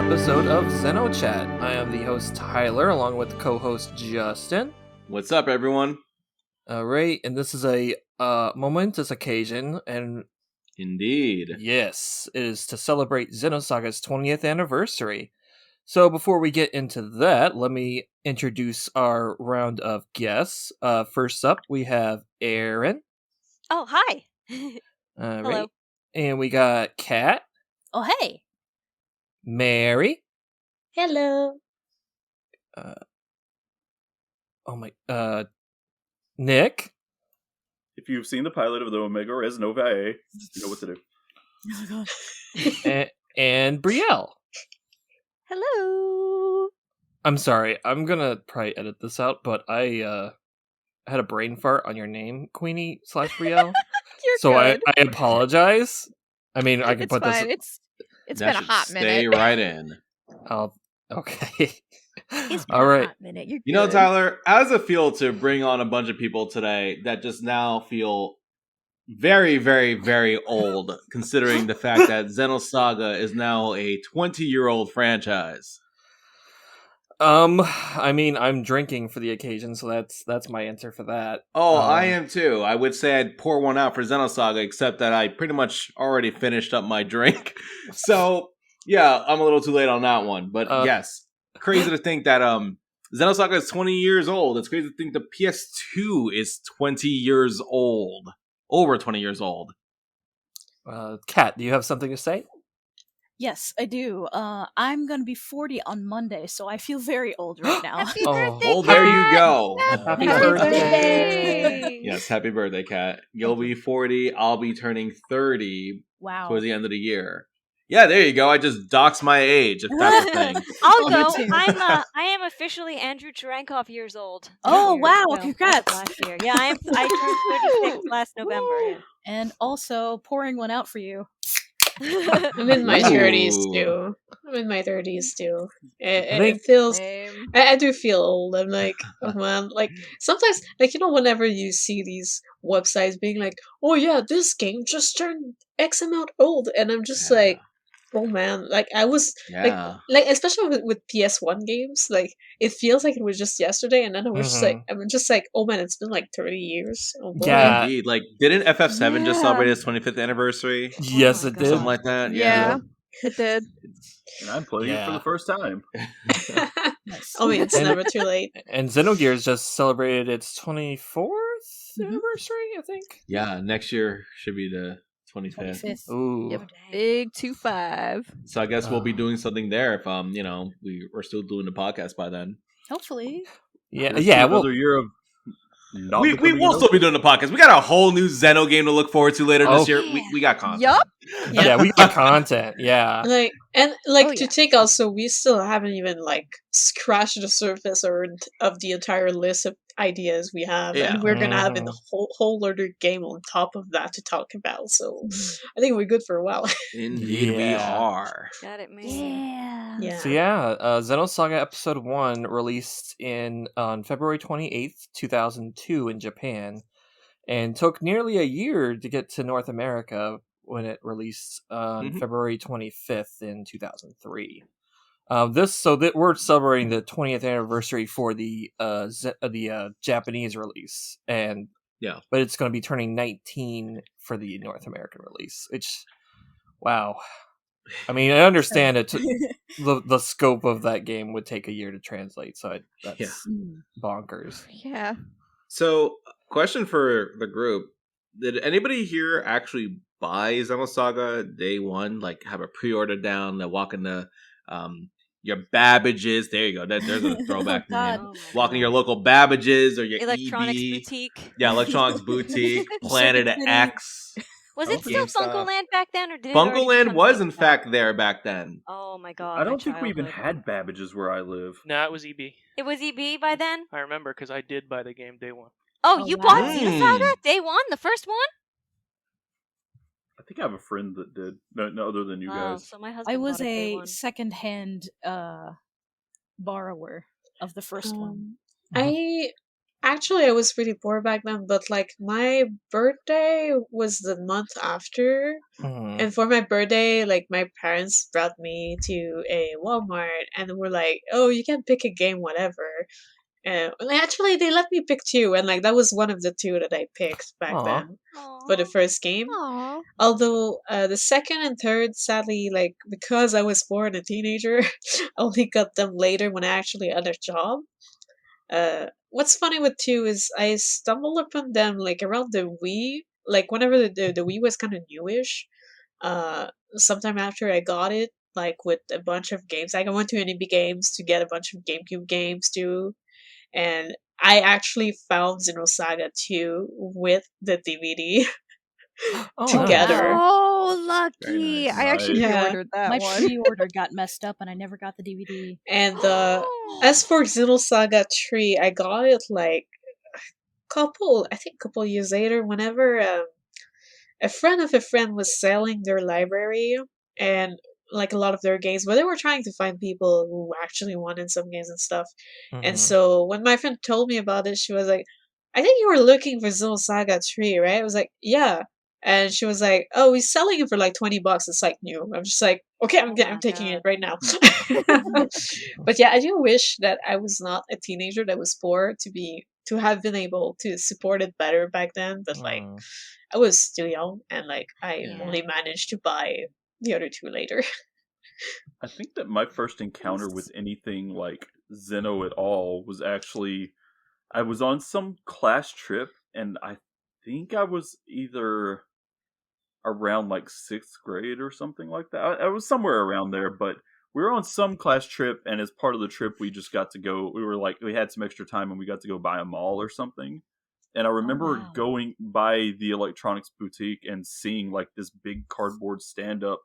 episode of XenoChat. I am the host Tyler, along with co-host Justin. What's up, everyone? Alright, and this is a momentous occasion, and Indeed. yes, it is to celebrate Xenosaga's 20th anniversary. So before we get into that, let me introduce our round of guests. First up, we have Erin. Oh, hi. Alright. Hello. And we got Kat, Oh, hey. Mary, Hello. Nick, If you've seen the pilot of the Omega Res Nova A, you know what to do. Oh, gosh. and Brielle. Hello. I'm sorry, I'm gonna probably edit this out, but I had a brain fart on your name, Queenie / Brielle. You're So good. I apologize. I mean, I can It's put fine. this. It's That been a should hot stay minute. right in. Okay. It's been All a right. hot minute. You're You know, good. Tyler, how does it feel to bring on a bunch of people today that just now feel very, very, very old, considering the fact that Xenosaga is now a 20-year-old franchise? I mean, I'm drinking for the occasion, so that's my answer for that. Oh, I am too. I would say I'd pour one out for Xenosaga, except that I pretty much already finished up my drink. So, yeah, I'm a little too late on that one. But yes, crazy to think that Xenosaga is 20 years old. It's crazy to think the PS2 is 20 years old. Over 20 years old. Kat, do you have something to say? Yes, I do. I'm gonna be 40 on Monday, so I feel very old right now. Happy Oh. birthday, Well, there you Kat! go. Happy birthday! Yes, happy birthday, Kat. You'll be 40. I'll be turning 30 Wow. towards the end of the year. Yeah, there you go. I just doxed my age, if that's a thing. I'll Oh, go. me too. I am officially Andrew Cherenkov years old. Oh, This year. wow, No, as of congrats. Last year. Yeah, I turned 36 last November. Yeah. And also pouring one out for you. I'm in my Ooh. 30s too. I think- It feels. Same. I do feel old. I'm like, oh man. Like sometimes, like whenever you see these websites being like, oh yeah, this game just turned X amount old, and I'm just Yeah. like, oh man. Like I was Yeah. like especially with PS1 games, like it feels like it was just yesterday, and then I was just like, Mhm. I'm just like, oh man, it's been like 30 years. Oh boy. Yeah. Indeed. Like, didn't FF7 just Yeah. celebrate its 25th anniversary? Yes, my it God. did. Something like that? Yeah. It did. And I'm playing it for Yeah. the first time. Nice. I mean, it's And- never too late. And Xenogears just celebrated its 24th Mhm. anniversary, I think. Yeah, next year should be the 25th. 25th. Ooh. Yep. Big 2-5. So I guess we'll be doing something there if we're still doing the podcast by then. Hopefully. Yeah, Let's yeah. do Well, another year of not We becoming will an still be doing the podcast. We got a whole new Xeno game to look forward to later Oh. this year. We got content. Yup. yeah, we got content. Yeah. Like Oh, to yeah. take also, we still haven't even like scratched the surface of the entire list of ideas we have, Yeah. and we're gonna have a Mhm. whole other game on top of that to talk about. So I think we're good for a while. Indeed, we Yeah. are. Got it, man. Yeah. Yeah. So yeah, Xenosaga Episode I released on February 28th, 2002 in Japan, and took nearly a year to get to North America when it released on Mhm. February 25th in 2003. We're celebrating the 20th anniversary for the Japanese release, and Yeah. but it's going to be turning 19 for the North American release. Which, wow. I mean, I understand it. The scope of that game would take a year to translate, so that's Yeah. bonkers. Yeah. So, question for the group: did anybody here actually buy Xenosaga day one? Like, have a pre-order down? That walk into your Babbage's. There you go. There's a throwback. Oh, God. Oh, my Walk in your God. local Babbage's or your Electronics EB. boutique. Yeah, Electronics Boutique, Planet Circuit City. X. Was it still GameStop. Funkoland back then, or did it already Funkoland become was in GameStop? fact there back then. Oh my god! I my don't think we even childhood. had Babbage's where I live. No, it was EB. It was EB by then. I remember because I did buy the game day one. Oh, Oh, you wow. bought Xenosaga day one, the first one. I think I have a friend that did. No other than you Oh, guys. so my husband. I was bought it day a one. second-hand borrower of the first one. I Actually, I was pretty poor back then, but like my birthday was the month after. Mhm. And for my birthday, like my parents brought me to a Walmart and were like, "Oh, you can pick a game, whatever." And actually, they let me pick two, and like that was one of the two that I picked back Aw. then for the first game. Aw. Although the second and third, sadly, like because I was born a teenager, I only got them later when I actually had a job. What's funny with two is I stumbled upon them like around the Wii, like whenever the Wii was kind of newish. Sometime after I got it, like with a bunch of games. Like I went to NB Games to get a bunch of GameCube games too, and I actually found Xenosaga 2 with the DVD Oh, together. nice. Oh, Very lucky! nice. I actually Yeah. pre-ordered that My one. pre-order got messed up and I never got the DVD. And as for Xenosaga 3, I got it like couple years later whenever a friend of a friend was selling their library and like a lot of their games, but they were trying to find people who actually wanted some games and stuff. And Mhm. so when my friend told me about it, she was like, "I think you were looking for Xenosaga 3, right?" I was like, "Yeah." And she was like, "Oh, he's selling it for like $20. It's like new." I'm just like, "Okay, Oh I'm my taking it God. right now." But yeah, I do wish that I was not a teenager that was poor to have been able to support it better back then. But like, Mm. I was still young, and like I Yeah. only managed to buy the other two later. I think that my first encounter with anything like Zeno at all was actually I was on some class trip, and I think I was either around like sixth grade or something like that. I was somewhere around there, but we were on some class trip, and as part of the trip, we just got to go. We were like, we had some extra time, and we got to go by a mall or something. And I remember wow. going by the electronics boutique and seeing like this big cardboard stand up,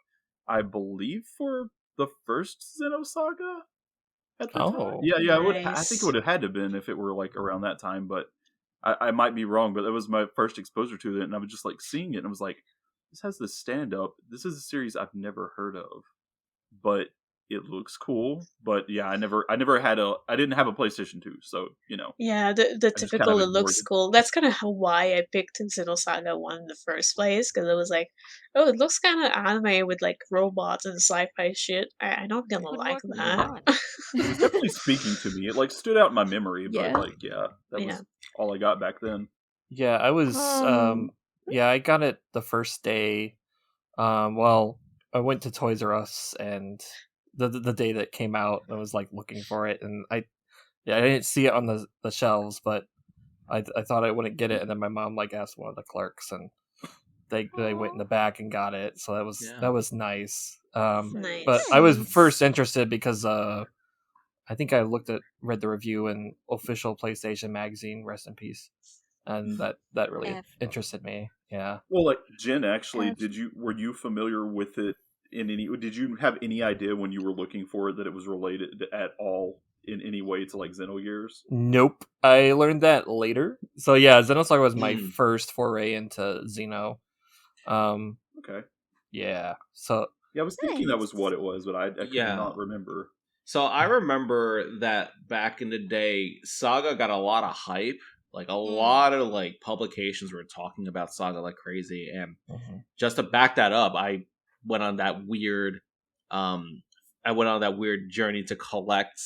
I believe for the first Xenosaga at the time. Oh. Yeah, I think it Nice. would have had to have been if it were like around that time, but I might be wrong. But that was my first exposure to it, and I was just like seeing it, and I was like, this has this stand up. This is a series I've never heard of, but it looks cool. But yeah, I didn't have a PlayStation 2, so Yeah, the I just kind of typical it ignored looks it. cool. That's kind of why I picked Xenosaga 1 in the first place, because it was like, oh, it looks kind of anime with like robots and sci-fi shit. I know I'm gonna What like more could you that. want? It was definitely speaking to me. It like stood out in my memory, but Yeah. like yeah, that Yeah. was all I got back then. Yeah, I was yeah, I got it the first day. Well, I went to Toys R Us and the day that it came out, I was like looking for it, and I didn't see it on the shelves, but I thought I wouldn't get it, and then my mom like asked one of the clerks, and they went in the back and got it, so that was nice. But Nice. I was Nice. first interested because I think I read the review in official PlayStation magazine, rest in peace, and that really F. interested me. Yeah. Well, like Jen, actually, F. were you familiar with it in any? Did you have any idea when you were looking for it that it was related at all in any way to like Xenogears? Nope. I learned that later. So yeah, Xenosaga was my Mm. first foray into Xeno. Okay. Yeah. So Yeah, I was thinking that was Nice. what it was, but I could Yeah. not remember. So I remember that back in the day, Saga got a lot of hype. Like a lot of like publications were talking about Saga like crazy, and just to back that up, I went on that weird, journey to collect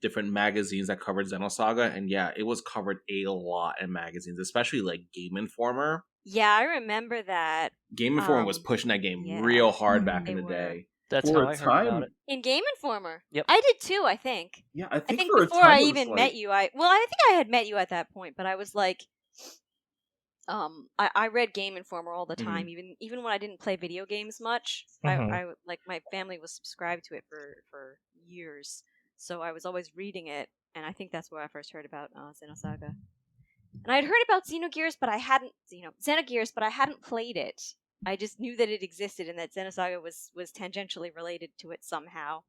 different magazines that covered Xenosaga, and yeah, it was covered a lot in magazines, especially like Game Informer. Yeah, I remember that. Game Informer was pushing that game yeah. real hard back They in the were. day. That's For how a I heard about time, it. In Game Informer. Yep. I did too, I think. yeah, I I think think for a before time I it was even like, met you, I think I had met you at that point, but I was like, I read Game Informer all the time, even when I didn't play video games much. I like my family was subscribed to it for years, so I was always reading it, and I think that's where I first heard about Xenosaga. And I'd heard about Xenogears, but I hadn't played it. I just knew that it existed and that Xenosaga was tangentially related to it somehow.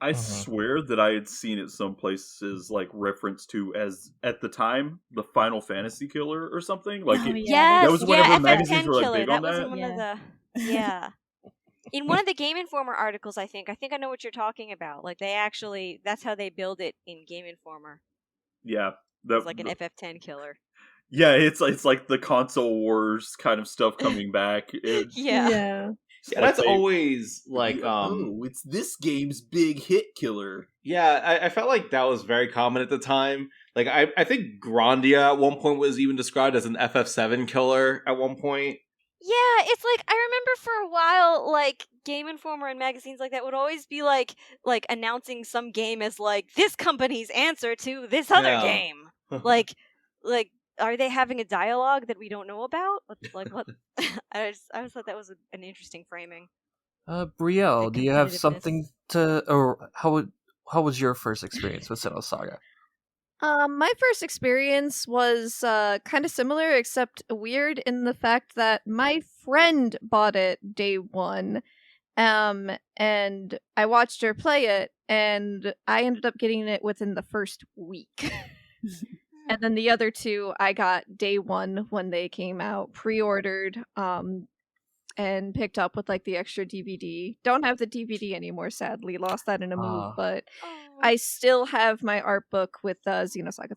I swear that I had seen it some places like referenced to as at the time the Final Fantasy killer or something. Like Oh, it, yeah, that was whenever FF10 magazines were like Killer. big That on was that. in one Yeah. of the in one of the Game Informer articles. I think I know what you're talking about. Like that's how they build it in Game Informer. Yeah, It's like an FF10 killer. Yeah, it's like the console wars kind of stuff coming back. Yeah. That's always like it's this game's big hit killer. Yeah, I felt like that was very common at the time. Like I think Grandia at one point was even described as an FF7 killer at one point. Yeah, it's like I remember for a while, like Game Informer and magazines like that would always be like announcing some game as like this company's answer to this other game. like are they having a dialogue that we don't know about? Like what? I just thought that was an interesting framing. Brielle, do you have something to, or how was your first experience with Xenosaga? My first experience was kind of similar, except weird in the fact that my friend bought it day one, and I watched her play it, and I ended up getting it within the first week. And then the other two I got day one when they came out, pre-ordered, and picked up with like the extra DVD. Don't have the DVD anymore, sadly. Lost that in a move, but I still have my art book with Xenosaga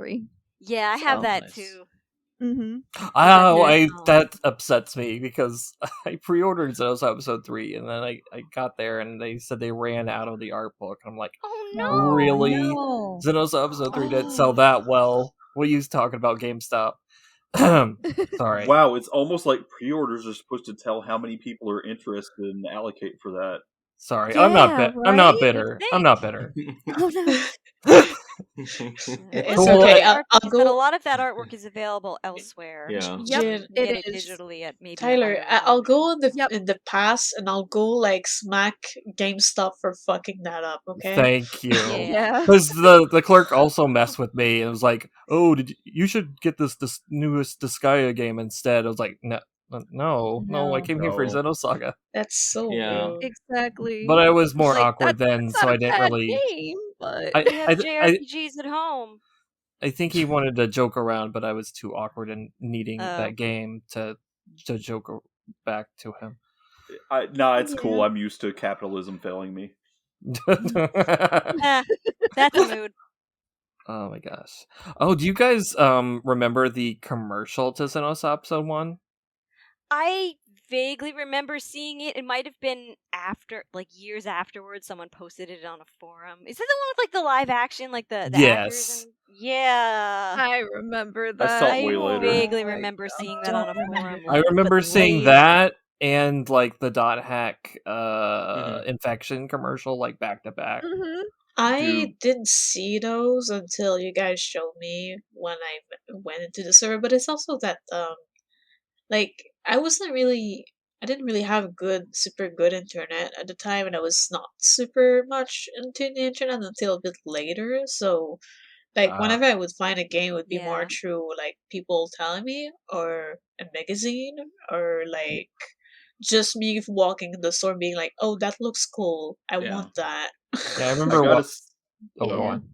III. Yeah, I have that too. Mm-hmm. That upsets me because I pre-ordered Xenosaga Episode III, and then I got there and they said they ran out of the art book. I'm like, oh no, really? No. Xenosaga Episode III didn't sell that well. What are you talking about, GameStop? Sorry. Wow, it's almost like pre-orders are supposed to tell how many people are interested and allocate for that. Sorry, Yeah, I'm not bitter. right? I'm not bitter. I'm not bitter. Oh no. It's okay. I'll But go. a lot of that artwork is available elsewhere. Yeah. You Yep, can get it it is. digitally at maybe Tyler, $100. I'll go in the past and I'll go like smack GameStop for fucking that up. Okay. Thank you. Yeah. Because the clerk also messed with me and was like, "Oh, you should get this newest Disgaea game instead." I was like, "No, I came here for No. Xenosaga." That's so Yeah. rude. Exactly. But I was more Like, awkward then, that's so not I a didn't bad really. game, but We have JRPGs at home. I think he wanted to joke around, but I was too awkward and needing Oh. that game to joke back to him. It's cool. I'm used to capitalism failing me. That's a mood. Oh my gosh. Oh, do you guys remember the commercial to Xenosaga Episode 1? I vaguely remember seeing it. It might have been after, like years afterwards, someone posted it on a forum. Is that the one with like the live action, like the Yes. actors? Yeah. I remember that. I saw it way later. vaguely remember seeing that on a forum. I remember but seeing way- that and like the dot hack infection commercial like back to back. Mm-hmm. I Dude. didn't see those until you guys showed me when I went into the server, but it's also that like I didn't really have super good internet at the time, and I was not super much into the internet until a bit later. So like whenever I would find a game, it would be more Yeah. through like people telling me or a magazine or like just me walking in the store and being like, "Oh, that looks cool. I Yeah. want that." Yeah, I remember gotta what. s- Oh, go on.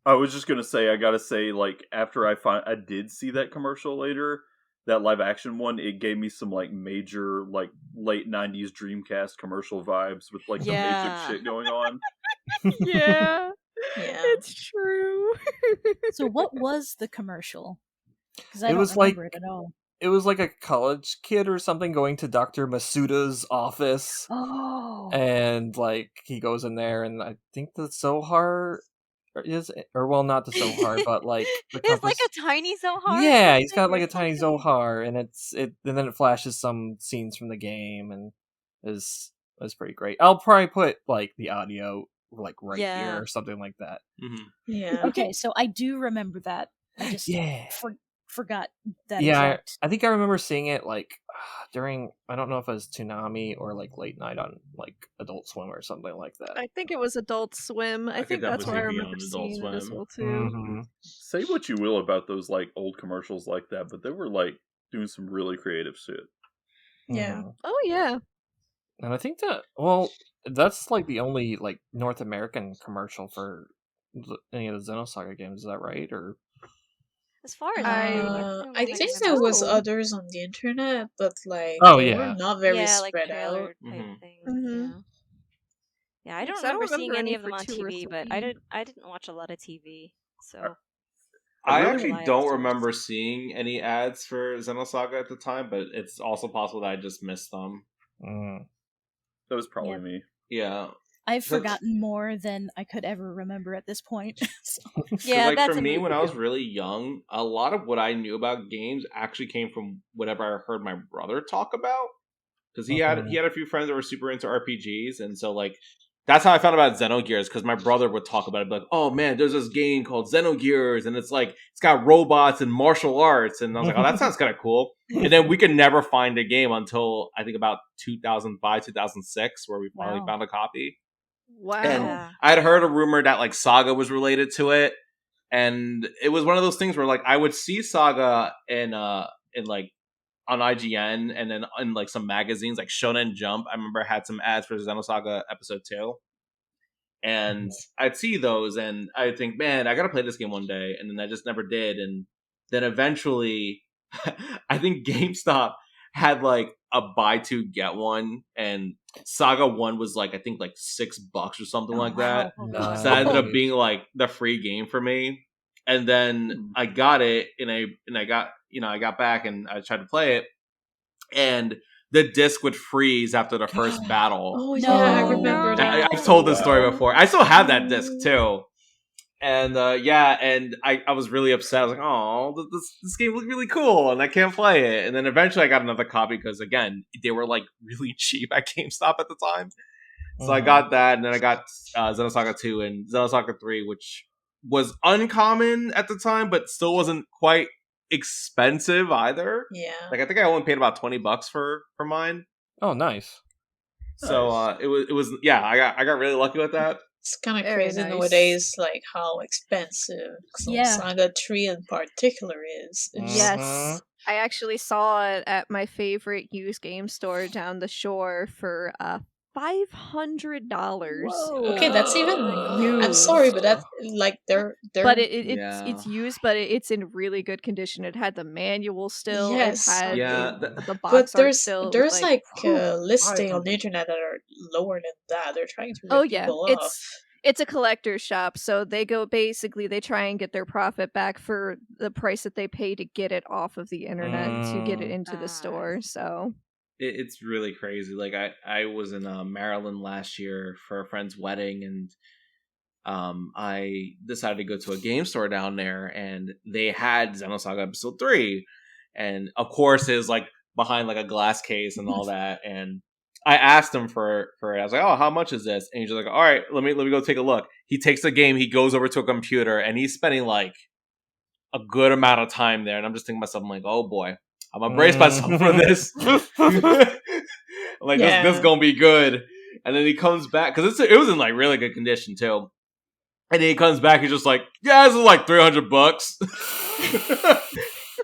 I was just gonna say, I gotta say, like after I did see that commercial later, that live action one, it gave me some like major like late '90s Dreamcast commercial vibes with like the Yeah. Matrix shit going on. Yeah. Yeah. It's true. So what was the commercial? Because I It don't was like- remember it at all. It was like a college kid or something going to Dr. Mitsuda's office, Oh. and like he goes in there, and I think the Zohar is, or well, not the Zohar, but like the It's like compass. a tiny Zohar. Yeah, he's got like or a tiny something. Zohar, and and then it flashes some scenes from the game, and is pretty great. I'll probably put like the audio like right Yeah. here or something like that. Yeah. Okay, so I do remember that. I just Yeah. forgot that Yeah, exact. I think I remember seeing it like during, I don't know if it was Toonami or like late night on like Adult Swim or something like that. I think it was Adult Swim. I could think that's where I definitely be remember on Adult seeing it as Swim. well too. Mhm. Say what you will about those like old commercials like that, but they were like doing some really creative shit. Yeah. Mhm. Oh yeah. And I think that, well, that's like the only like North American commercial for any of the Xenosaga games. Is that right? Or As far as I know, that's the I only think one there I've was seen. others on the internet, but like Oh, they yeah. were not very yeah, like spread trailer out. type Mhm. things. Mhm. Yeah, I don't Because I don't remember seeing remember any any of them for on 2 or TV, but 3. I didn't watch a lot of TV, so I really actually Reliable don't source. remember seeing any ads for Xenosaga at the time, but it's also possible that I just missed them. That was probably Yep. me. Yeah. I've So- forgotten more than I could ever remember at this point. So, Yeah, like that's for a me, mood. when I was really young, a lot of what I knew about games actually came from whatever I heard my brother talk about. Because he had a few friends that were super into RPGs, and so like that's how I found about Xenogears. Because my brother would talk about it, like, "Oh man, there's this game called Xenogears, and it's like it's got robots and martial arts." And I was like, "Oh, that sounds kind of cool." And then we could never find a game until I think about 2005, 2006, where we finally Wow. found a copy. Wow. And Yeah. I had heard a rumor that like Saga was related to it, and it was one of those things where like I would see Saga in like on IGN and then in like some magazines like Shonen Jump. I remember had some ads for Xenosaga Episode II, and I'd see those and I'd think, man, I gotta play this game one day, and then I just never did. And then eventually, I think GameStop had like a buy two get one, and Saga 1 was like I think like $6 or something like that. wow. Nice. So that ended up being like the free game for me. And then I got it, and I got back and I tried to play it, and the disc would freeze after the first battle. Oh No. yeah, I remember that. I've told this story Wow. before. I still have that disc too. And and I was really upset. I was like, "Oh, this game looked really cool, and I can't play it." And then eventually, I got another copy because again, they were like really cheap at GameStop at the time. So I got that, and then I got Xenosaga 2 and Xenosaga 3, which was uncommon at the time, but still wasn't quite expensive either. Yeah. Like I think I only paid about $20 for mine. Oh, nice. So it was I got really lucky with that. It's kind of Very crazy nice. nowadays, like how expensive Yeah. Saga 3 in particular is. It's just- Yes. I actually saw it at my favorite used game store down the shore for $500. Okay, that's even. I'm sorry, but that's like they're. But it's Yeah. used, but it's in really good condition. It had the manual still. Yes. It had Yeah, the box But art there's still. there's like whew, listing on 500. the internet that are lower than that. They're trying to rip Oh yeah, people off. it's a collector's shop, so they try and get their profit back for the price that they pay to get it off of the internet to get it into the Ah. store. So It's really crazy. Like I was in Maryland last year for a friend's wedding, and I decided to go to a game store down there, and they had Xenosaga Episode III, and of course it was like behind like a glass case and all that. And I asked him for it. I was like, "Oh, how much is this?" And he's just like, "All right, let me go take a look." He takes the game, he goes over to a computer, and he's spending like a good amount of time there. And I'm just thinking to myself, I'm like, "Oh boy, I'm gonna brace myself for this." Like Yeah. this gonna be good. And then he comes back because it was in like really good condition too. And then he comes back, he's just like, "Yeah, this is like $300."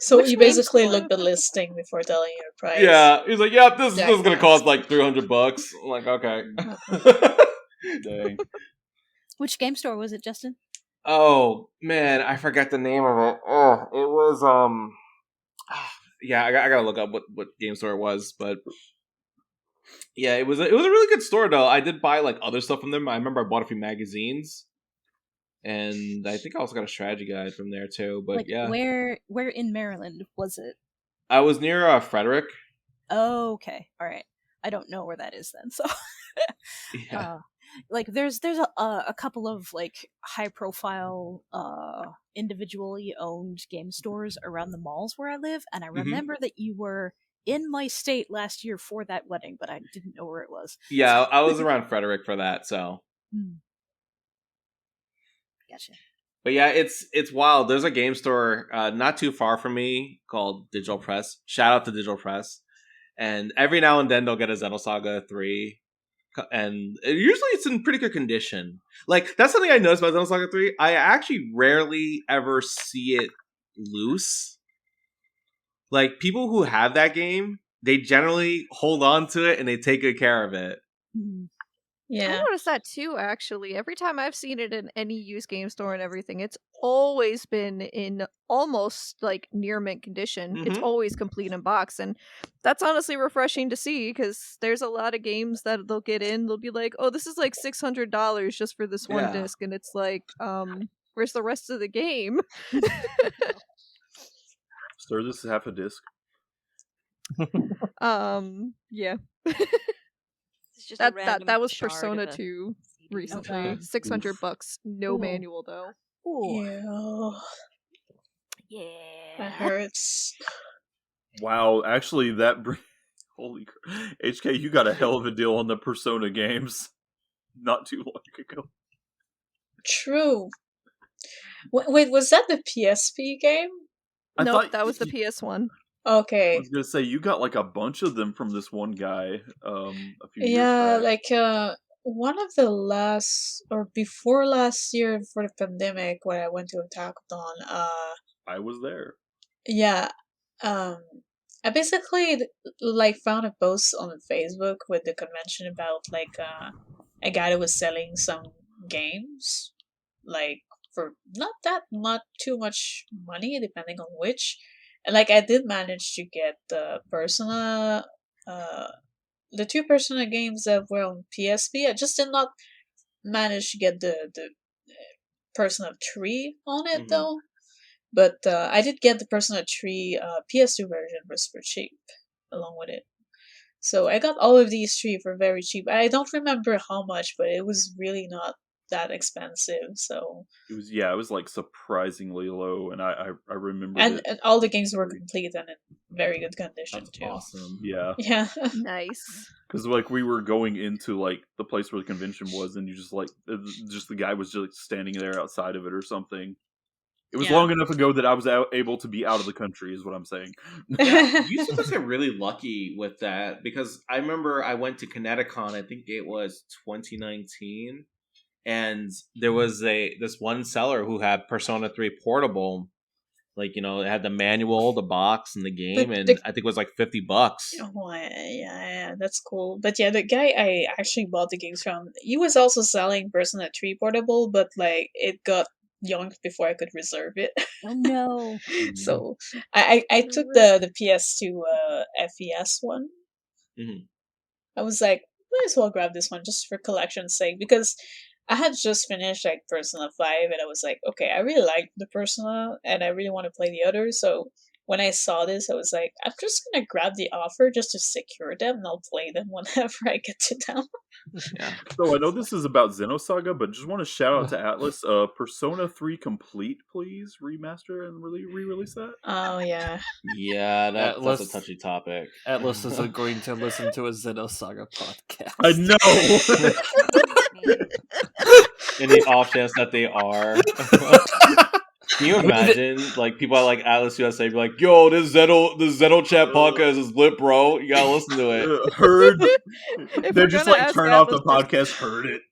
So Which you game basically store? looked the listing before telling your price. Yeah, he's like, "Yeah, this is gonna Jackass. cost like $300." I'm like, okay. Dang. Which game store was it, Justin? Oh man, I forget the name of it. Oh, it was yeah, I gotta look up what game store it was, but yeah, it was a really good store though. I did buy like other stuff from them. I remember I bought a few magazines, and I think I also got a strategy guide from there too. But Like, yeah, where in Maryland was it? I was near Frederick. Oh, okay, all right. I don't know where that is then. So, Yeah. like, there's a couple of like high profile individually owned game stores around the malls where I live, and I Mhm. remember that you were in my state last year for that wedding, but I didn't know where it was. Yeah, I was around Frederick for that, so. Hmm. Gotcha. But yeah, it's wild. There's a game store not too far from me called Digital Press. Shout out to Digital Press. And every now and then they'll get a Xenosaga 3. And usually it's in pretty good condition. Like, that's something I noticed about Xenosaga 3. I actually rarely ever see it loose. Like, people who have that game, they generally hold on to it and they take good care of it. Mhm. I Yeah. noticed that too, actually. Every time I've seen it in any used game store and everything, it's always been in almost like near mint condition. It's Mhm. always complete in box, and that's honestly refreshing to see because there's a lot of games that they'll get in. They'll be like, "Oh, this is like $600 just for this one Yeah. disc," and it's like, Where's the rest of the game? Sir, this is half a disc. Yeah. It's just a That random was shard Persona of a 2 CD. recently. Okay. $600, no Ooh. manual though. Ooh. That Yeah. hurts. Wow, actually, holy crap. HK, you got a hell of a deal on the Persona games not too long ago. True. Wait, was that the PSP game? I Nope, thought that was the PS1. I Okay. was gonna say you got like a bunch of them from this one guy a few years Yeah, back. like one of the last or before last year for the pandemic when I went to Otakuton, I was there. yeah, I basically like found a post on Facebook with the convention about like a guy that was selling some games like for not too much money depending on which. And like I did manage to get the Persona the two Persona games that were on PSP. I just did not manage to get the Persona 3 on it though. But I did get the Persona 3 PS2 version for super cheap along with it. So I got all of these three for very cheap. I don't remember how much, but it was really not that expensive. So It was like surprisingly low, and I remember and it. all the games were complete and in very good condition That's too. awesome. Yeah, Yeah. Nice. because like we were going into like the place where the convention was, and you just like just the guy was just standing there outside of it or something. It was Yeah. long enough ago that I was able to be out of the country, is what I'm saying. Yeah, you just get really lucky with that because I remember I went to Kineticon. I think it was 2019, and there was this one seller who had Persona 3 Portable. Like, it had the manual, the box, and the game, and I think it was like $50. Oh, yeah, that's cool. But yeah, the guy I actually bought the games from, he was also selling Persona 3 Portable, but like it got yonked before I could reserve it. Oh no. So I took the PS2 FES one. Mhm. I was like, might as well grab this one just for collection's sake because I had just finished like Persona 5 and I was like, okay, I really like the Persona and I really want to play the others. So when I saw this, I was like, I'm just gonna grab the offer just to secure them and I'll play them whenever I get to them. Yeah. So I know this is about Xenosaga, but just want to shout out to Atlas. Persona 3 Complete, please remaster and re-release that. Oh yeah. Yeah, that's a Atlas- touchy topic. Atlas is going to listen to a Xenosaga podcast. I know. In the off chance that they are. Can you imagine, like, people at, like, Atlas USA be like, yo, this XenoChat podcast is lit, bro. You gotta listen to it. Heard. If They're we're just gonna like, ask turn off the Atlas podcast, heard it.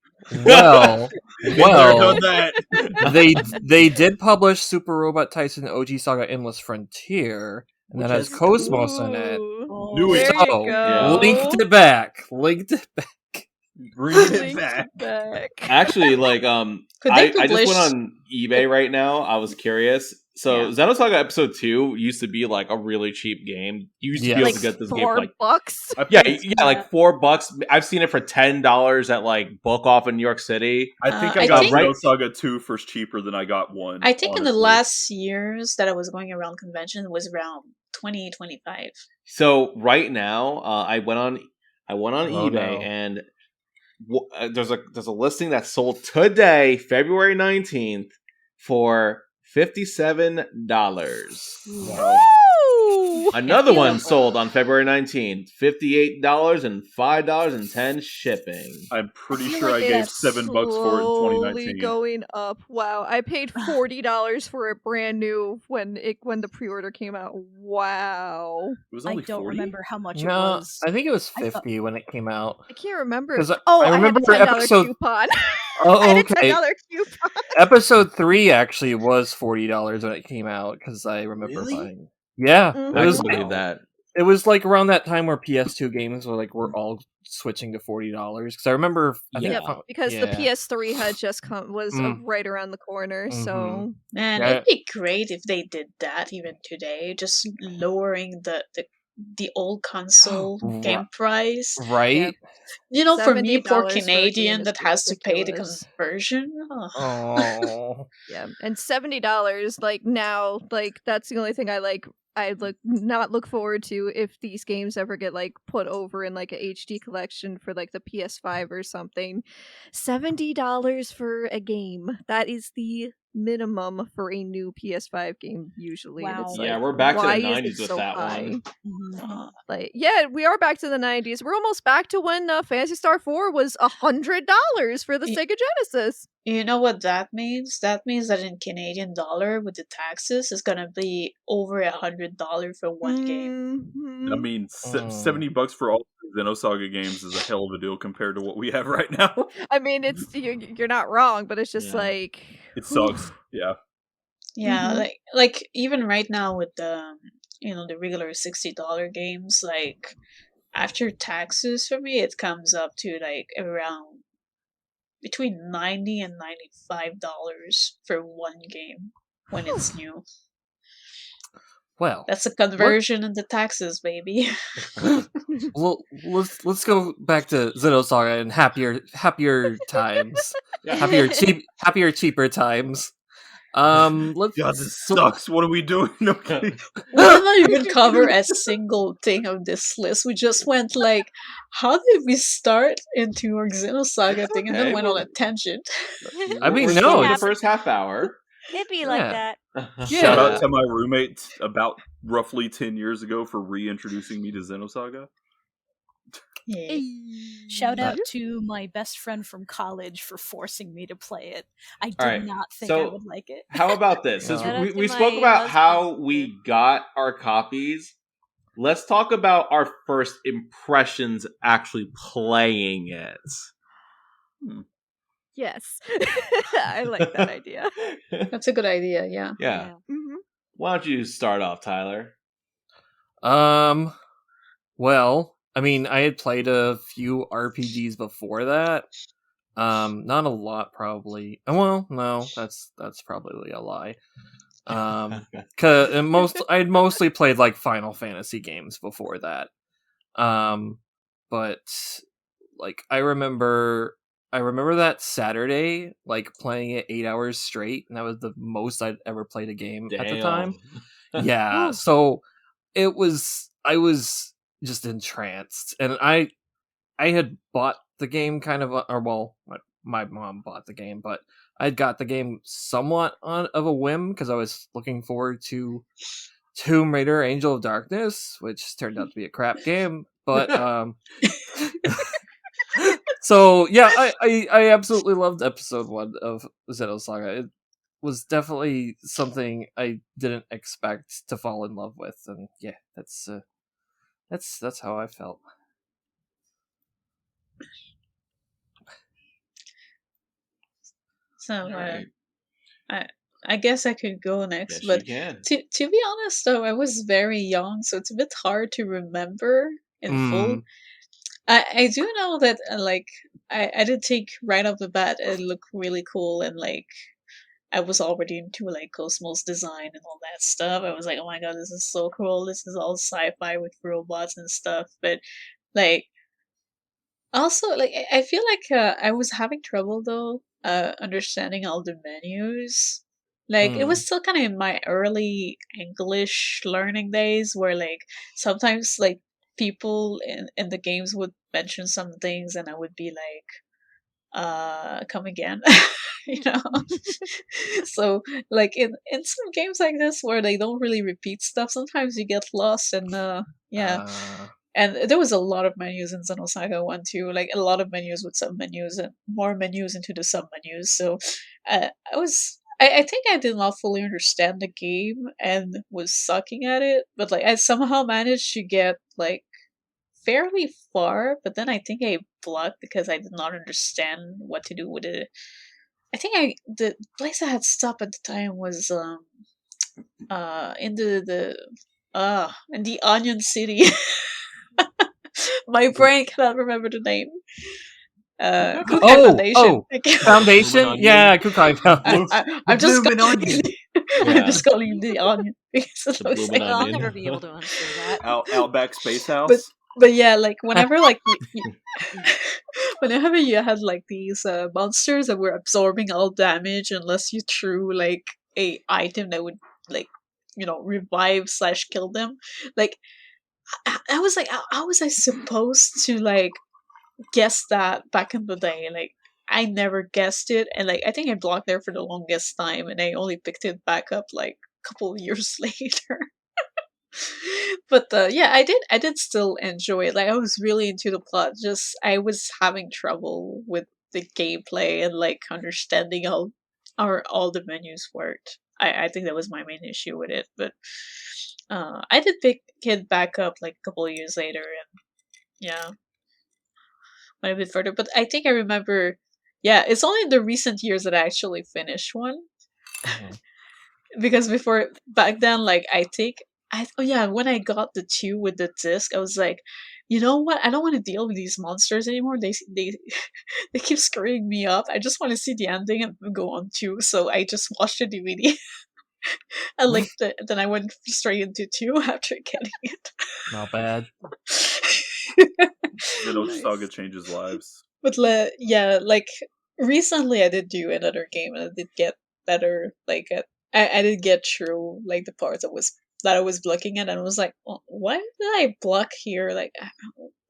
Well, Been there, well, done that. they did publish Super Robot Tyson OG Saga Endless Frontier, and that Which has has- Cosmos in it. Ooh, Knew it. there you So, go. linked it back. Linked it back. Bringing it Linked back. back. Actually, like, Could they I just publish- went on eBay right now. I was curious. So, Yeah. Xenosaga Episode 2 used to be, like, a really cheap game. You used to be able Yes. to get this game $4. for, like, I yeah, think, yeah, like $4. I've seen it for $10 at, like, Book Off in New York City. I think I I got think- Xenosaga 2 for cheaper than I got 1. I think in the honestly. last years that I was going around convention was around 2025. So right now, I went on eBay no. and there's a listing that sold today, February 19th, for $57. Woo! Another one sold on February 19th, $58 and $5.10 shipping. I'm pretty feel sure like I gave it's $7 for it in slowly 2019. going up. Wow, I paid $40 for it brand new when the pre-order came out. Wow, It was I only don't 40? remember how much it No, was. I think it was I thought- 50 when it came out. I can't remember. 'Cause Oh, I I had a remember $10 episode- coupon. Oh, I had a okay. $10 coupon. Episode 3 actually was $40 when it came out because I remember Really? buying. Yeah, Mhm. I it was can like, believe that. it was like around that time where PS2 games were all switching to $40 because I remember. I think Yeah. Because the PS3 had just was Mm. right around the corner, so Man, Yeah. it'd be great if they did that even today, just lowering the the old console game price. Right? You know, for me, poor $70 for a game Canadian is that has to pay the ridiculous. conversion. Oh. Yeah, and $70, like now, like that's the only thing I look forward to if these games ever get like put over in like a HD collection for like the PS5 or something. $70 for a game. That is the minimum for a new PS5 game usually. And it's Wow. Yeah, like, we're back to why the is it 90s with so that high? one. Like, yeah, we are back to the 90s. We're almost back to when Phantasy Star 4 was $100 for the Y- Sega Genesis. You know what that means? That means that in Canadian dollar with the taxes, it's gonna be over $100 for one game. I Mhm. mean, $70 for all Xenosaga games is a hell of a deal compared to what we have right now. I mean, it's you're not wrong, but it's just Yeah. like It sucks. Yeah. Yeah, Mhm. like even right now with the the regular $60 games, like after taxes for me, it comes up to like around between $90 and $95 for one game when it's new. Well, That's a conversion in the taxes, baby. well, let's go back to Xenosaga and happier times, Yeah. happier cheaper times. Let's. God, this sucks. What are we doing? Okay. We did not even cover a single thing of this list. We just went like, how did we start into our Xenosaga thing and then Okay, went on a tangent? I mean, we're no, still in the it's- first half hour. It'd be Yeah. like that. Shout out Yeah. to my roommate about roughly 10 years ago for reintroducing me to Xenosaga. Yeah. Shout out to my best friend from college for forcing me to play it. I did Alright, not think I so would like it. How about this? Since Shout out we to spoke my about how husband. we got our copies, let's talk about our first impressions actually playing it. yes, I like that idea. That's a good idea, yeah. Yeah. Mhm. Why don't you start off, Tyler? Well, I mean, I had played a few RPGs before that. Not a lot, probably. Well, no, that's probably a lie. Cause I'd mostly played like Final Fantasy games before that. But like I remember that Saturday, like playing it 8 hours straight, and that was the most I'd ever played a game at the time. Yeah, Ooh. so I was just entranced, and I had bought the game kind of, my mom bought the game, but I got the game somewhat of a whim because I was looking forward to Tomb Raider: Angel of Darkness, which turned out to be a crap game, but so yeah, I absolutely loved episode 1 of Xenosaga. It was definitely something I didn't expect to fall in love with, and yeah, that's how I felt. So Alright. I guess I could go next, Yes, but you can. to be honest though, I was very young, so it's a bit hard to remember in full. I do know that like I did think right off the bat it looked really cool, and like I was already into like Cosmos design and all that stuff. I was like, oh my god, this is so cool. This is all sci-fi with robots and stuff. But like also like I feel like I was having trouble though understanding all the menus. Like it was still kind of in my early English learning days where like sometimes like people in the games would mention some things and I would be like come again. you know so like in some games like this where they don't really repeat stuff, sometimes you get lost, and yeah. And there was a lot of menus in Xenosaga 1 too, like a lot of menus with sub menus and more menus into the sub menus. So I think I did not fully understand the game and was sucking at it, but like I somehow managed to get like fairly far, but then I think I blocked because I did not understand what to do with it. I think the place I had stopped at the time was in in the Onion City. My brain cannot remember the name. Kukai Foundation. Foundation? Yeah, Kukai Foundation. I'm just bloomin' calling onion. I'm just calling him the onion because it The looks bloomin' like. I'll onion. never be able to unsay that. Outback Space House. But yeah, like whenever like whenever you had like these monsters that were absorbing all damage unless you threw like a item that would like revive / kill them, like I was like how was I supposed to like guess that back in the day? Like I never guessed it, and like I think I blocked there for the longest time, and I only picked it back up like a couple of years later. But yeah, I did still enjoy it. Like I was really into the plot. Just I was having trouble with the gameplay and like understanding how all the menus worked. I think that was my main issue with it. But I did pick it back up like a couple of years later, and yeah, went a bit further. But I think I remember. Yeah, it's only in the recent years that I actually finished one. Because before back then, like I think oh yeah, when I got the 2 with the disc, I was like, you know what? I don't want to deal with these monsters anymore. They they keep screwing me up. I just want to see the ending and go on 2. So I just watched the DVD. And like then I went straight into 2 after getting it. Not bad. Xenosaga changes lives. But yeah, like recently I did do another game and I did get better. Like I did get through like the parts that I was blocking at, and I was like, well, why did I block here? Like,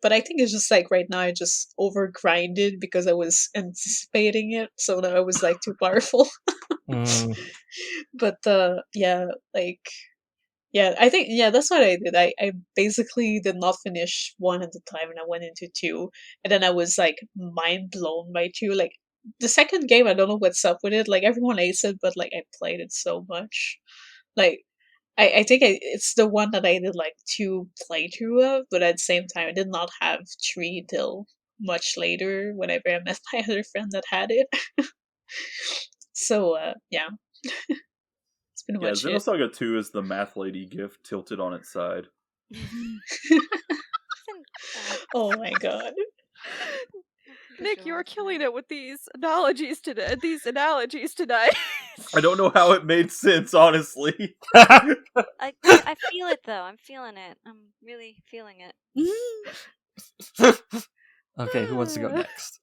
but I think it's just like right now I just over grinded because I was anticipating it, so that I was like too powerful. But yeah, like. Yeah, I think that's what I did. I basically did not finish 1 at the time, and I went into 2, and then I was like mind blown by 2. Like the second game, I don't know what's up with it. Like everyone aced it, but like I played it so much. Like I think it's the one that I did like 2 playthrough of, but at the same time, I did not have 3 till much later. Whenever I met my other friend that had it. So yeah. Yeah, Xenosaga 2 is the math lady gift tilted on its side. Oh my god. Nick, you were killing it with these analogies today. I don't know how it made sense, honestly. I feel it though. I'm feeling it. I'm really feeling it. Okay, who wants to go next?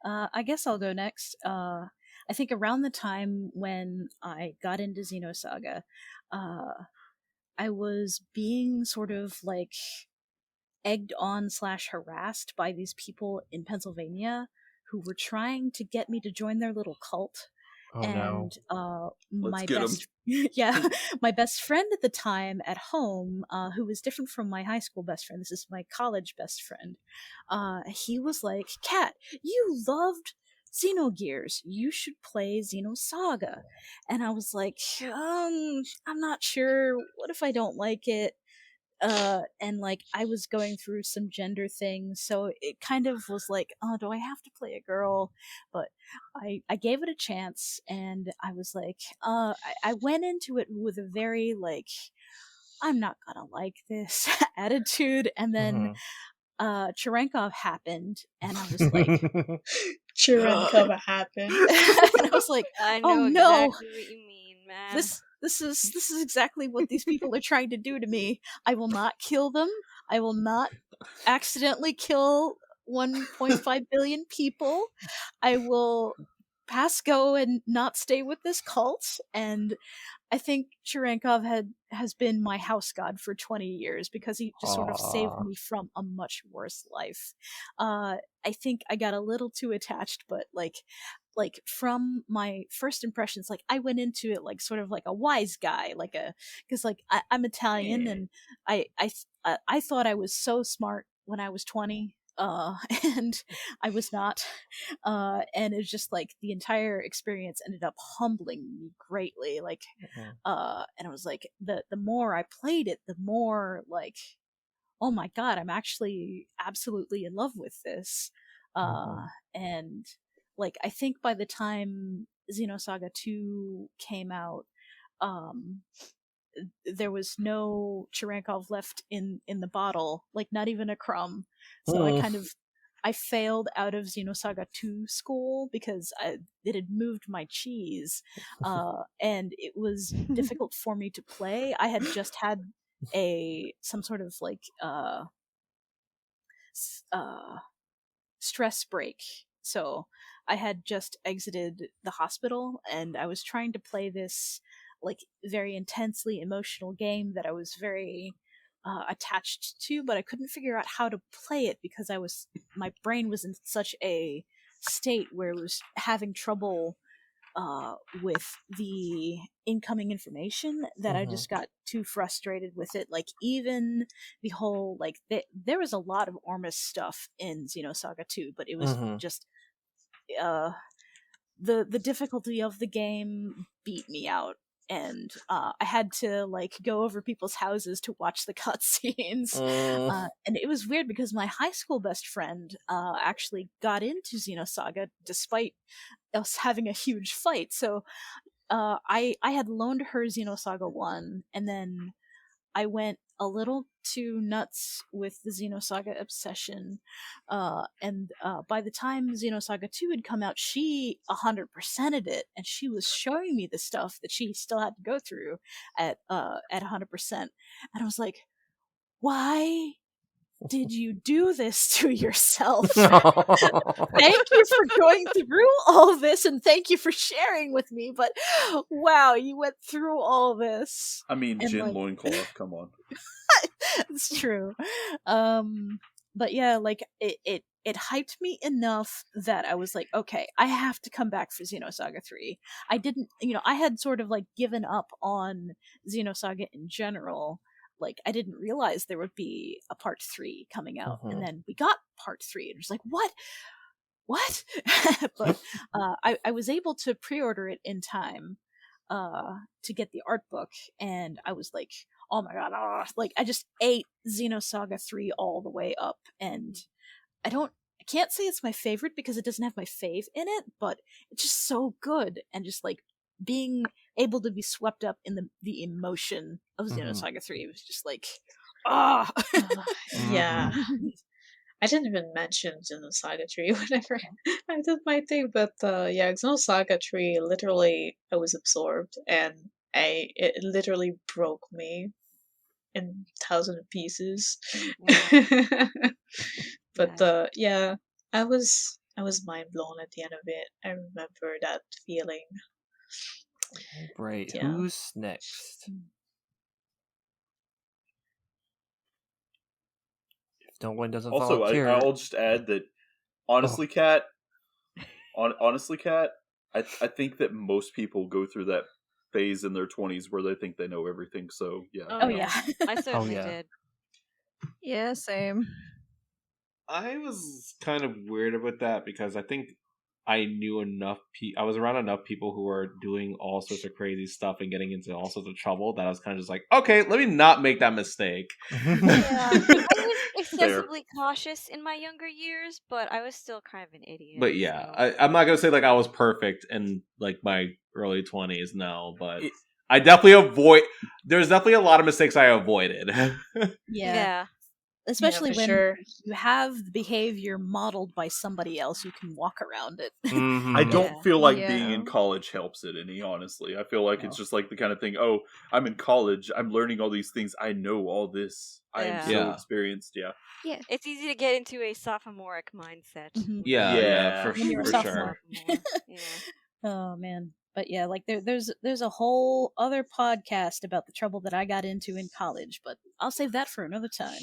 I guess I'll go next. I think around the time when I got into Xenosaga, I was being sort of like egged on / harassed by these people in Pennsylvania who were trying to get me to join their little cult. Oh, and Let's get 'em. yeah, my best friend at the time at home, who was different from my high school best friend, this is my college best friend, he was like, Kat, you loved Xenogears, you should play Xenosaga. And I was like, I'm not sure, what if I don't like it? And like I was going through some gender things, so it kind of was like, oh, do I have to play a girl? But I gave it a chance, and I was like, I went into it with a very like, I'm not gonna like this attitude, and then Cherenkov happened, and I was like, Cherenkov happened, and I was like, I know oh exactly no, what you mean, man. this is exactly what these people are trying to do to me. I will not kill them. I will not accidentally kill 1.5 billion people. I will pass go and not stay with this cult. And I think Cherenkov has been my house god for 20 years because he just sort of saved me from a much worse life. I think I got a little too attached, but like from my first impressions, like I went into it like sort of like a wise guy, like because like I'm Italian, and I thought I was so smart when I was 20. And I was not, and it's just like the entire experience ended up humbling me greatly, like and I was like, the more I played it, the more like, oh my god, I'm actually absolutely in love with this. And like I think by the time Xenosaga 2 came out, there was no Cherenkov left in the bottle, like not even a crumb. So I failed out of Xenosaga 2 school because it had moved my cheese, and it was difficult for me to play. I had just had some sort of like stress break, so I had just exited the hospital, and I was trying to play this like very intensely emotional game that I was very attached to, but I couldn't figure out how to play it because my brain was in such a state where it was having trouble with the incoming information that I just got too frustrated with it. Like, even the whole, like, there was a lot of Ormus stuff in Xenosaga 2, but it was just the difficulty of the game beat me out, and I had to like go over people's houses to watch the cutscenes, and it was weird because my high school best friend actually got into Xenosaga despite us having a huge fight. So I had loaned her Xenosaga 1, and then I went a little too nuts with the Xenosaga obsession, and by the time Xenosaga 2 had come out, she 100%ed it, and she was showing me the stuff that she still had to go through at 100%, and I was like, why did you do this to yourself? Thank you for going through all this, and thank you for sharing with me, but wow, you went through all this. I mean, and, Jin like... loincloth, come on. It's true. But yeah, like, it hyped me enough that I was like, okay, I have to come back for Xenosaga 3. I didn't, I had sort of like given up on Xenosaga in general. Like, I didn't realize there would be a part 3 coming out, and then we got part 3, and it was like, what? But I was able to pre-order it in time to get the art book, and I was like, oh my god, like, I just ate Xenosaga 3 all the way up, and I can't say it's my favorite because it doesn't have my fave in it, but it's just so good, and just like being able to be swept up in the emotion of Xenosaga 3 was just like, yeah. I didn't even mention Xenosaga 3 whenever I did my thing, but yeah, Xenosaga 3, literally, I was absorbed, and it literally broke me in 1,000 pieces. But yeah, I was mind blown at the end of it. I remember that feeling. Right. Yeah. Who's next? If no one doesn't Also, volunteer... I'll just add that, honestly, Kat, I think that most people go through that phase in their 20s where they think they know everything, so yeah. Oh yeah. I certainly did. Yeah, same. I was kind of weird about that because I think I knew enough I was around enough people who were doing all sorts of crazy stuff and getting into all sorts of trouble that I was kind of just like, okay, let me not make that mistake. Yeah, I was excessively cautious in my younger years, but I was still kind of an idiot. But yeah, so. I'm not gonna say like I was perfect in like my early 20s, no, but I definitely there's definitely a lot of mistakes I avoided. Yeah. Especially when sure. you have the behavior modeled by somebody else, you can walk around it. I don't feel like Yeah. being in college helps it any, honestly. I feel like it's just like the kind of thing, oh, I'm in college, I'm learning all these things, I know all this, I am so experienced, Yeah. It's easy to get into a sophomoric mindset. Yeah, for When you're a sure. sophomore. Yeah. Oh man. But yeah, like there's a whole other podcast about the trouble that I got into in college, but I'll save that for another time.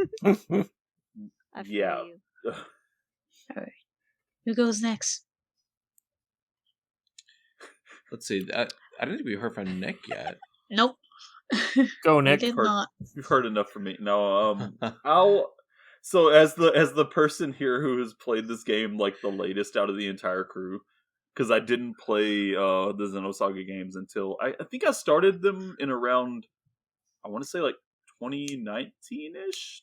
I feel Yeah. you. Alright. Who goes next? Let's see. I didn't think we heard from Nick yet. Nope. Go, We Nick. did not. You've heard enough from me. No, So as the person here who has played this game like the latest out of the entire crew, because I didn't play the Xenosaga games until I think I started them in around, I want to say like 2019-ish,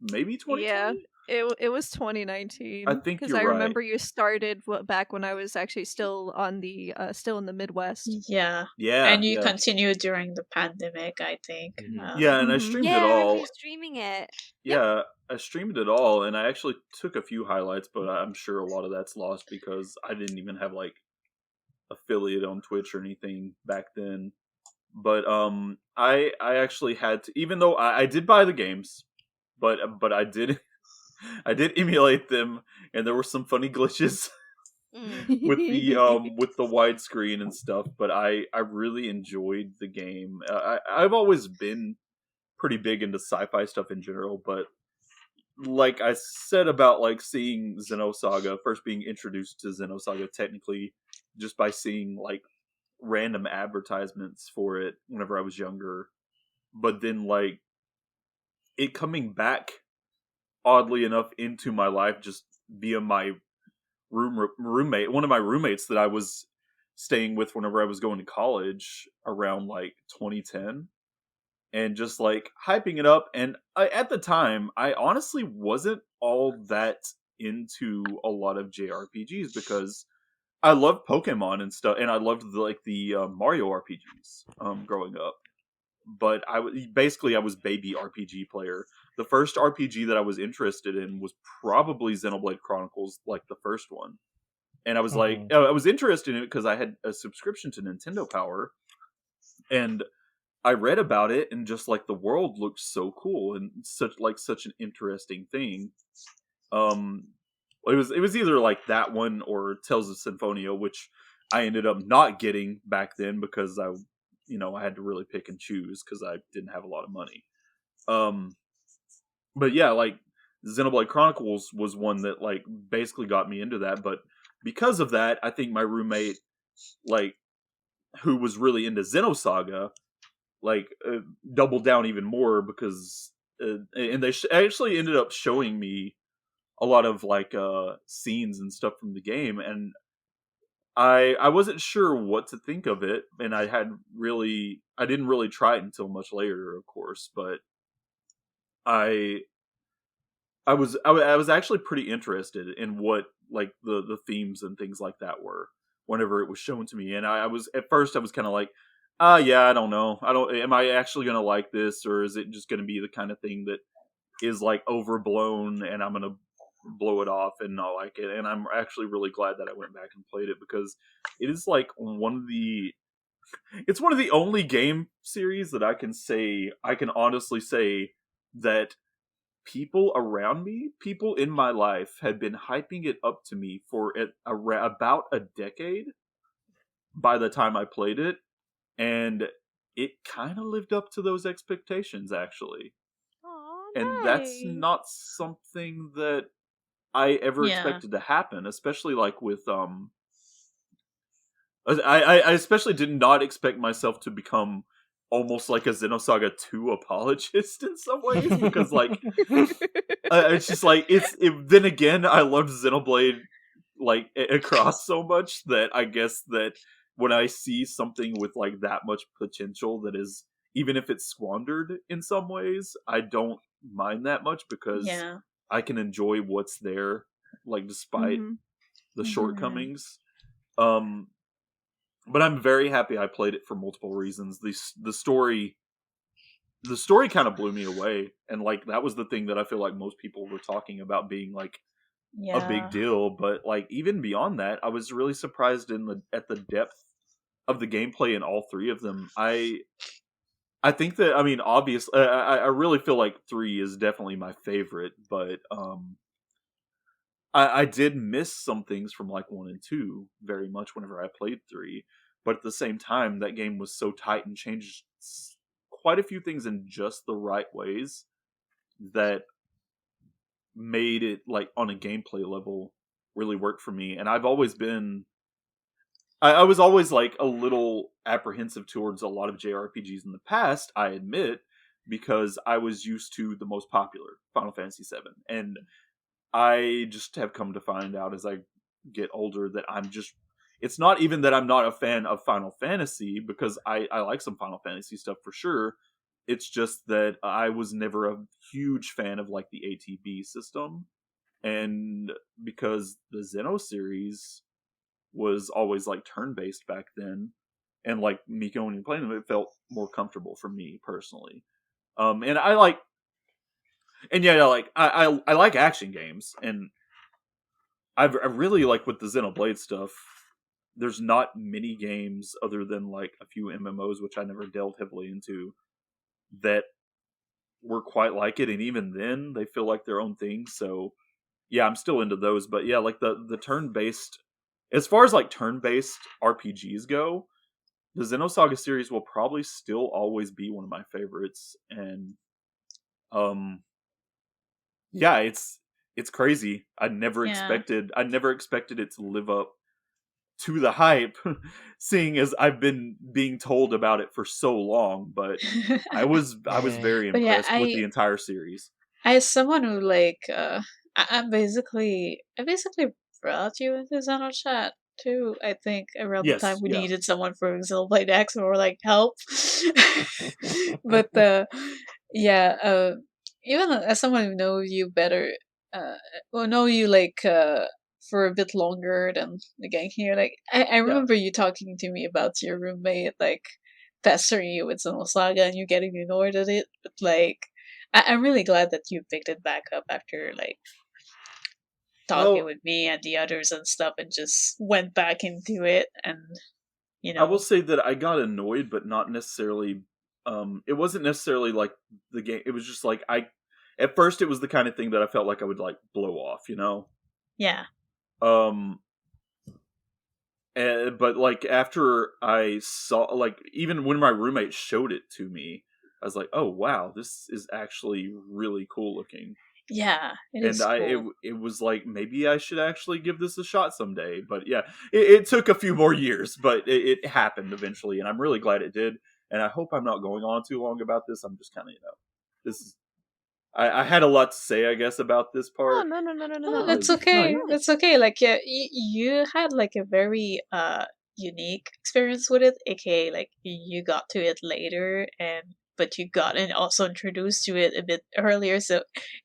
maybe 2020. Yeah, It was 2019. I think because you're I right. remember you started back when I was actually still in the Midwest. Yeah. Yeah, And you yeah. continued during the pandemic, I think. Yeah, and I Mhm. streamed Yeah, it I remember all. you streaming it. Yeah, I streamed it all, and I actually took a few highlights, but I'm sure a lot of that's lost because I didn't even have like affiliate on Twitch or anything back then. But I actually had to, even though I did buy the games, but I did I did emulate them, and there were some funny glitches Mm. with the widescreen and stuff. But I really enjoyed the game. I've always been pretty big into sci-fi stuff in general, but like I said about like seeing Xenosaga, first being introduced to Xenosaga technically just by seeing like random advertisements for it whenever I was younger, but then like it coming back oddly enough into my life just via my roommate, one of my roommates that I was staying with whenever I was going to college around like 2010, and just like hyping it up. And at the time, I honestly wasn't all that into a lot of JRPGs because I loved Pokemon and stuff, and I loved the Mario RPGs growing up. But I was baby RPG player. The first RPG that I was interested in was probably Xenoblade Chronicles, like the first one. And I was like, I was interested in it because I had a subscription to Nintendo Power, and I read about it, and just like the world looked so cool and such an interesting thing. It was either like that one or Tales of Symphonia, which I ended up not getting back then because I had to really pick and choose because I didn't have a lot of money. But yeah, like Xenoblade Chronicles was one that like basically got me into that. But because of that, I think my roommate, like, who was really into Xenosaga, like doubled down even more because and they actually ended up showing me a lot of like scenes and stuff from the game, and I wasn't sure what to think of it, and I didn't really try it until much later, of course, but I I was actually pretty interested in what like the themes and things like that were whenever it was shown to me, and I was at first I was kind of like, yeah, I don't know, am I actually gonna like this, or is it just gonna be the kind of thing that is like overblown and I'm gonna blow it off and not like it? And I'm actually really glad that I went back and played it because it is like it's one of the only game series that I can honestly say that people around me, people in my life, had been hyping it up to me for about a decade by the time I played it, and it kind of lived up to those expectations, actually. Aw, And that's nice. not something that I ever Yeah. expected to happen, especially like with I especially did not expect myself to become almost like a Xenosaga 2 apologist in some ways, because like it's just like then again I loved Xenoblade like across so much that I guess that when I see something with like that much potential that is, even if it's squandered in some ways, I don't mind that much because Yeah. I can enjoy what's there, like despite Mhm. the Mhm. shortcomings. But I'm very happy I played it for multiple reasons. The story kind of blew me away, and like that was the thing that I feel like most people were talking about being like a big Yeah. deal. But like even beyond that, I was really surprised at the depth of the gameplay in all three of them. I think that, I mean, obviously, I really feel like 3 is definitely my favorite, but I did miss some things from like 1 and 2 very much whenever I played 3. But at the same time, that game was so tight and changed quite a few things in just the right ways that made it like on a gameplay level really work for me. And I've always been I was always like a little apprehensive towards a lot of JRPGs in the past, I admit, because I was used to the most popular, Final Fantasy VII. And I just have come to find out as I get older that it's not even that I'm not a fan of Final Fantasy, because I like some Final Fantasy stuff for sure. It's just that I was never a huge fan of like the ATB system. And because the Xeno series was always like turn-based back then, and like me going and playing them, it felt more comfortable for me personally. And I like, and yeah, like I like action games, and I really like with the Xenoblade stuff. There's not many games other than like a few MMOs, which I never delved heavily into, that were quite like it, and even then they feel like their own thing. So yeah, I'm still into those. But yeah, like the turn-based, as far as like turn-based RPGs go, the Xenosaga series will probably still always be one of my favorites. And yeah, it's crazy. I never expected it to live up to the hype, seeing as I've been being told about it for so long. But I was very impressed with the entire series. As someone who like I basically brought you into XenoChat too. I think around the time we needed someone for Xenoblade X, or like help. But even as someone who knows you better, know you like for a bit longer than the gang here, like I remember you talking to me about your roommate like pestering you with Xenosaga and you getting annoyed at it, but like I'm really glad that you picked it back up after like talking with me and the others and stuff, and just went back into it. And I will say that I got annoyed, but not necessarily. It wasn't necessarily like the game. It was just like at first it was the kind of thing that I felt like I would like blow off, you know? Yeah. But like after I saw, like even when my roommate showed it to me, I was like, oh wow, this is actually really cool looking. Yeah, it was like, maybe I should actually give this a shot someday. But yeah, it took a few more years, but it happened eventually, and I'm really glad it did. And I hope I'm not going on too long about this. I'm just kind of, this is. I had a lot to say, I guess, about this part. No. That's okay. That's okay. Like, yeah, you had like a very unique experience with it. AKA, like you got to it later, but you got and also introduced to it a bit earlier. So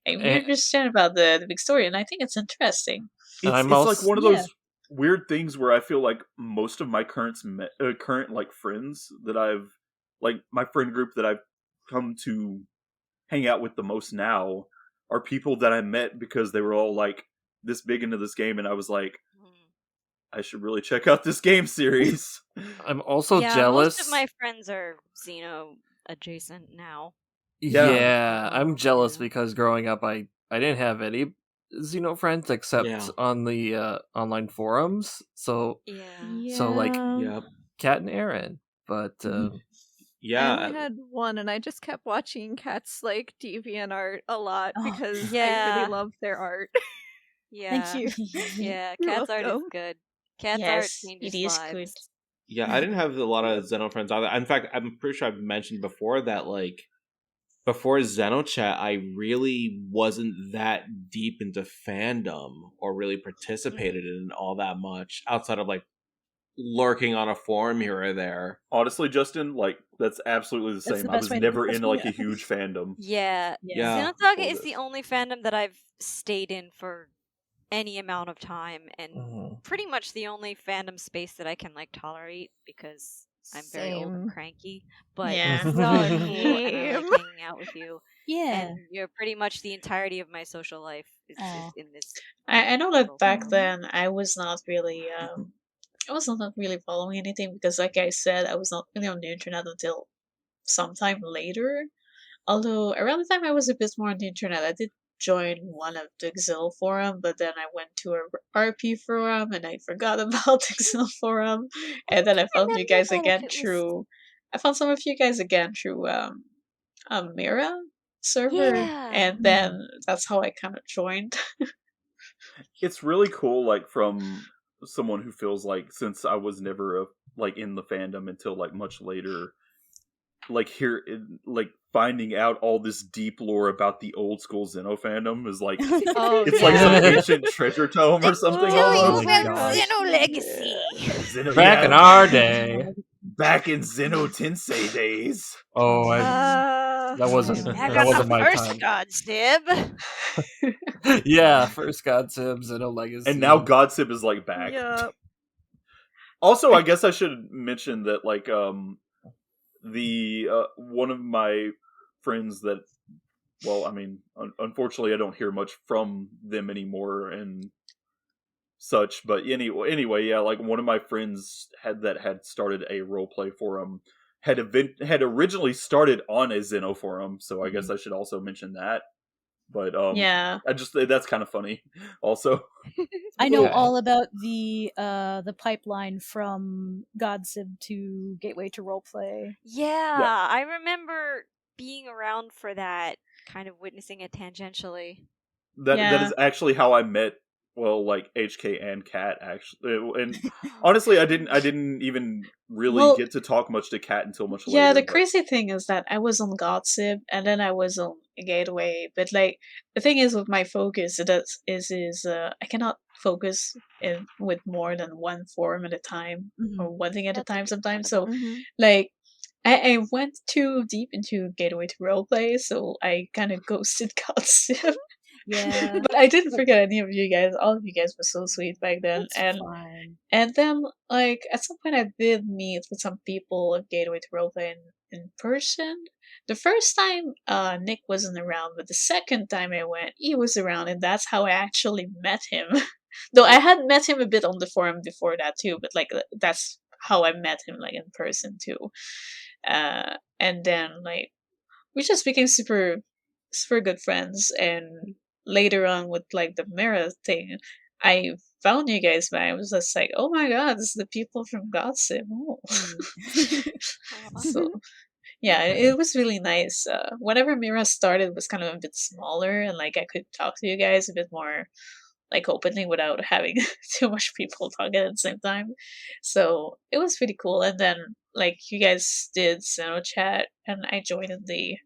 we understand about the big story, and I think it's interesting. It's like one of those weird things where I feel like most of my current like friends that I've like my friend group that I've come to hang out with the most now are people that I met because they were all like this big into this game, and I was like, I should really check out this game series. I'm also jealous. Most of my friends are Xeno adjacent now. Yeah, I'm jealous because growing up I didn't have any Xeno friends except on the online forums. So so like Kat and Erin, but I only had one, and I just kept watching Kat's like DeviantArt a lot because I really love their art. Thank you. Yeah, Kat's art is good. Kat's art changes lives. Good. Yeah, I didn't have a lot of Xeno friends either. In fact, I'm pretty sure I've mentioned before that like before XenoChat, I really wasn't that deep into fandom or really participated in all that much outside of like lurking on a forum here or there. Honestly, Justin, like that's absolutely the same. I was never in like a huge fandom. Yeah. Xenosaga is the only fandom that I've stayed in for any amount of time, and pretty much the only fandom space that I can like tolerate because I'm very old and cranky. But still, I like hanging out with you. Yeah, and you're pretty much the entirety of my social life is in this. I know that back then I was not really following anything because, like I said, I was not really on the internet until sometime later. Although around the time I was a bit more on the internet, I did join one of the Xil forum, but then I went to a RP forum and I forgot about the Xil forum, and then I found you guys again through. I found some of you guys again through Mira server, and then that's how I kind of joined. It's really cool, like from someone who feels like since I was never like in the fandom until like much later, like here, like finding out all this deep lore about the old school Xeno fandom is like it's like some ancient treasure tome or something. Xeno legacy. Back in our day, back in Xeno Tensei days. Oh, that wasn't my first time. God, Stib. Yeah, first God Sims and a Legacy. And now God Sim is like back. Yeah. Also, I guess I should mention that like the one of my friends that, well, I mean, unfortunately, I don't hear much from them anymore and such. But anyway, yeah, like one of my friends had started a roleplay forum, had originally started on a Xeno forum, so I guess I should also mention that. But Yeah. that's kind of funny. Also, I know Okay. all about the pipeline from Godsib to Gateway to Roleplay. Yeah, I remember being around for that, kind of witnessing it tangentially. that Yeah. is actually how I met. Well, like HK and Kat actually, and honestly, I didn't even really get to talk much to Kat until much later. Yeah, the but- crazy thing is that I was on Godsib and then I was on Gateway, but like the thing is with my focus is I cannot focus with more than one forum at a time or one thing at a time sometimes. So like I went too deep into Gateway to Roleplay, so I kind of ghosted Godsib. Yeah. But I didn't forget any of you guys. All of you guys were so sweet back then. That's fine. And then, like, at some point I did meet with some people at Gateway to Roleplay in person. The first time, Nick wasn't around, but the second time I went, he was around, and that's how I actually met him. Though I had met him a bit on the forum before that too, but, like, that's how I met him, like, in person too. And then, like, we just became super, super good friends, and later on with like the mirror thing, I found you guys, but I was just like, oh my god, this is the people from Godsib. Oh. So yeah, it was really nice. Whenever Mira started, it was kind of a bit smaller, and like I could talk to you guys a bit more like openly without having too much people talking at the same time. So it was pretty cool. And then like you guys did XenoChat, and I joined in the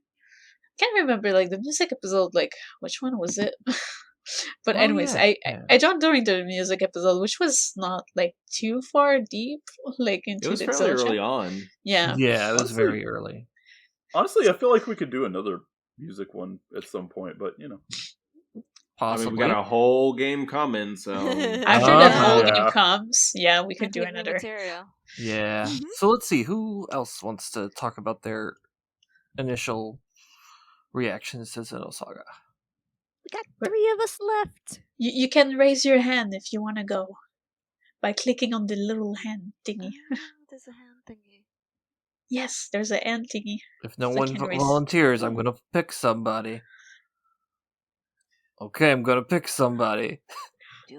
can't remember like the music episode, like which one was it? But Oh, anyways, yeah, I joined during the music episode, which was not like too far deep, like into It was the fairly Xenogears. early on. Yeah. Yeah, it was Honestly- very early. Honestly, I feel like we could do another music one at some point, but you know. I Possibly. mean, we got a whole game coming, so After that whole yeah. game comes, yeah, we could Might do be new another. material. Yeah. So let's see, who else wants to talk about their initial reactions to Xenosaga? We got 3 of us left. You can raise your hand if you want to go by clicking on the little hand thingy. There's a hand thingy. Yes, there's a hand thingy. If no So one can raise- volunteers, I'm gonna pick somebody. Okay, I'm gonna pick somebody.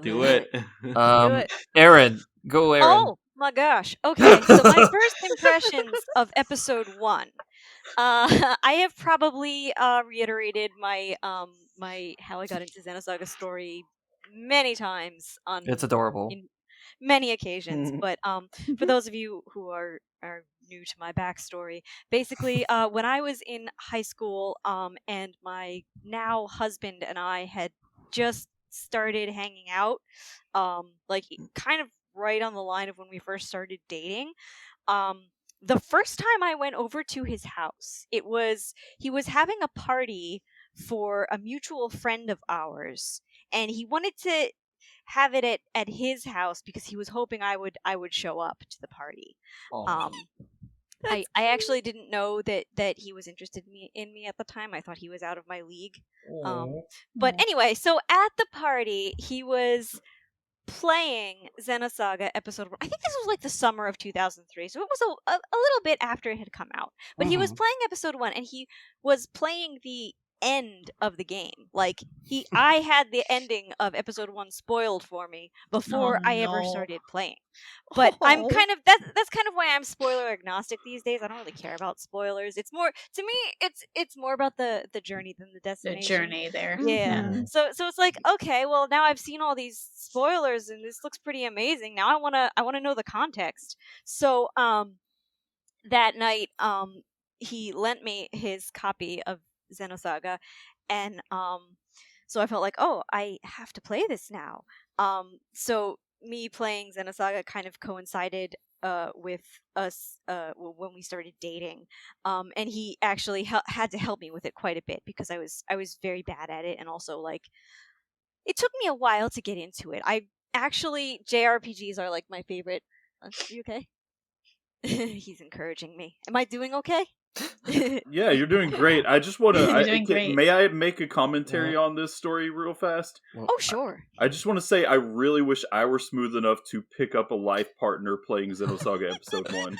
do it. Do it. Erin, go, Erin. Oh my gosh. Okay, so my first impressions of episode 1. I have probably reiterated my my how I got into Xenosaga story many times on It's adorable. in many occasions. But for those of you who are new to my backstory, basically when I was in high school and my now husband and I had just started hanging out, like kind of right on the line of when we first started dating. The first time I went over to his house, he was having a party for a mutual friend of ours, and he wanted to have it at his house because he was hoping I would show up to the party. I actually didn't know that he was interested in me at the time. I thought he was out of my league. But anyway, so at the party, he was playing Xenosaga Episode I. I think this was like the summer of 2003, so it was a little bit after it had come out. But he was playing Episode 1, and he was playing the end of the game. Like I had the ending of Episode 1 spoiled for me before I ever started playing. But I'm kind of that's kind of why I'm spoiler agnostic these days. I don't really care about spoilers. It's more to me it's more about the journey than the The destination. journey there. Yeah. So it's like, okay, well now I've seen all these spoilers and this looks pretty amazing. Now I wanna know the context. So that night he lent me his copy of Xenosaga, and so I felt like, oh, I have to play this now. So me playing Xenosaga kind of coincided with us when we started dating, and he actually had to help me with it quite a bit because I was very bad at it, and also like it took me a while to get into it. I actually JRPGs are like my favorite. Are you okay? He's encouraging me. Am I doing okay? Yeah, you're doing great. I just want You're doing to. great. May I make a commentary on this story real fast? Oh, sure. I just want to say I really wish I were smooth enough to pick up a life partner playing Xenosaga Episode I.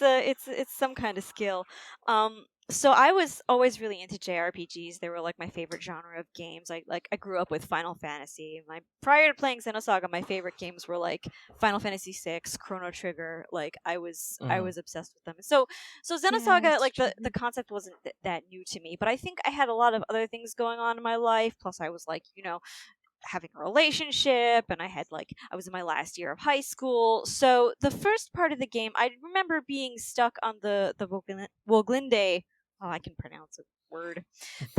It's some kind of skill. So I was always really into JRPGs. They were like my favorite genre of games. I grew up with Final Fantasy. Prior to playing Xenosaga, my favorite games were like Final Fantasy VI, Chrono Trigger. Like I was obsessed with them. So Xenosaga, like the concept wasn't that new to me, but I think I had a lot of other things going on in my life. Plus I was like, having a relationship, and I was in my last year of high school. So the first part of the game, I remember being stuck on the Woglinde. Oh, I can pronounce a word.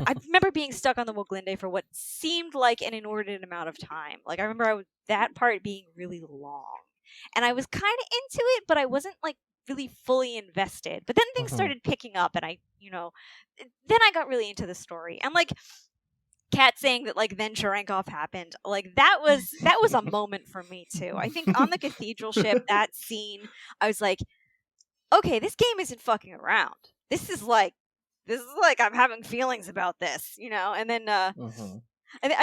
I remember being stuck on the Woglinde for what seemed like an inordinate amount of time. Like I remember that part being really long, and I was kind of into it, but I wasn't like really fully invested. But then things started picking up, and then I got really into the story, and like Kat saying that like then Cherenkov happened, like that was a moment for me too. I think on the cathedral ship, that scene, I was like, okay, this game isn't fucking around. This is like I'm having feelings about this, and then I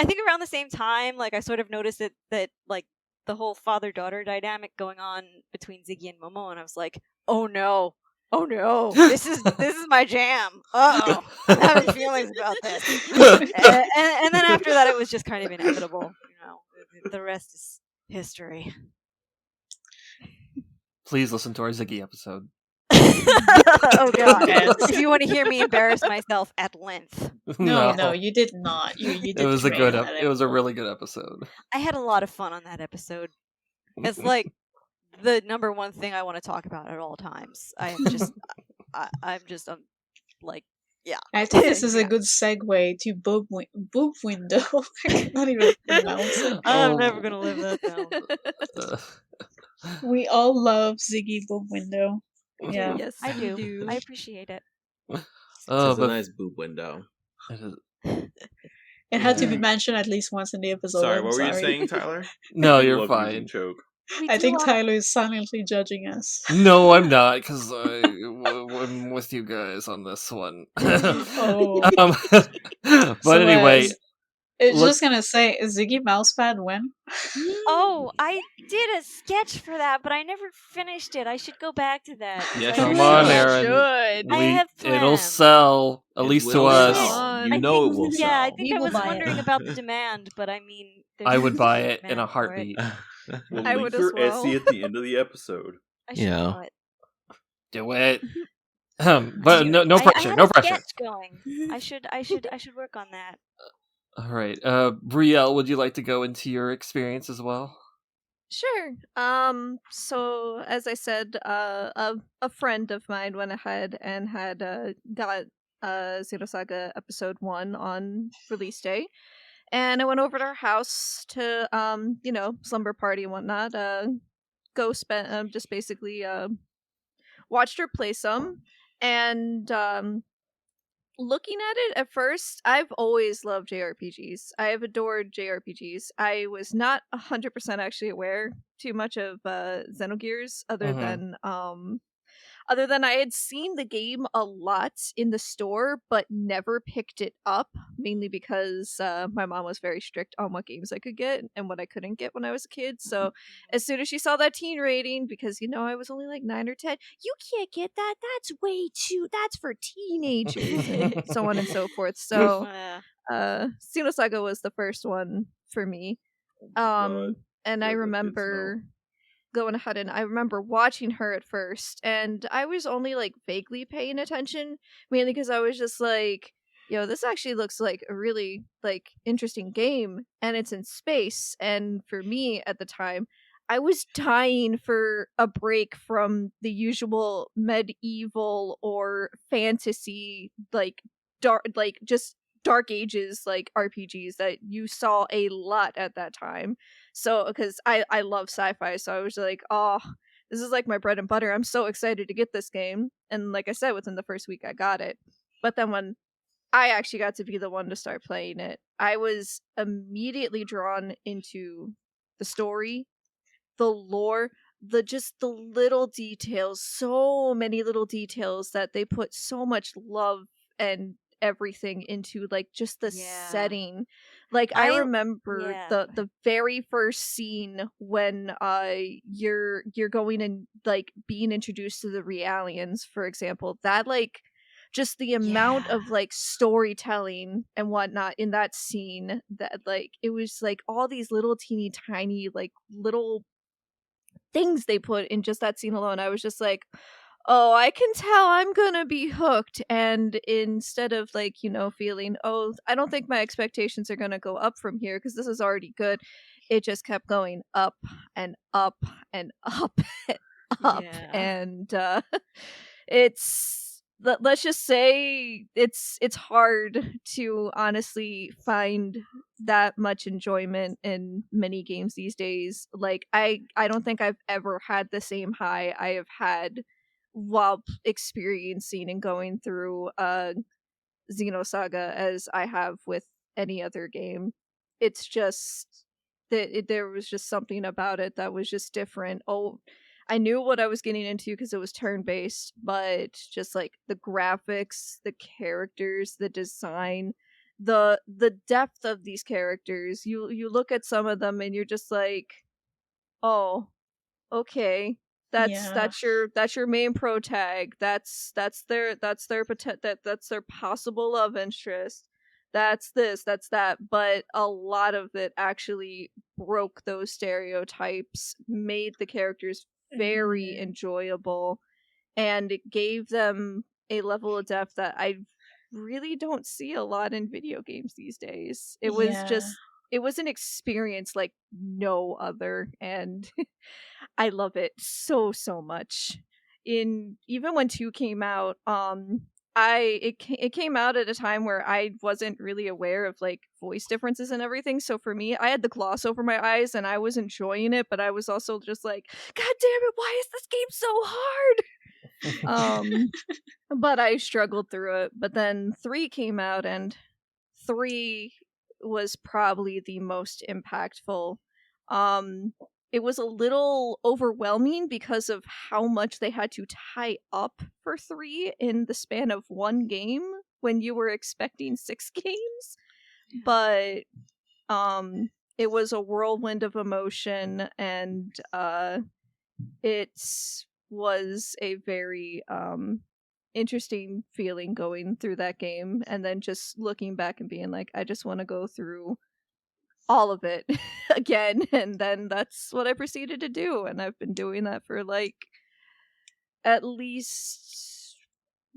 think around the same time, like I sort of noticed that like the whole father-daughter dynamic going on between Ziggy and Momo, and I was like, oh no, this is my jam. Uh-oh, I'm having feelings about this. And then after that, it was just kind of inevitable. The rest is history. Please listen to our Ziggy episode. Oh god! If you want to hear me embarrass myself at length. No, you did not. You did. It was it was a really good episode. I had a lot of fun on that episode. It's like the number one thing I want to talk about at all times. I'm just like, yeah. I think this is a good segue to boob window. I cannot even pronounce it. I'm never gonna live that down. We all love Ziggy boob window. Yeah, yes, I do. I appreciate it. It's a nice boob window. It had to be mentioned at least once in the episode. Sorry, what were you saying, Tyler? No, you're fine. Choke. I think Tyler is silently judging us. No, I'm not, because I'm with you guys on this one. But anyway, just gonna say, Ziggy Mousepad when? Oh, I did a sketch for that, but I never finished it. I should go back to that. Yes, come on, Erin. Should. I have plans. It'll sell, at least to us. You know it will sell. Yeah, I think I was wondering about the demand, but I mean, I would buy it in a heartbeat. We'll I link would your as well. Etsy at the end of the episode. I should do it. Do it. But no pressure. No pressure. Sketch going. I should work on that. All right, Brielle, would you like to go into your experience as well? Sure. So as I said, a friend of mine went ahead and had got Xenosaga Episode I on release day, and I went over to her house to slumber party and whatnot. Go spend just basically watched her play some, and looking at it at first, I've always loved JRPGs. I have adored JRPGs. I was not 100% actually aware too much of Xenogears, other than I had seen the game a lot in the store, but never picked it up, mainly because my mom was very strict on what games I could get and what I couldn't get when I was a kid. So as soon as she saw that teen rating, because I was only like 9 or 10, you can't get that. That's for teenagers, and so on and so forth. So Xenosaga was the first one for me. And I remember going ahead and I remember watching her at first, and I was only like vaguely paying attention, mainly because I was just like, this actually looks like a really like interesting game, and it's in space. And for me at the time, I was dying for a break from the usual medieval or fantasy like dark ages like RPGs that you saw a lot at that time. So because I love sci-fi, so I was like, oh, this is like my bread and butter. I'm so excited to get this game. And like I said, within the first week I got it. But then when I actually got to be the one to start playing it, I was immediately drawn into the story, the lore, the little details, so many little details that they put so much love and everything into, like, just the setting. Like, I remember the very first scene when you're going and, like, being introduced to the Realians, for example. That, like, just the amount of, like, storytelling and whatnot in that scene, that, like, it was like all these little teeny tiny, like, little things they put in just that scene alone. I was just like, oh, I can tell I'm gonna be hooked. And instead of, like, feeling, oh, I don't think my expectations are gonna go up from here because this is already good, it just kept going up and up and up and up. And let's just say it's hard to honestly find that much enjoyment in many games these days. Like, I don't think I've ever had the same high I have had while experiencing and going through Xenosaga as I have with any other game. It's just that there was just something about it that was just different. Oh, I knew what I was getting into because it was turn-based, but just, like, the graphics, the characters, the design, the depth of these characters. You look at some of them and you're just like, oh, okay. That's your main pro tag. That's their that's their possible love interest. That's this, that's that. But a lot of it actually broke those stereotypes, made the characters very enjoyable, and it gave them a level of depth that I really don't see a lot in video games these days. It was an experience like no other, and I love it so much. Even when 2 came out, it came out at a time where I wasn't really aware of, like, voice differences and everything. So for me, I had the gloss over my eyes and I was enjoying it, but I was also just like, God damn it, why is this game so hard? But I struggled through it. But then 3 came out, and 3 was probably the most impactful. It was a little overwhelming because of how much they had to tie up for 3 in the span of 1 game when you were expecting 6 games. But it was a whirlwind of emotion, and it was a very interesting feeling going through that game, and then just looking back and being like, I just want to go through all of it again. And then that's what I proceeded to do, and I've been doing that for, like, at least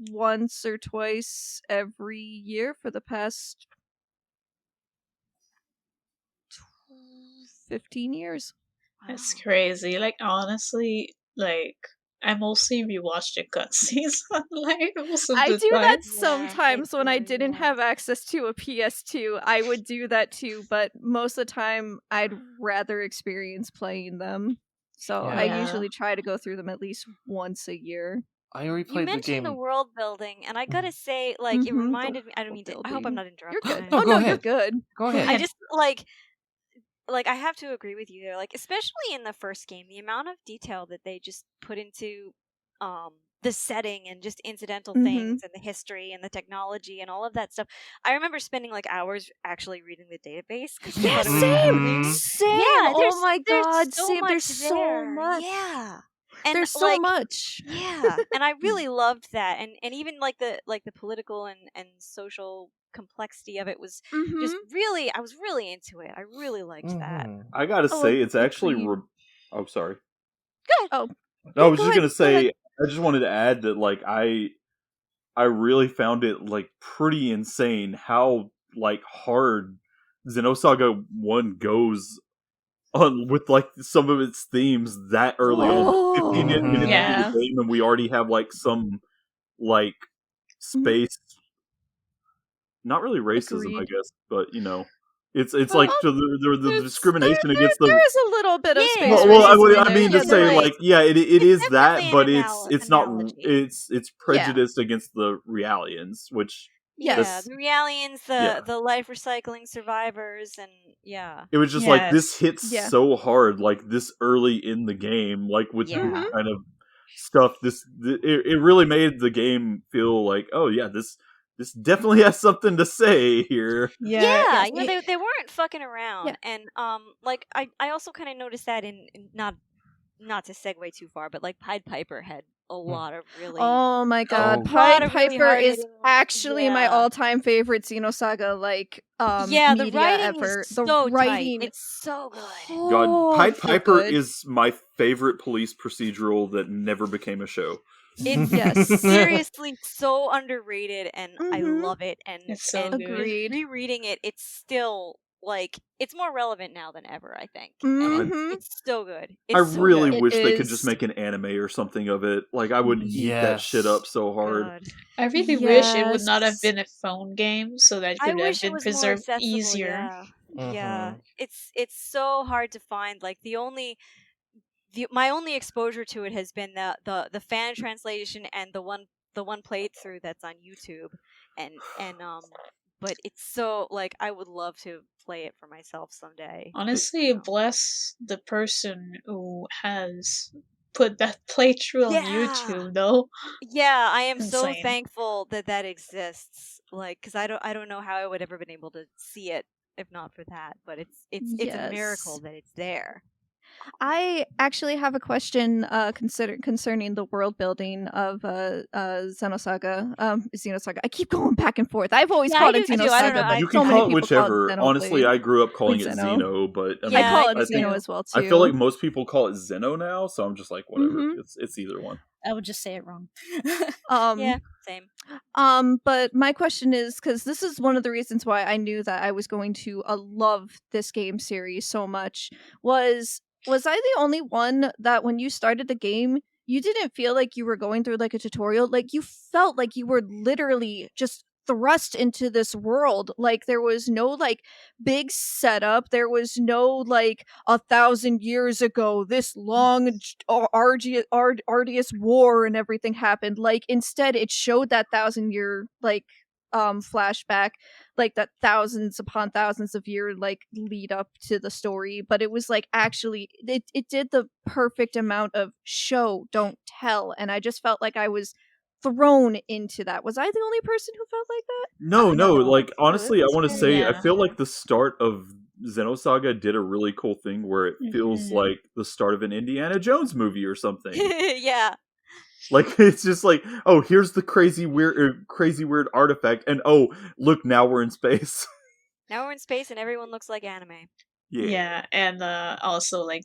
once or twice every year for the past 15 years. That's crazy. Like, honestly, like, I mostly rewatched the cutscenes like most of the I do time. that sometimes when I didn't have access to a PS2. I would do that too, but most of the time I'd rather experience playing them. So I usually try to go through them at least once a year. I replayed the game. You mentioned the world building, and I gotta say, like, it reminded me. I don't mean to. I hope I'm not interrupting. You're good. No, go ahead. You're good. Go ahead. I just like I have to agree with you there. Like, especially in the first game, the amount of detail that they just put into the setting and just incidental things and the history and the technology and all of that stuff. I remember spending, like, hours actually reading the database. Yeah, same. Yeah, oh my god, so same. much There's so much. Yeah. And, there's so much. Yeah, and I really loved that, and even like the political and social complexity of it was just really. I was really into it. I really liked that. I gotta say, it's actually. Oh, sorry. Good. Oh, no, I was just gonna say. I just wanted to add that, like, I really found it, like, pretty insane how, like, hard Xenosaga 1 goes on with, like, some of its themes that early on. 15 minutes into the game, and we already have, like, some, like, space. Not really racism, I guess, but, you know. It's like the discrimination against the. There is a little bit of space. I mean to say, like, it is that, but it's not. Analogy. It's prejudiced against the Realians, which. Yeah, the Realians, the life recycling survivors, and it was just like this hits so hard, like this early in the game, like with kind of stuff. It really made the game feel like, oh yeah, this definitely has something to say here. Yeah, they weren't fucking around, and like I also kind of noticed that in not to segue too far, but like Pied Piper had a lot of really. Oh my god, Pied Piper is actually my all-time favorite Xenosaga media the writing ever. Is so writing, tight. It's so good. God, Pied Piper is my favorite police procedural that never became a show. It's seriously so underrated, and I love it. And it's so good. Rereading it, it's still like it's more relevant now than ever. I think. Mm-hmm. And it's so good. I really wish they could just make an anime or something of it. Like I would eat that shit up so hard. God. I really wish it would not have been a phone game, so that it could have been preserved easier. Yeah, it's so hard to find. Like my only exposure to it has been the fan translation and the one playthrough that's on YouTube, and but it's so like I would love to play it for myself someday. Honestly, bless the person who has put that playthrough on YouTube, though. Yeah, I am so thankful that exists. Like, because I don't know how I would ever been able to see it if not for that. But it's a miracle that it's there. I actually have a question concerning the world building of Xenosaga. Xenosaga. I keep going back and forth. I've always called it Xenosaga, but you can call it whichever. Honestly, I grew up calling it Xeno, but I call it Xeno as well too. I feel like most people call it Xeno now, so I'm just like, whatever. It's either one. I would just say it wrong. Yeah, same. But my question is, because this is one of the reasons why I knew that I was going to love this game series so much, was I the only one that when you started the game, you didn't feel like you were going through like a tutorial? Like you felt like you were literally just thrust into this world. Like there was no like big setup. There was no like 1,000 years ago, this long arduous war and everything happened. Like instead it showed that 1,000-year like flashback, like that thousands upon thousands of year like lead up to the story, but it was like actually it did the perfect amount of show don't tell, and I just felt like I was thrown into that. Was I the only person who felt like that? No, like honestly I want to say I feel like the start of Xenosaga did a really cool thing where it feels like the start of an Indiana Jones movie or something. Yeah. Like it's just like, oh, here's the crazy weird artifact, and oh, look, now we're in space. Now we're in space, and everyone looks like anime. Yeah, and also like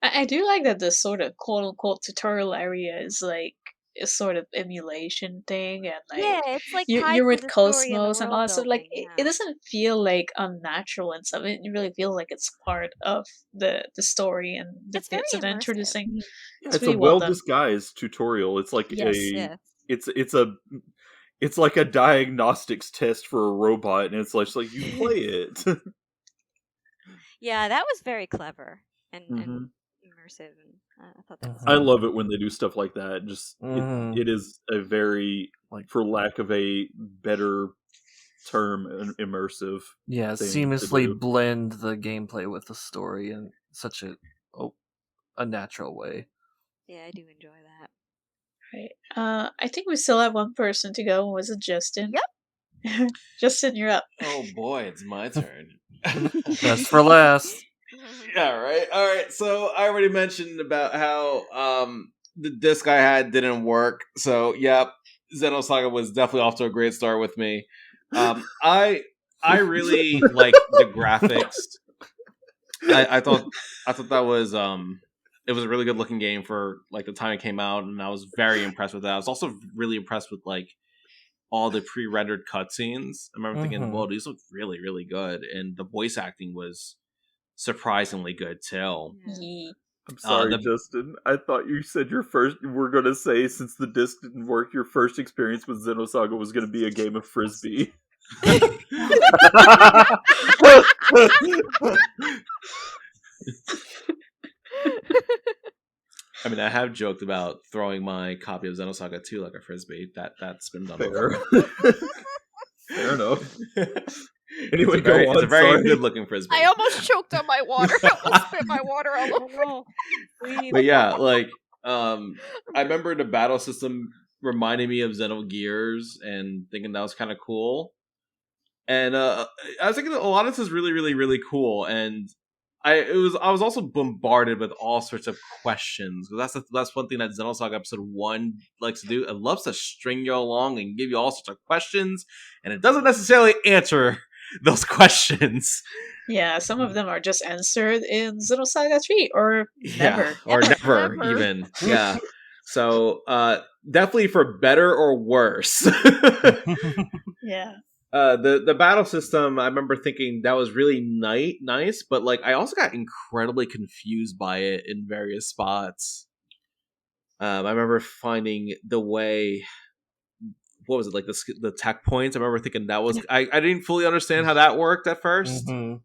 I do like that the sort of quote unquote tutorial area is like a sort of emulation thing, and like it's like you're with Cosmos, and also like it doesn't feel like unnatural and stuff. It really feels like it's part of the story and the bits that they're introducing. It's really a well disguised tutorial. It's like it's like a diagnostics test for a robot, and it's like you play it. Yeah, that was very clever and immersive, and I thought that was I love it when they do stuff like that. Just it is a very, like, for lack of a better term, immersive. Yeah, seamlessly blend the gameplay with the story in such a natural way. Yeah, I do enjoy that. Right. I think we still have one person to go. Was it Justin? Yep. Justin, you're up. Oh boy, it's my turn. Best for last. Yeah, right. All right. So I already mentioned about how the disc I had didn't work. So yep, Xenosaga was definitely off to a great start with me. I really like the graphics. I thought that was it was a really good looking game for like the time it came out, and I was very impressed with that. I was also really impressed with like all the pre-rendered cutscenes. I remember thinking, "Whoa, these look really, really good," and the voice acting was surprisingly good too. Yeah. I'm sorry, Justin. I thought you said you were going to say, since the disc didn't work, your first experience with Xenosaga was going to be a game of Frisbee. I mean, I have joked about throwing my copy of Xenosaga 2 like a frisbee. That's been done Fair. before. Fair enough. Anyway, it's a very good looking frisbee. I almost choked on my water. I almost spit my water all over. But yeah, like I remember the battle system reminding me of Xenogears and thinking that was kind of cool. And I was thinking that a lot of this is really, really, really cool. And I was also bombarded with all sorts of questions, because that's one thing that Xenosaga Episode I likes to do. It loves to string you along and give you all sorts of questions, and it doesn't necessarily answer those questions. Yeah, some of them are just answered in Xenosaga 3 or never. Or never even. Yeah. So definitely for better or worse. Yeah. The battle system, I remember thinking that was really nice, but like I also got incredibly confused by it in various spots. I remember finding the way, what was it, like the tech points? I remember thinking that was I didn't fully understand how that worked at first. Mm-hmm.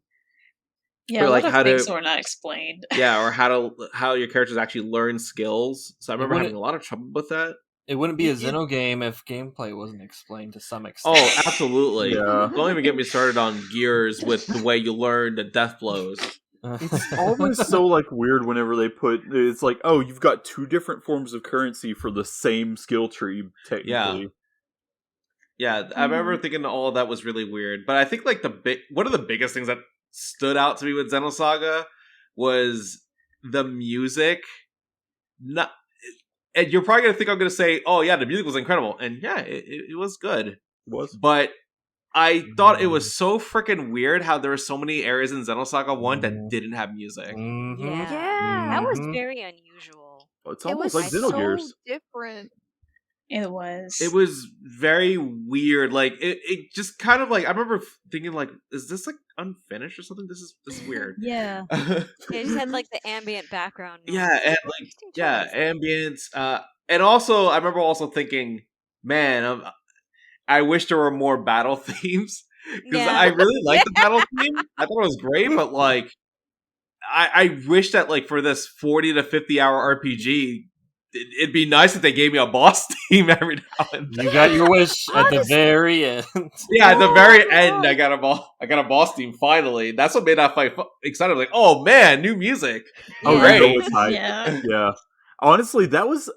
Yeah, or like a lot how of things to, were not explained. Yeah, or how your characters actually learn skills. So I remember having a lot of trouble with that. It wouldn't be a Xeno game if gameplay wasn't explained to some extent. Oh, absolutely. Yeah. Don't even get me started on Gears with the way you learn the death blows. It's always so like weird whenever they put it's like, oh, you've got two different forms of currency for the same skill tree, technically. Yeah, I remember thinking all of that was really weird. But I think like one of the biggest things that stood out to me with Xenosaga was the music. And you're probably going to think I'm going to say, oh yeah, the music was incredible. And yeah, it was good. It was. But I thought it was so freaking weird how there were so many areas in Xenosaga 1 that didn't have music. Mm-hmm. Yeah. That was very unusual. It's It was almost like Xenogears. so different. It was. It was very weird. Like it just kind of like I remember thinking like, is this like unfinished or something? This is weird. Yeah. It just had like the ambient background noise. Yeah, and like ambience. And also I remember also thinking, man, I wish there were more battle themes, because I really liked the battle theme. I thought it was great, but like I wish that like for this 40 to 50 hour RPG, it'd be nice if they gave me a boss theme every now and then. You got your wish at the very end. Yeah, at the very end, I got a boss theme finally. That's what made that fight excited. Like, oh man, new music. Oh, great. Yeah. Yeah. Honestly, that was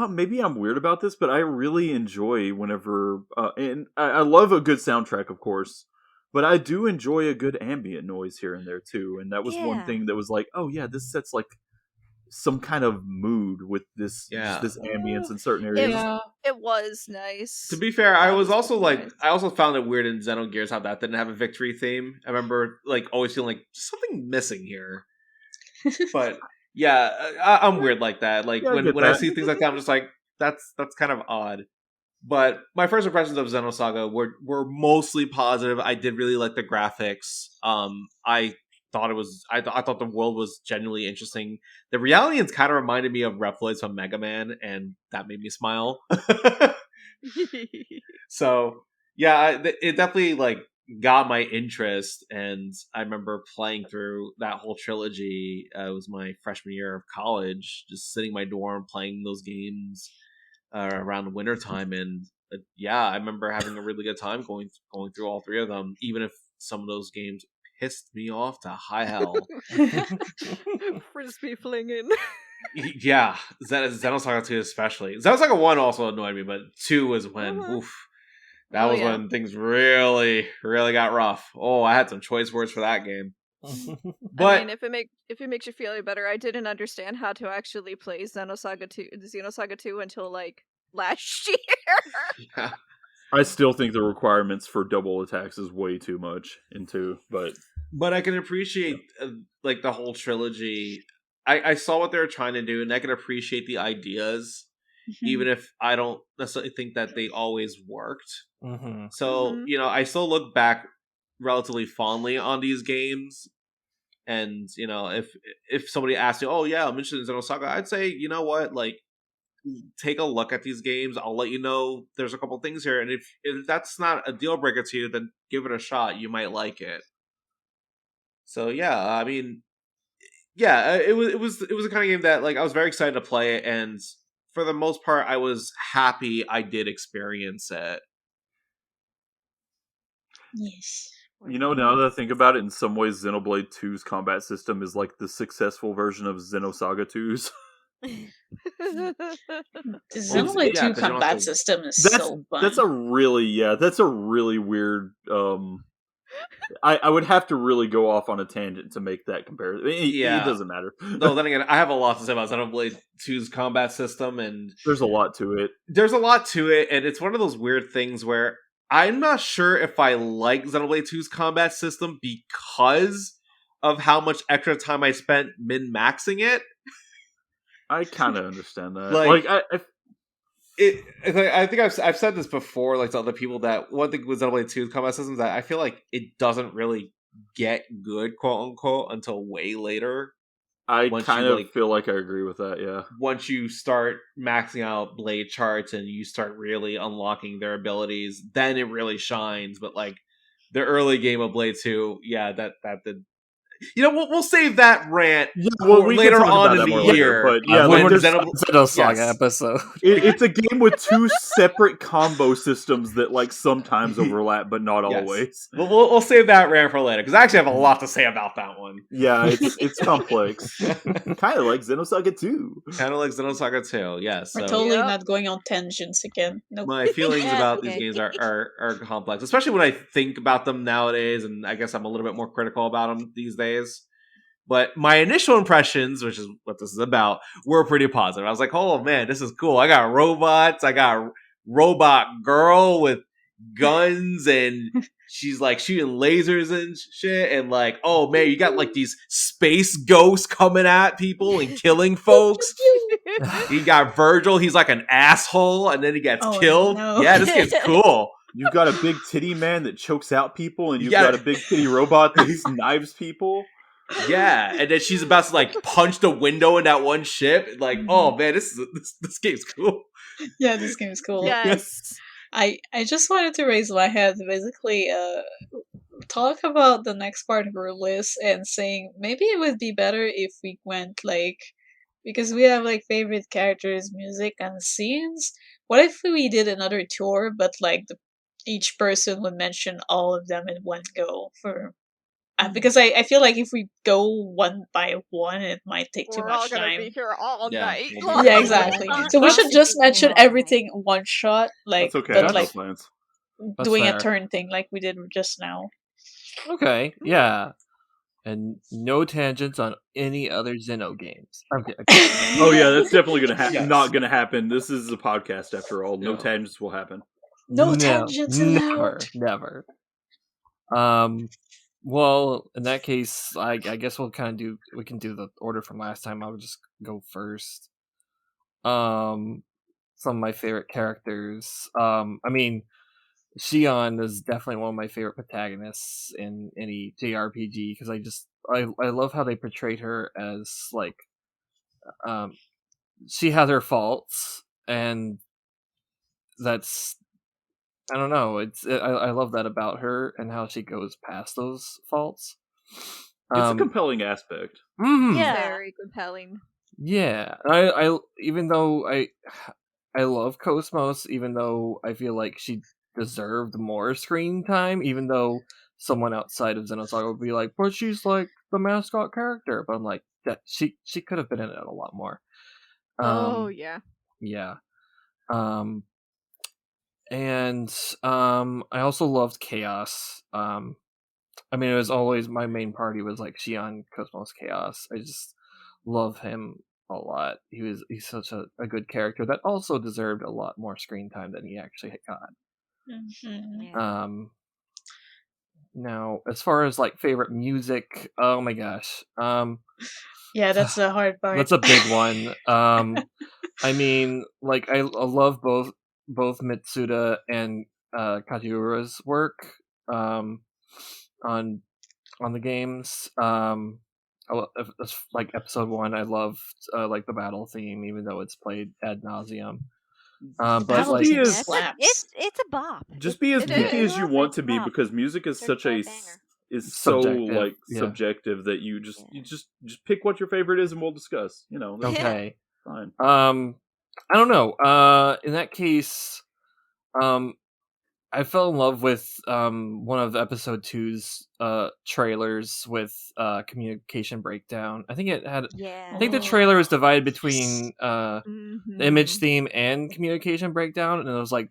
maybe I'm weird about this, but I really enjoy whenever and I love a good soundtrack, of course, but I do enjoy a good ambient noise here and there too. And that was one thing that was like, oh yeah, this sets like some kind of mood with this ambience in certain areas. It was nice. To be fair, I was also like, I also found it weird in Xenogears how that didn't have a victory theme. I remember like always feeling like something missing here. But yeah, I'm weird like that. Like when I see things like that, I'm just like, that's kind of odd. But my first impressions of Xenosaga were mostly positive. I did really like the graphics. I thought the world was genuinely interesting. The Realians kind of reminded me of Reploids from Mega Man, and that made me smile. So yeah, it definitely like got my interest, and I remember playing through that whole trilogy. It was my freshman year of college, just sitting in my dorm playing those games around the wintertime, and I remember having a really good time going through all three of them, even if some of those games pissed me off to high hell. Frisbee flinging. Yeah, Xenosaga 2 especially. Xenosaga 1 also annoyed me, but 2 was when that was when things really, really got rough. Oh, I had some choice words for that game. But I mean, if it makes you feel any better, I didn't understand how to actually play Xenosaga 2 until like last year. Yeah. I still think the requirements for double attacks is way too much in 2, but I can appreciate like the whole trilogy. I saw what they were trying to do, and I can appreciate the ideas, even if I don't necessarily think that they always worked. So I still look back relatively fondly on these games, and if somebody asked me, oh yeah, I'm interested in Xenosaga, I'd say, you know what, like take a look at these games. I'll let you know there's a couple things here, and if that's not a deal breaker to you, then give it a shot. You might like it. So yeah, I mean, yeah, it was a kind of game that like I was very excited to play it, and for the most part, I was happy I did experience it. Yes. Now that I think about it, in some ways, Xenoblade 2's combat system is like the successful version of Xenosaga 2's. The Xenoblade 2 combat system is so fun. That's a really weird. I would have to really go off on a tangent to make that comparison. It doesn't matter. No, then again, I have a lot to say about Xenoblade 2's combat system, and there's a lot to it. And it's one of those weird things where I'm not sure if I like Xenoblade 2's combat system because of how much extra time I spent min-maxing it. I kind of understand that. I think I've said this before, like to other people, that one thing with Xenoblade 2's combat system is that I feel like it doesn't really get good, quote unquote, until way later. I kind of feel like I agree with that, yeah. Once you start maxing out blade charts and you start really unlocking their abilities, then it really shines. But like the early game of Blade 2, yeah, that did. We'll save that rant later on in the year. But yeah, there's Xenosaga episode. It's a game with two separate combo systems that like sometimes overlap, but not always. We'll save that rant for later because I actually have a lot to say about that one. Yeah, it's complex. Kind of like Xenosaga 2. Kind of like Xenosaga 2. Yes. We're totally not going on tangents again. Nope. My feelings about these games are complex, especially when I think about them nowadays, and I guess I'm a little bit more critical about them these days. But my initial impressions, which is what this is about, were pretty positive. I was like, oh man, this is cool. I got robots. I got robot girl with guns, and she's like shooting lasers and shit. And like, oh man, you got like these space ghosts coming at people and killing folks. You got Virgil. He's like an asshole, and then he gets killed. No. Yeah, this game's cool. You've got a big titty man that chokes out people, and you've got a big titty robot that knives people. Yeah, and then she's about to like punch the window in that one ship. Like, oh man, this game's cool. Yeah, this game is cool. Yes. I just wanted to raise my hand, basically talk about the next part of our list and saying maybe it would be better if we went like, because we have like favorite characters, music, and scenes. What if we did another tour, but like each person would mention all of them in one go for. Because I feel like if we go one by one, it might take too much time. We're all gonna be here all night. Yeah, exactly. So we should just mention everything in one shot, like, that's okay. but like doing fair. A turn thing, like we did just now. Okay, yeah, and no tangents on any other Xeno games. Okay. Oh yeah, that's definitely gonna happen. Yes. Not gonna happen. This is a podcast after all. No tangents will happen. No tangents allowed. Never. Well, in that case, I guess we can do the order from last time. I would just go first. Some of my favorite characters. I mean, Xion is definitely one of my favorite protagonists in any JRPG because I love how they portrayed her as like, she has her faults, and that's. I don't know. I love that about her and how she goes past those faults. It's a compelling aspect. Mm-hmm. Yeah, very compelling. Yeah, I even though I love Cosmos, even though I feel like she deserved more screen time, even though someone outside of Xenosaga would be like, "But she's like the mascot character." But I'm like, that she could have been in it a lot more. Yeah. Yeah. And I also loved Chaos. I mean, it was always my main party was like Xion, Cosmos, Chaos. I just love him a lot. He's such a good character that also deserved a lot more screen time than he actually got. Mm-hmm. Now, as far as like favorite music, oh my gosh. Yeah, that's the hard part. That's a big one. I mean, like I love both Mitsuda and Kajiura's work on the games. like episode 1, I loved like the battle theme, even though it's played ad nauseum. But battle like, theme It's slaps. it's a bop. Just be as It picky is. as you want to be, because music is such a Certified banger. is so Subjective, like yeah. subjective that you just pick what your favorite is and we'll discuss. You know, that's okay. fine. I don't know. In that case, I fell in love with one of episode 2's trailers with communication breakdown. I think it had. Yeah. I think the trailer was divided between Mm-hmm. the image theme and communication breakdown, and it was like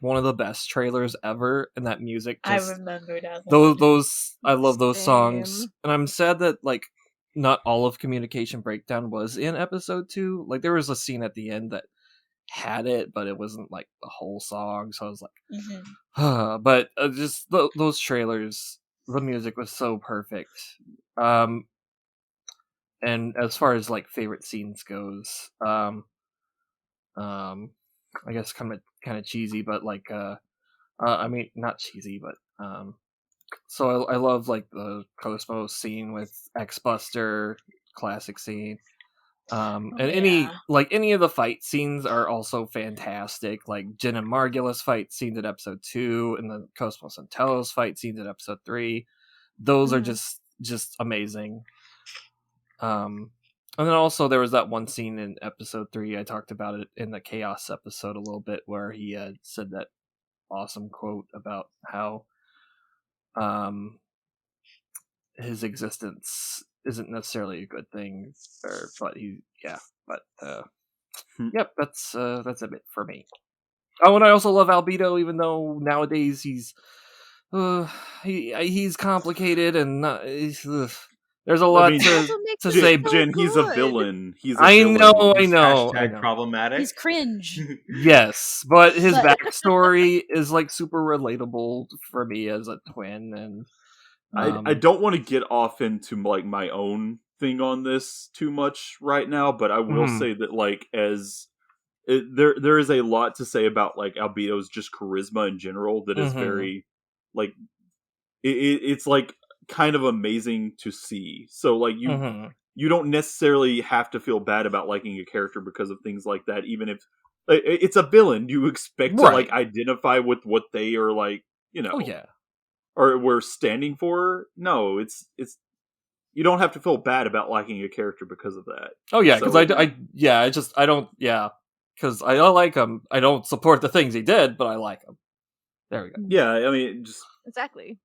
one of the best trailers ever. And that music, I just remember that one. those I love those songs, Same. and I'm sad that like not all of communication breakdown was in episode 2. Like there was a scene at the end that had it, but it wasn't like the whole song, so I was like, Mhm. but just those trailers, the music was so perfect. And as far as like favorite scenes goes, I guess kind of cheesy, but like I mean not cheesy, but so I love like the Cosmos scene with X Buster, classic scene. And any of the fight scenes are also fantastic. Like Jin and Margulis fight scenes in episode 2, and the Cosmos and Telos fight scenes in episode 3. Those are just amazing. And then also there was that one scene in episode 3. I talked about it in the Chaos episode a little bit, where he said that awesome quote about how his existence isn't necessarily a good thing, yep, that's a bit for me. Oh, and I also love Albedo, even though nowadays he's complicated and there's a lot to say. Jen, he's a villain. I know. Hashtag problematic. He's cringe. Yes, but his backstory is like super relatable for me as a twin, and I don't want to get off into like my own thing on this too much right now, but I will say that like there is a lot to say about like Albedo's just charisma in general that is very like it's like kind of amazing to see. So like you don't necessarily have to feel bad about liking a character because of things like that, even if it's a villain. You expect to like identify with what they are like, you know. Oh yeah. Or we're standing for. No, it's you don't have to feel bad about liking a character because of that. Oh yeah, because I don't because I like him. I don't support the things he did, but I like him. There we go. Yeah, I mean, just exactly.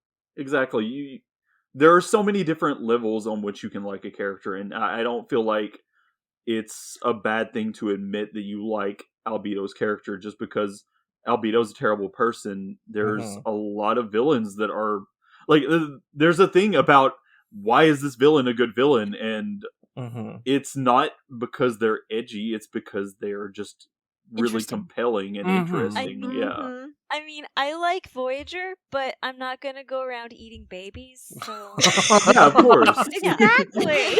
There are so many different levels on which you can like a character, and I don't feel like it's a bad thing to admit that you like Albedo's character just because Albedo's a terrible person. There's a lot of villains that are like, there's a thing about why is this villain a good villain, and it's not because they're edgy, it's because they're just really compelling and interesting. I mean, I like Voyager, but I'm not gonna go around eating babies, so yeah, of course. Exactly.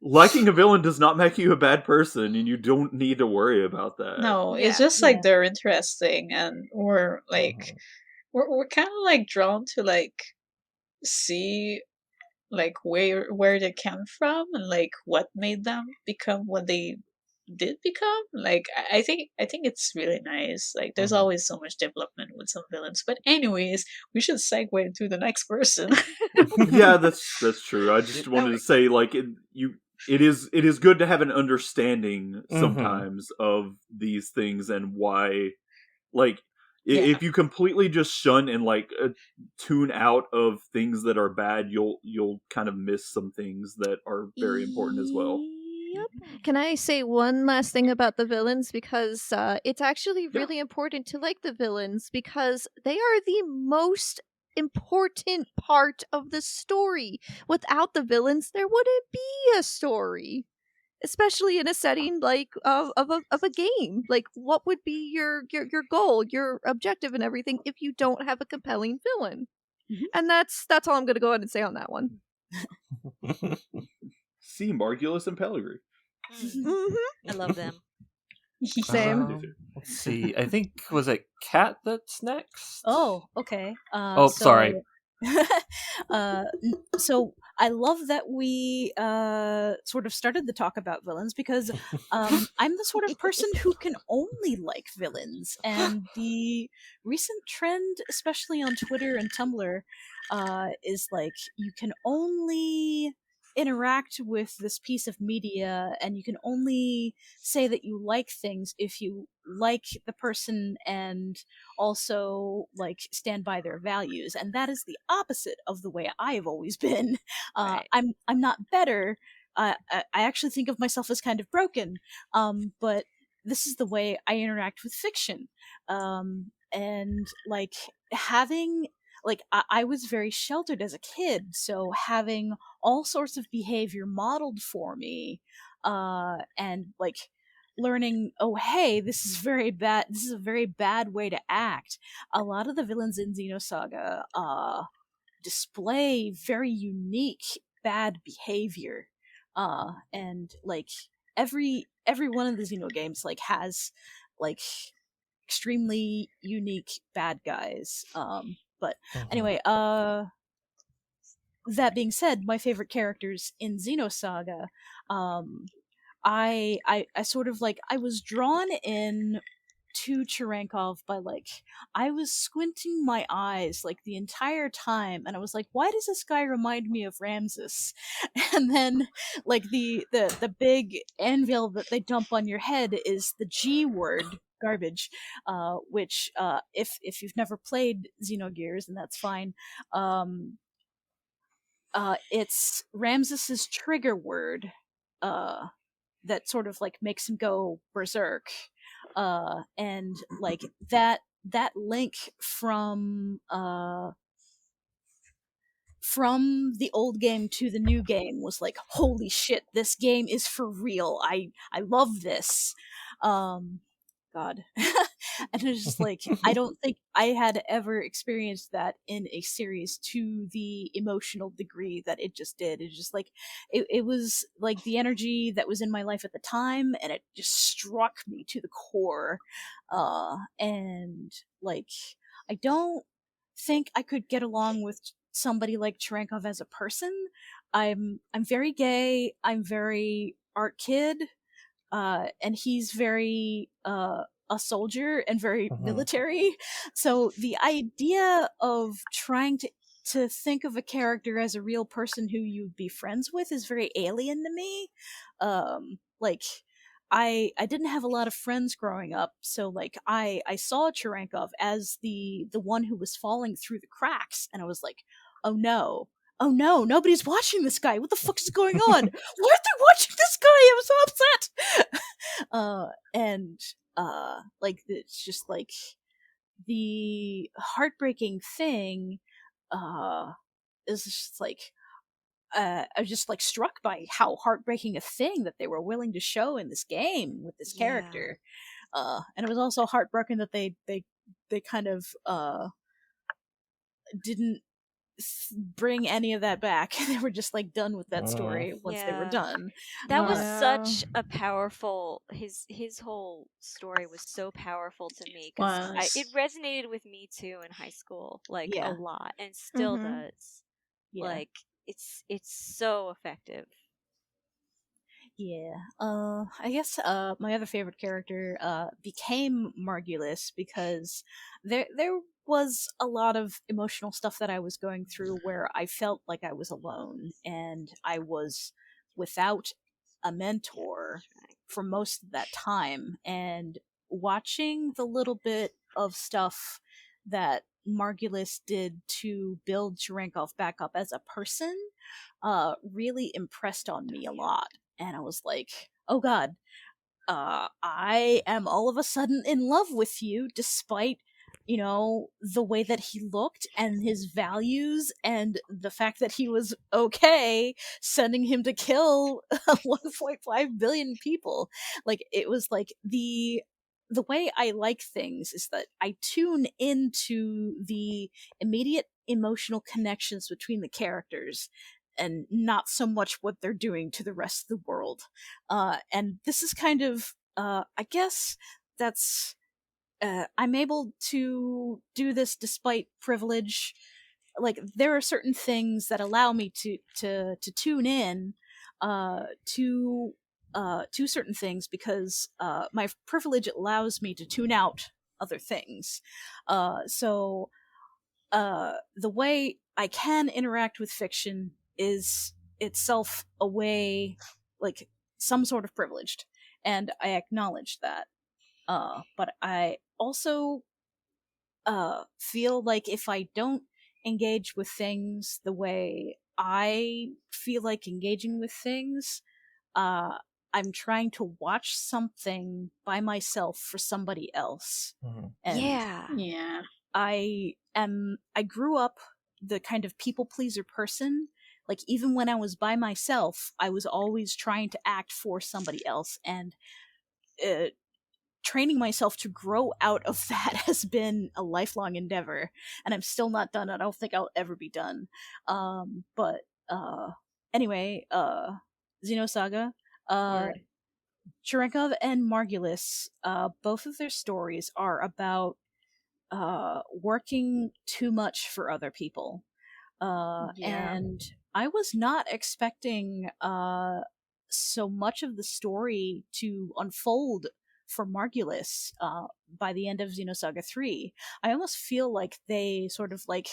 Liking a villain does not make you a bad person, and you don't need to worry about that. No, it's just like they're interesting, and we're like we're kind of like drawn to like see like where they came from and like what made them become what they did become. Like I think it's really nice. Like there's always so much development with some villains. But anyways, we should segue to the next person. Yeah, that's true. I just wanted to say like it is good to have an understanding sometimes of these things and why, like, if you completely just shun and like tune out of things that are bad, you'll kind of miss some things that are very important as well. Yep. Can I say one last thing about the villains? Because it's actually really important to like the villains because they are the most important part of the story. Without the villains, there wouldn't be a story, especially in a setting like of a game. Like, what would be your goal, your objective, and everything if you don't have a compelling villain? And that's all I'm going to go ahead and say on that one. See Margulis and Pellegrini. I love them. Same. Let's see. I think was it Kat that's next? Oh, okay. Sorry. So I love that we sort of started the talk about villains, because I'm the sort of person who can only like villains, and the recent trend, especially on Twitter and Tumblr, is like you can only interact with this piece of media, and you can only say that you like things if you like the person and also like stand by their values, and that is the opposite of the way I've always been. Right. I'm not better. I actually think of myself as kind of broken, but this is the way I interact with fiction, and like having like I was very sheltered as a kid, so having all sorts of behavior modeled for me, and like learning, oh hey, this is very bad, this is a very bad way to act. A lot of the villains in Xenosaga display very unique bad behavior, and like every one of the Xeno games like has like extremely unique bad guys. But anyway, that being said, my favorite characters in Xenosaga, I sort of like, I was drawn in to Cherenkov by like, I was squinting my eyes like the entire time, and I was like, why does this guy remind me of Ramses? And then like the big anvil that they dump on your head is the G word, garbage, which if you've never played Xenogears, and that's fine, it's Ramses's trigger word, that sort of like makes him go berserk, and like that link from the old game to the new game was like, holy shit, this game is for real. I love this. God. And it's just like, I don't think I had ever experienced that in a series to the emotional degree that it just did. It's just like, it was like the energy that was in my life at the time, and it just struck me to the core. And like, I don't think I could get along with somebody like Cherenkov as a person. I'm very gay, I'm very art kid, and he's very a soldier and very military. So the idea of trying to think of a character as a real person who you'd be friends with is very alien to me. Like I didn't have a lot of friends growing up, so like I saw Cherenkov as the one who was falling through the cracks, and I was like, oh no, nobody's watching this guy. What the fuck is going on? Why aren't they watching this guy? I'm so upset. And like it's just like the heartbreaking thing is just like, I was just like struck by how heartbreaking a thing that they were willing to show in this game with this character. And it was also heartbroken that they kind of didn't bring any of that back. They were just like done with that story once they were done. That was such a powerful, his whole story was so powerful to me, because it resonated with me too in high school, like a lot, and still does. Like it's so effective. Yeah. I guess my other favorite character became Margulis, because there was a lot of emotional stuff that I was going through where I felt like I was alone, and I was without a mentor for most of that time. And watching the little bit of stuff that Margulis did to build Cherenkov back up as a person really impressed on me a lot. And I was like, oh god, I am all of a sudden in love with you, despite, you know, the way that he looked and his values, and the fact that he was okay sending him to kill 1.5 billion people. Like, it was like the way I like things is that I tune into the immediate emotional connections between the characters, and not so much what they're doing to the rest of the world. And this is kind of, I guess that's, I'm able to do this despite privilege, like there are certain things that allow me to tune in to certain things because my privilege allows me to tune out other things. So the way I can interact with fiction is itself a way, like, some sort of privileged, and I acknowledge that. But I also feel like if I don't engage with things the way I feel like engaging with things, uh, I'm trying to watch something by myself for somebody else. And Yeah. Yeah. I grew up the kind of people pleaser person. Like, even when I was by myself, I was always trying to act for somebody else, and training myself to grow out of that has been a lifelong endeavor, and I'm still not done. I don't think I'll ever be done. But anyway, Xenosaga, Word. Cherenkov and Margulis, both of their stories are about working too much for other people. Yeah. And I was not expecting so much of the story to unfold for Margulis by the end of Xenosaga 3. I almost feel like they sort of like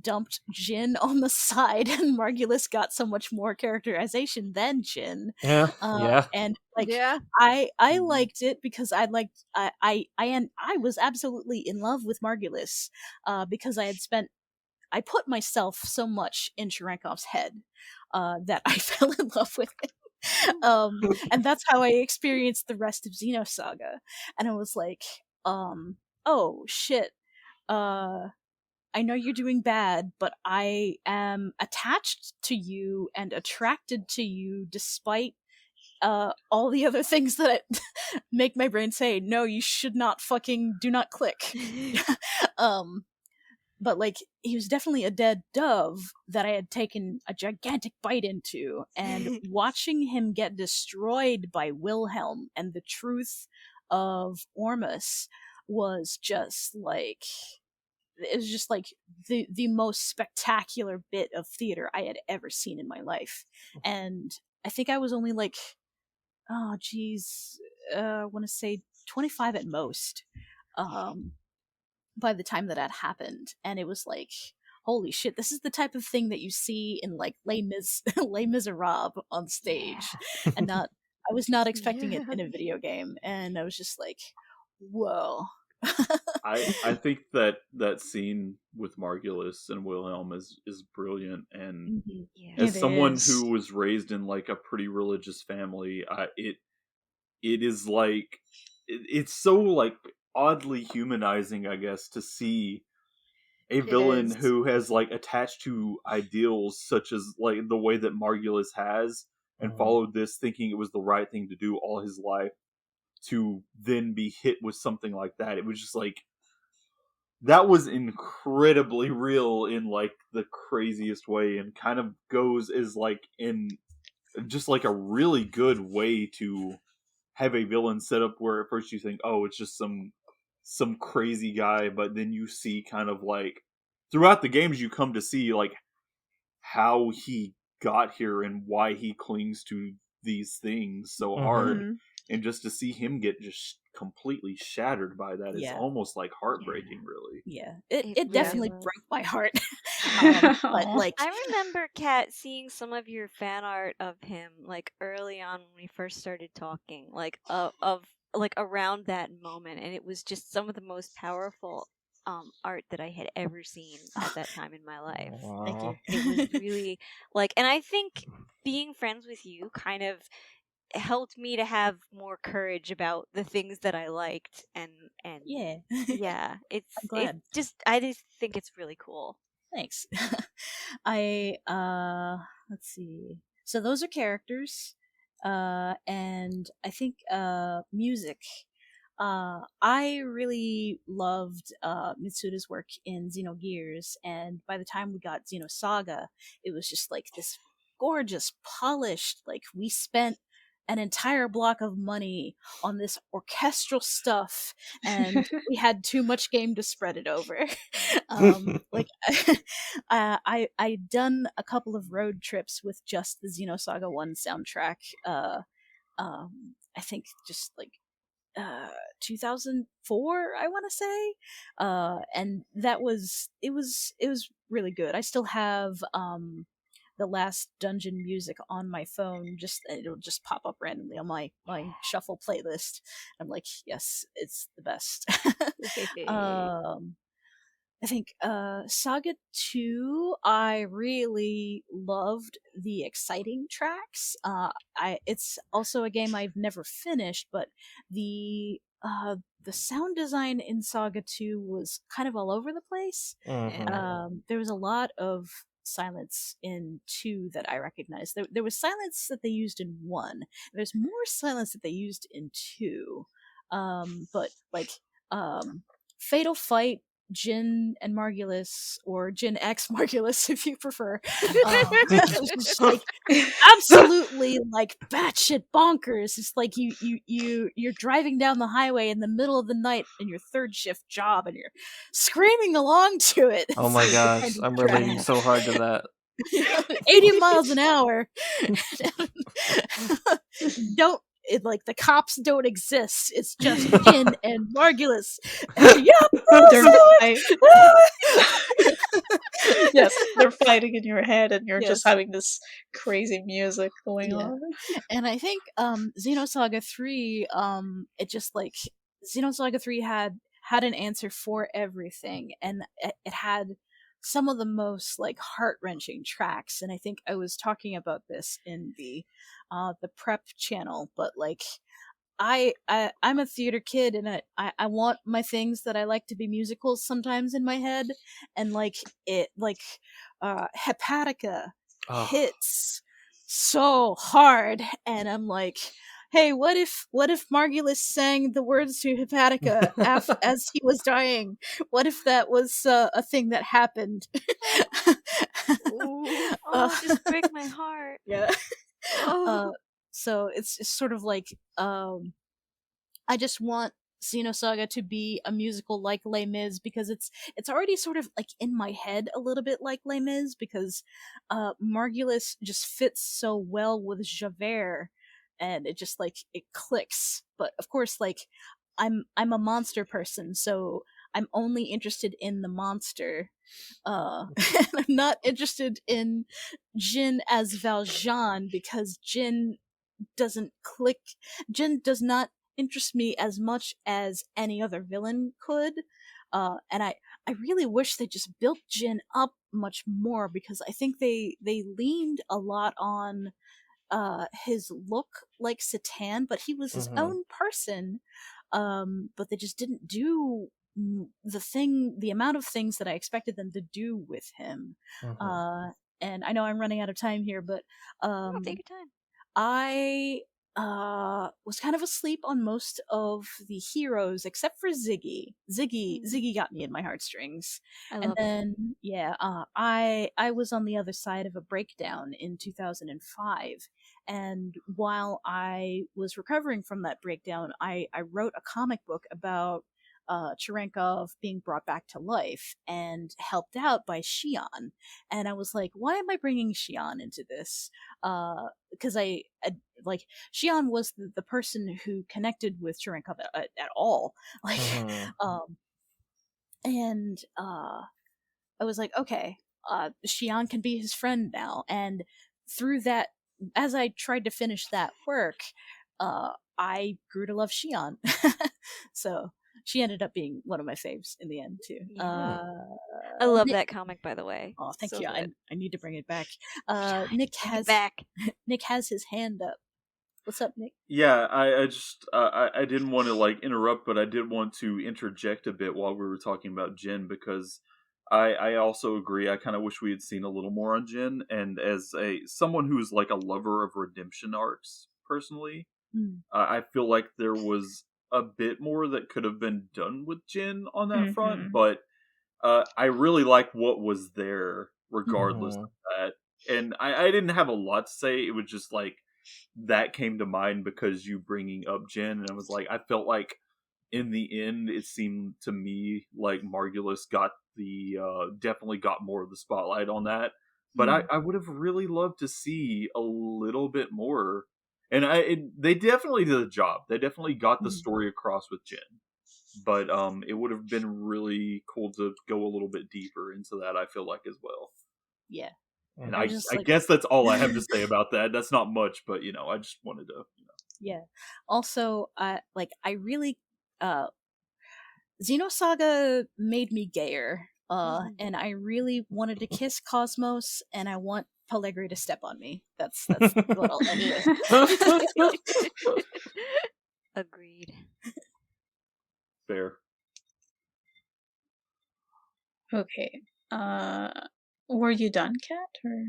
dumped Jin on the side, and Margulis got so much more characterization than Jin. Yeah. And like, Yeah. I liked it because I was absolutely in love with Margulis because I put myself so much in Cherenkov's head that I fell in love with him. And that's how I experienced the rest of Xenosaga. And I was like, oh shit, I know you're doing bad, but I am attached to you and attracted to you despite all the other things that make my brain say, no, you should not fucking do not click. But like, he was definitely a dead dove that I had taken a gigantic bite into, and watching him get destroyed by Wilhelm and the truth of Ormus was just like, it was just like the most spectacular bit of theater I had ever seen in my life. And I think I was only like, oh geez, I want to say 25 at most by the time that happened. And it was like, holy shit, this is the type of thing that you see in like Les Miserables on stage. And not, I was not expecting it in a video game, and I was just like, whoa. I think that scene with Margulis and Wilhelm is brilliant, and as someone who was raised in like a pretty religious family, it is like it's so like oddly humanizing, I guess, to see a villain who has like attached to ideals such as like the way that Margulis has, and followed this thinking it was the right thing to do all his life, to then be hit with something like that. It was just like, that was incredibly real in like the craziest way, and kind of goes as like in just like a really good way to have a villain set up where at first you think, oh, it's just some crazy guy, but then you see kind of like throughout the games you come to see like how he got here and why he clings to these things so hard, and just to see him get just completely shattered by that is almost like heartbreaking, really. It definitely broke my heart. But like, I remember, Kat, seeing some of your fan art of him like early on when we first started talking, like of like around that moment, and it was just some of the most powerful art that I had ever seen at that time in my life. Thank you. It was really like, and I think being friends with you kind of helped me to have more courage about the things that I liked, and yeah, it's I'm glad. I just think it's really cool. Thanks. I let's see. So those are characters, and I think music. I really loved Mitsuda's work in Xenogears, and by the time we got Xenosaga, it was just like this gorgeous, polished. Like, we spent an entire block of money on this orchestral stuff, and we had too much game to spread it over. Like, I'd done a couple of road trips with just the Xenosaga 1 soundtrack. I think just like 2004, I want to say, and it was really good. I still have the last dungeon music on my phone. Just it'll just pop up randomly on my shuffle playlist. I'm like, yes, it's the best. I think Saga 2, I really loved the exciting tracks. It's also a game I've never finished, but the sound design in Saga 2 was kind of all over the place. There was a lot of silence in 2 that I recognized. There was silence that they used in 1. There's more silence that they used in 2. But like Fatal Fight, Jin and Margulis, or Jin X Margulis if you prefer, just like absolutely like batshit bonkers. It's like you're driving down the highway in the middle of the night in your third shift job and you're screaming along to it. Oh my gosh, I'm relating so hard to that. 80 miles an hour. Like the cops don't exist. It's just Jin and Margulis. Yes, they're fighting in your head, and you're just having this crazy music going on. And I think Xenosaga 3, it just like Xenosaga 3 had an answer for everything, and it had some of the most like heart-wrenching tracks. And I think I was talking about this in the prep channel, but like I'm a theater kid, and I want my things that I like to be musicals sometimes in my head, and like it like Hepatica hits so hard, and I'm like, hey, what if Margulis sang the words to Hepatica as he was dying? What if that was a thing that happened? Just break my heart. Yeah. So it's sort of like I just want Xenosaga to be a musical like Les Mis, because it's already sort of like in my head a little bit like Les Mis, because Margulis just fits so well with Javert, and it just like it clicks. But of course, like I'm a monster person, so I'm only interested in the monster. I'm not interested in Jin as Valjean, because Jin doesn't click. Jin does not interest me as much as any other villain could. And I really wish they just built Jin up much more, because I think they leaned a lot on his look like Satan, but he was his own person. But they just didn't do the amount of things that I expected them to do with him. And I know I'm running out of time here, but take your time. I was kind of asleep on most of the heroes except for Ziggy. Ziggy got me in my heartstrings. I was on the other side of a breakdown in 2005, and while I was recovering from that breakdown, I wrote a comic book about Cherenkov being brought back to life and helped out by Shion. And I was like, why am I bringing Shion into this? Because I like Shion was the person who connected with Cherenkov at all. Like, and I was like, okay, Shion can be his friend now. And through that, as I tried to finish that work, I grew to love Shion. So she ended up being one of my faves in the end too. I love that comic, by the way. Oh, thank So you. good. I need to bring it back. Nick has his hand up. What's up, Nick? Yeah, I just I didn't want to like interrupt, but I did want to interject a bit while we were talking about Jin, because I also agree. I kind of wish we had seen a little more on Jin, and as someone who's like a lover of redemption arcs personally, I feel like there was a bit more that could have been done with Jin on that front, but I really like what was there regardless of that. And I didn't have a lot to say. It was just like, that came to mind because you bringing up Jen, and I was like, I felt like in the end, it seemed to me like Margulis got the definitely got more of the spotlight on that. But I would have really loved to see a little bit more. And they definitely did a job. They definitely got the story across with Jen. But it would have been really cool to go a little bit deeper into that, I feel like, as well. Yeah. And I guess that's all I have to say about that. That's not much, but, I just wanted to, Yeah. Also, I really, Xenosaga made me gayer. And I really wanted to kiss Cosmos, and I want Pellegri to step on me. That's what I'll end with. Agreed. Fair. Okay. Were you done, Kat? Or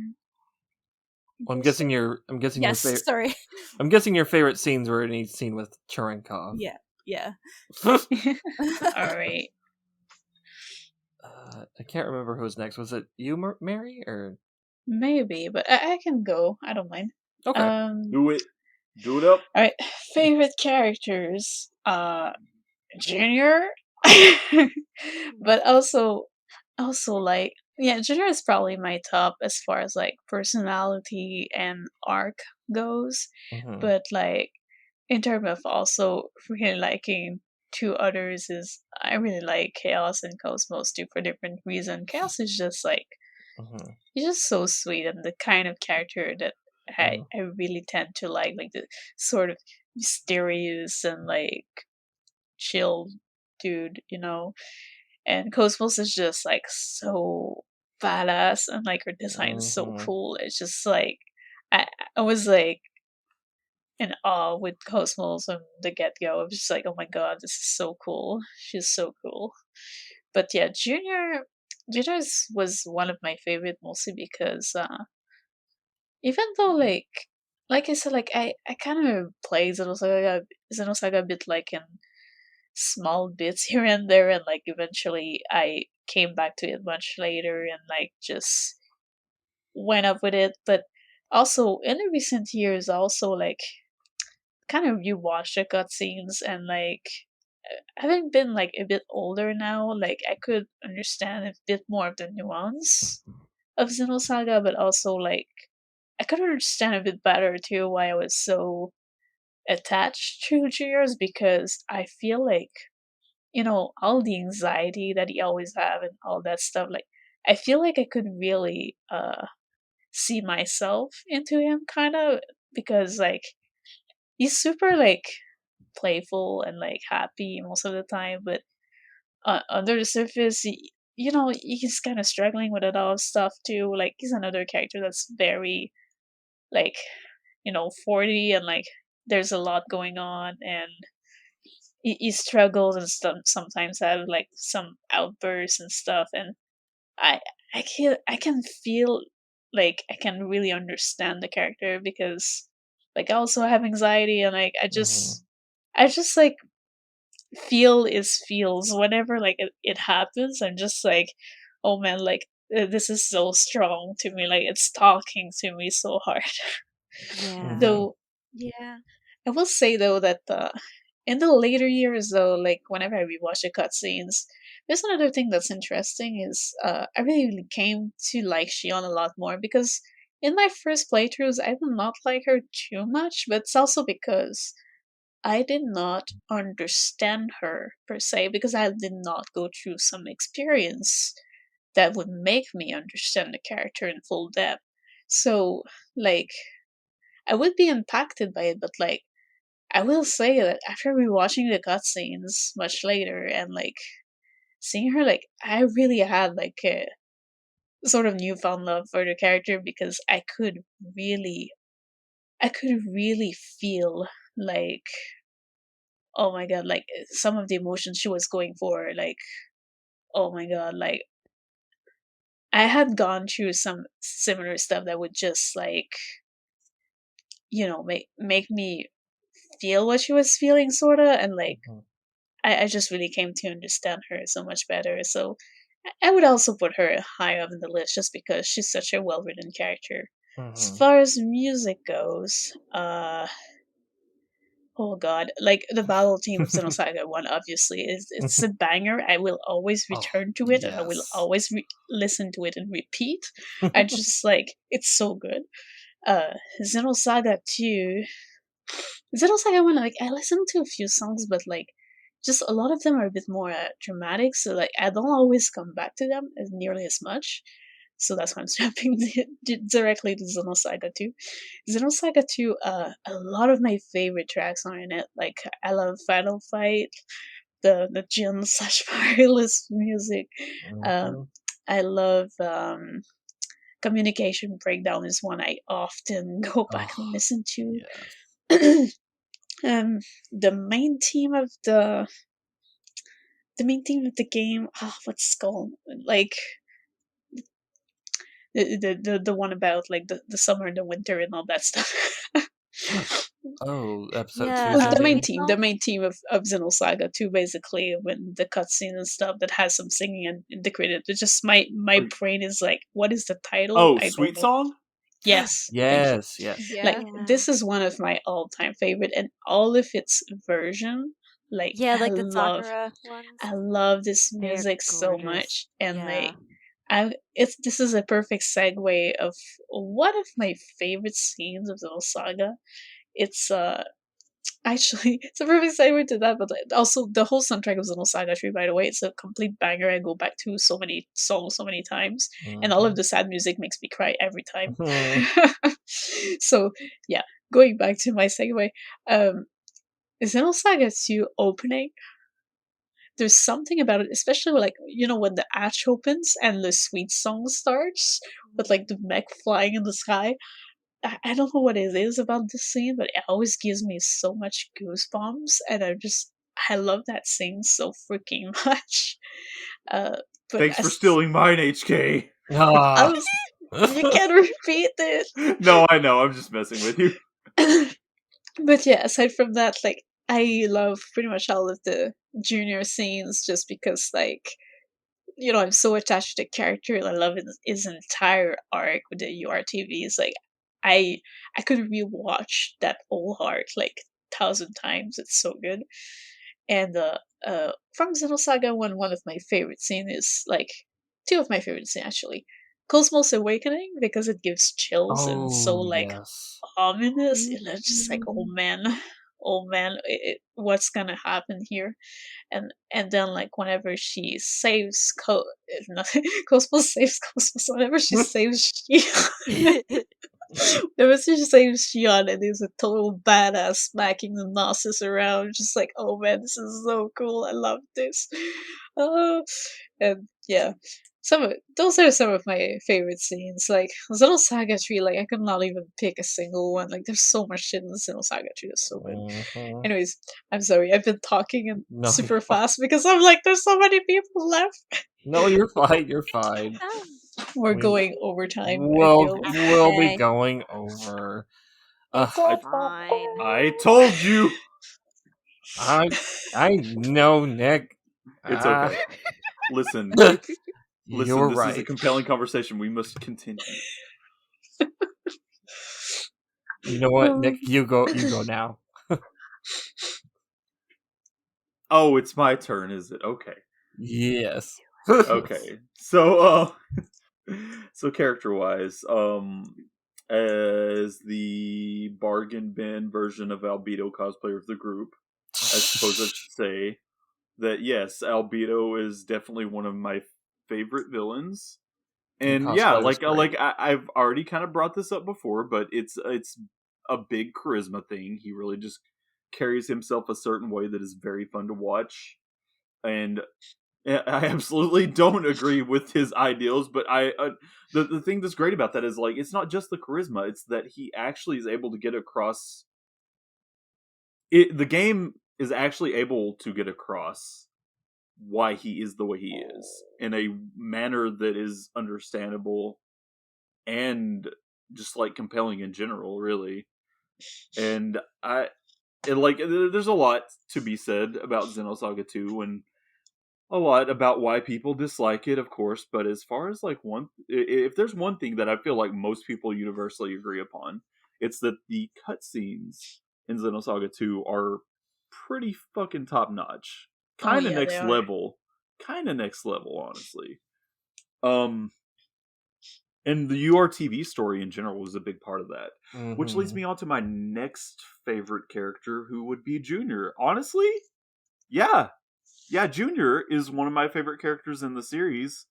Well, I'm guessing your Yes, favorite. sorry. I'm guessing your favorite scenes were any scene with Cherenkov. Yeah. all right. I can't remember who was next. Was it you, Mary, or Maybe, but I can go. I don't mind. okay? Do it. Do it up. All right. Favorite characters. Junior, but also like Junior is probably my top as far as like personality and arc goes. Mhm. But like in terms of also really liking two others is I really like Chaos and Cosmos too for different reasons. Chaos is just like Mhm. he's just so sweet and the kind of character that I really tend to like the sort of mysterious and like chill dude, and Cosmos is just like so badass and like her design is so cool. It's just like I, I was like in awe with Cosmos from the get go. I was just like, oh my god, this is so cool. She's so cool. But yeah, Junior was one of my favorite mostly because even though like I said, like I kind of play Xenosaga a bit like in small bits here and there, and like eventually I came back to it much later and like just went up with it. But also in the recent years, also like kind of rewatched the cutscenes and like having been like a bit older now, like I could understand a bit more of the nuance of Xenosaga, but also like I could understand a bit better too why I was so attached to Gears because I feel like all the anxiety that he always have and all that stuff, like I feel like I could really see myself into him kind of because like he's super like playful and like happy most of the time, but under the surface he's kind of struggling with a lot of stuff too. Like he's another character that's very like 40 and like there's a lot going on and he struggles and sometimes have like some outbursts and stuff, and I I can feel like I can really understand the character because like I also have anxiety and like I just like feel his feels whenever like it happens. I'm just like, oh man, like this is so strong to me, like it's talking to me so hard. Yeah. Though Yeah. I will say though that in the later years though, like whenever I rewatch the cutscenes, there's another thing that's interesting is I really came to like Shion a lot more because in my first playthroughs I did not like her too much, but it's also because I did not understand her per se because I did not go through some experience that would make me understand the character in full depth. So like I would be impacted by it, but like I will say that after rewatching the cutscenes much later and like seeing her, like I really had like a sort of newfound love for the character because I could really feel like, oh my god, like some of the emotions she was going for, like oh my god, like I had gone through some similar stuff that would just like make me feel what she was feeling, sorta, and like I just really came to understand her so much better. So I would also put her high up in the list just because she's such a well written character. As far as music goes, oh god, like the battle theme of Xenosaga 1 obviously it's a banger. I will always return to it and I will always listen to it and repeat. I just like it's so good. Xenosaga 2, Xenosaga 1, like I listened to a few songs, but like just a lot of them are a bit more dramatic, so like I don't always come back to them as nearly as much. So that's why I'm jumping directly to Xenosaga 2. Xenosaga 2, a lot of my favorite tracks are in it. Like, I love Final Fight, the Jin / Wireless music. I love Communication Breakdown is one I often go back and listen to. The main theme of the game, what's it called? Like the one about like the summer and the winter and all that stuff. Episode 2. The main theme of Xenosaga 2, basically, when the cutscene and stuff that has some singing in the credit. It's just my brain is like, what is the title? Oh, Sweet Song? Yes. Yes. Like this is one of my all-time favorite, and all of its version. Like like the Sakura ones. I love this music so much, and like this is a perfect segue of one of my favorite scenes of Xenosaga. It's actually it's a perfect segue to that, but also the whole soundtrack of Xenosaga 3, by the way, it's a complete banger. I go back to so many songs so many times, and all of the sad music makes me cry every time. So yeah, going back to my segue, Xenosaga 2 opening. There's something about it, especially like when the hatch opens and the sweet song starts with like the mech flying in the sky. I don't know what it is about this scene, but it always gives me so much goosebumps, and I love that scene so freaking much. Thanks for stealing mine, HK. You can't repeat it. No, I know. I'm just messing with you. But yeah, aside from that, like I love pretty much all of the junior scenes, just because like I'm so attached to the character. I love his entire arc with the URTVs. Like I could rewatch that whole arc like 1,000 times. It's so good. And from Xenosaga 1, one of my favorite scenes is like two of my favorite scenes actually. Cosmos Awakening, because it gives chills and so like ominous. It's just like oh man, what's gonna happen here? And then like whenever she saves Cosmos saves Cosmos, whenever she saves whenever she saves Shion, and he's a total badass smacking the Gnosis around, just like oh man, this is so cool. I love this. And yeah. Those are some of my favorite scenes. Like Xenosaga 3, like I could not even pick a single one. Like there's so much shit in Xenosaga 3 that's so good. Anyways, I'm sorry, I've been talking super fast because I'm like, there's so many people left. No, you're fine. You're fine. We're going overtime. We'll be going over. I told you. I know, Nick. It's okay. Listen. Listen, this is a compelling conversation. We must continue. You know what, Nick? You go now. Oh, it's my turn, is it? Okay. Yes. Okay. So, character-wise, as the bargain bin version of Albedo cosplayer of the group, I suppose I should say that yes, Albedo is definitely one of my favorite villains, and yeah, like I've already kind of brought this up before, but it's a big charisma thing. He really just carries himself a certain way that is very fun to watch, and I absolutely don't agree with his ideals, but the thing that's great about that is like it's not just the charisma; it's that he actually is able to get across. The game is actually able to get across why he is the way he is in a manner that is understandable and just like compelling in general, really. And there's a lot to be said about Xenosaga 2, and a lot about why people dislike it, of course, but as far as like if there's one thing that I feel like most people universally agree upon, it's that the cutscenes in Xenosaga 2 are pretty fucking top notch. Oh Kind of yeah, they next are. level. Kind of next level, honestly. And the URTV story in general was a big part of that. Which leads me on to my next favorite character, who would be Junior. Honestly, yeah, Junior is one of my favorite characters in the series,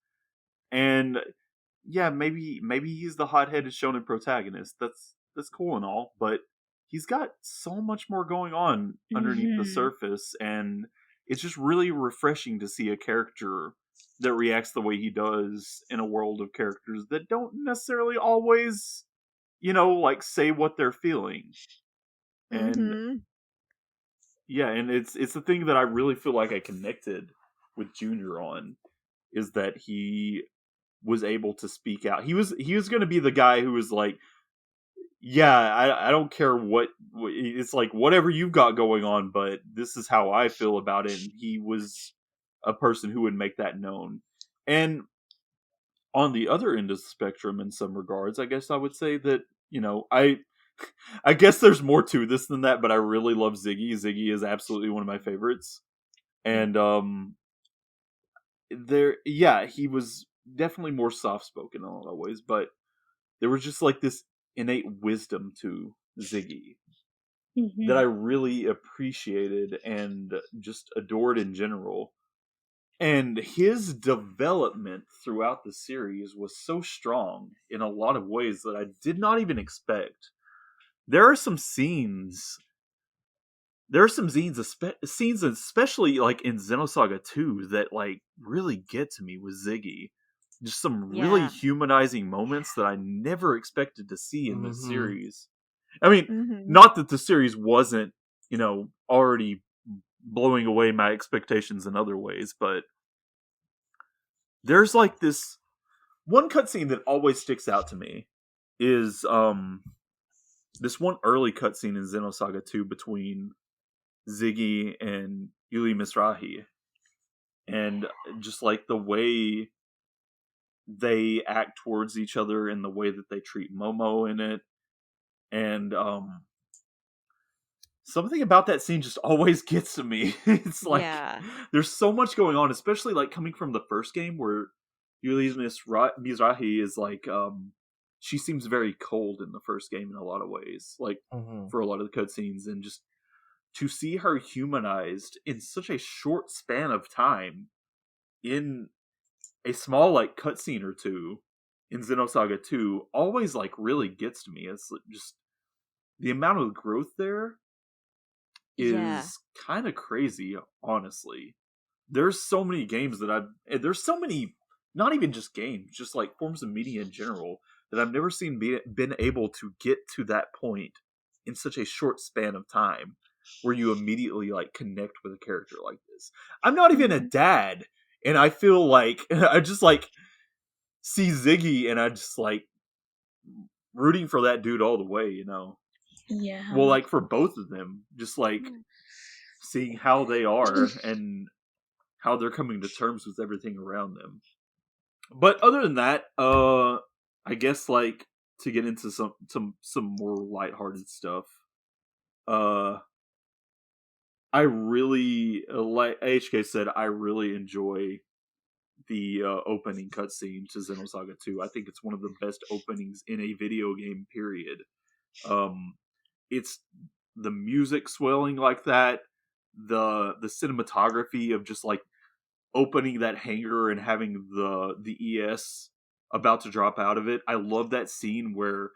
and yeah, maybe he's the hot-headed shonen protagonist. That's cool and all, but he's got so much more going on underneath the surface, and it's just really refreshing to see a character that reacts the way he does in a world of characters that don't necessarily always, like say what they're feeling. And yeah, and it's the thing that I really feel like I connected with Junior on, is that he was able to speak out. He was going to be the guy who was like, yeah, I don't care what it's like, whatever you've got going on, but this is how I feel about it. And he was a person who would make that known. And on the other end of the spectrum, in some regards, I guess I would say that, I guess there's more to this than that, but I really love Ziggy. Ziggy is absolutely one of my favorites. And he was definitely more soft-spoken in a lot of ways, but there was just like this innate wisdom to Ziggy that I really appreciated and just adored in general. And his development throughout the series was so strong in a lot of ways that I did not even expect. There are some scenes, especially like in Xenosaga 2, that like really get to me with Ziggy. Just some really humanizing moments that I never expected to see in this series. I mean, not that the series wasn't, already blowing away my expectations in other ways, but there's like this one cutscene that always sticks out to me is this one early cutscene in Xenosaga 2 between Ziggy and Yuli Mizrahi, and just like the way they act towards each other and the way that they treat Momo in it, and something about that scene just always gets to me. It's like there's so much going on, especially like coming from the first game where Yuli Mizrahi is like she seems very cold in the first game in a lot of ways, like for a lot of the cutscenes, and just to see her humanized in such a short span of time in a small like cutscene or two in Xenosaga 2 always like really gets to me. It's just the amount of growth there is kind of crazy, honestly. There's so many games that there's so many, not even just games, just like forms of media in general, that I've never seen been able to get to that point in such a short span of time where you immediately like connect with a character like this. I'm not even a dad, and I feel like I just like see Ziggy and I just like rooting for that dude all the way, Yeah. Well, like for both of them, just like seeing how they are and how they're coming to terms with everything around them. But other than that, I guess like to get into some more lighthearted stuff, I really, like AHK said, I really enjoy the opening cutscene to Xenosaga 2. I think it's one of the best openings in a video game, period. It's the music swelling like that, the cinematography of just like opening that hangar and having the ES about to drop out of it. I love that scene where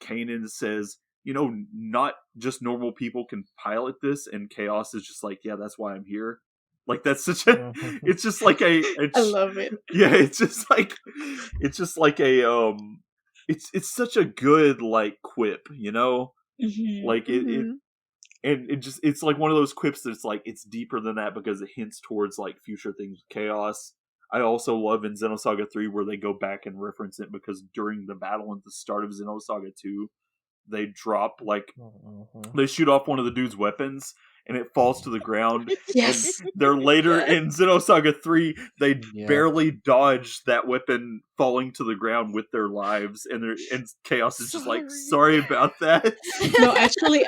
Kanan says, not just normal people can pilot this, and Chaos is just like, yeah, that's why I'm here. Like that's such a it's just like I love it. Yeah, it's just like a it's such a good like quip, like it and it's like one of those quips that's like it's deeper than that because it hints towards like future things with Chaos. I also love in Xenosaga 3 where they go back and reference it because during the battle at the start of Xenosaga 2, they drop like they shoot off one of the dude's weapons and it falls to the ground. Yes. And they're later in Xenosaga 3, they barely dodge that weapon falling to the ground with their lives, and Chaos is just like, sorry about that. No, actually,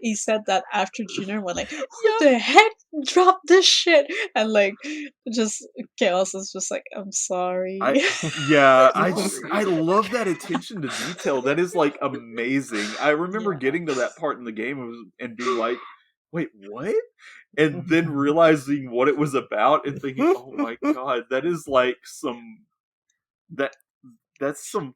he said that after Junior went like, who the heck dropped this shit? And like, just Chaos is just like, I'm sorry. I love that attention to detail. That is like amazing. I remember getting to that part in the game and being like, wait, what? And then realizing what it was about and thinking, oh my god, that is like that's some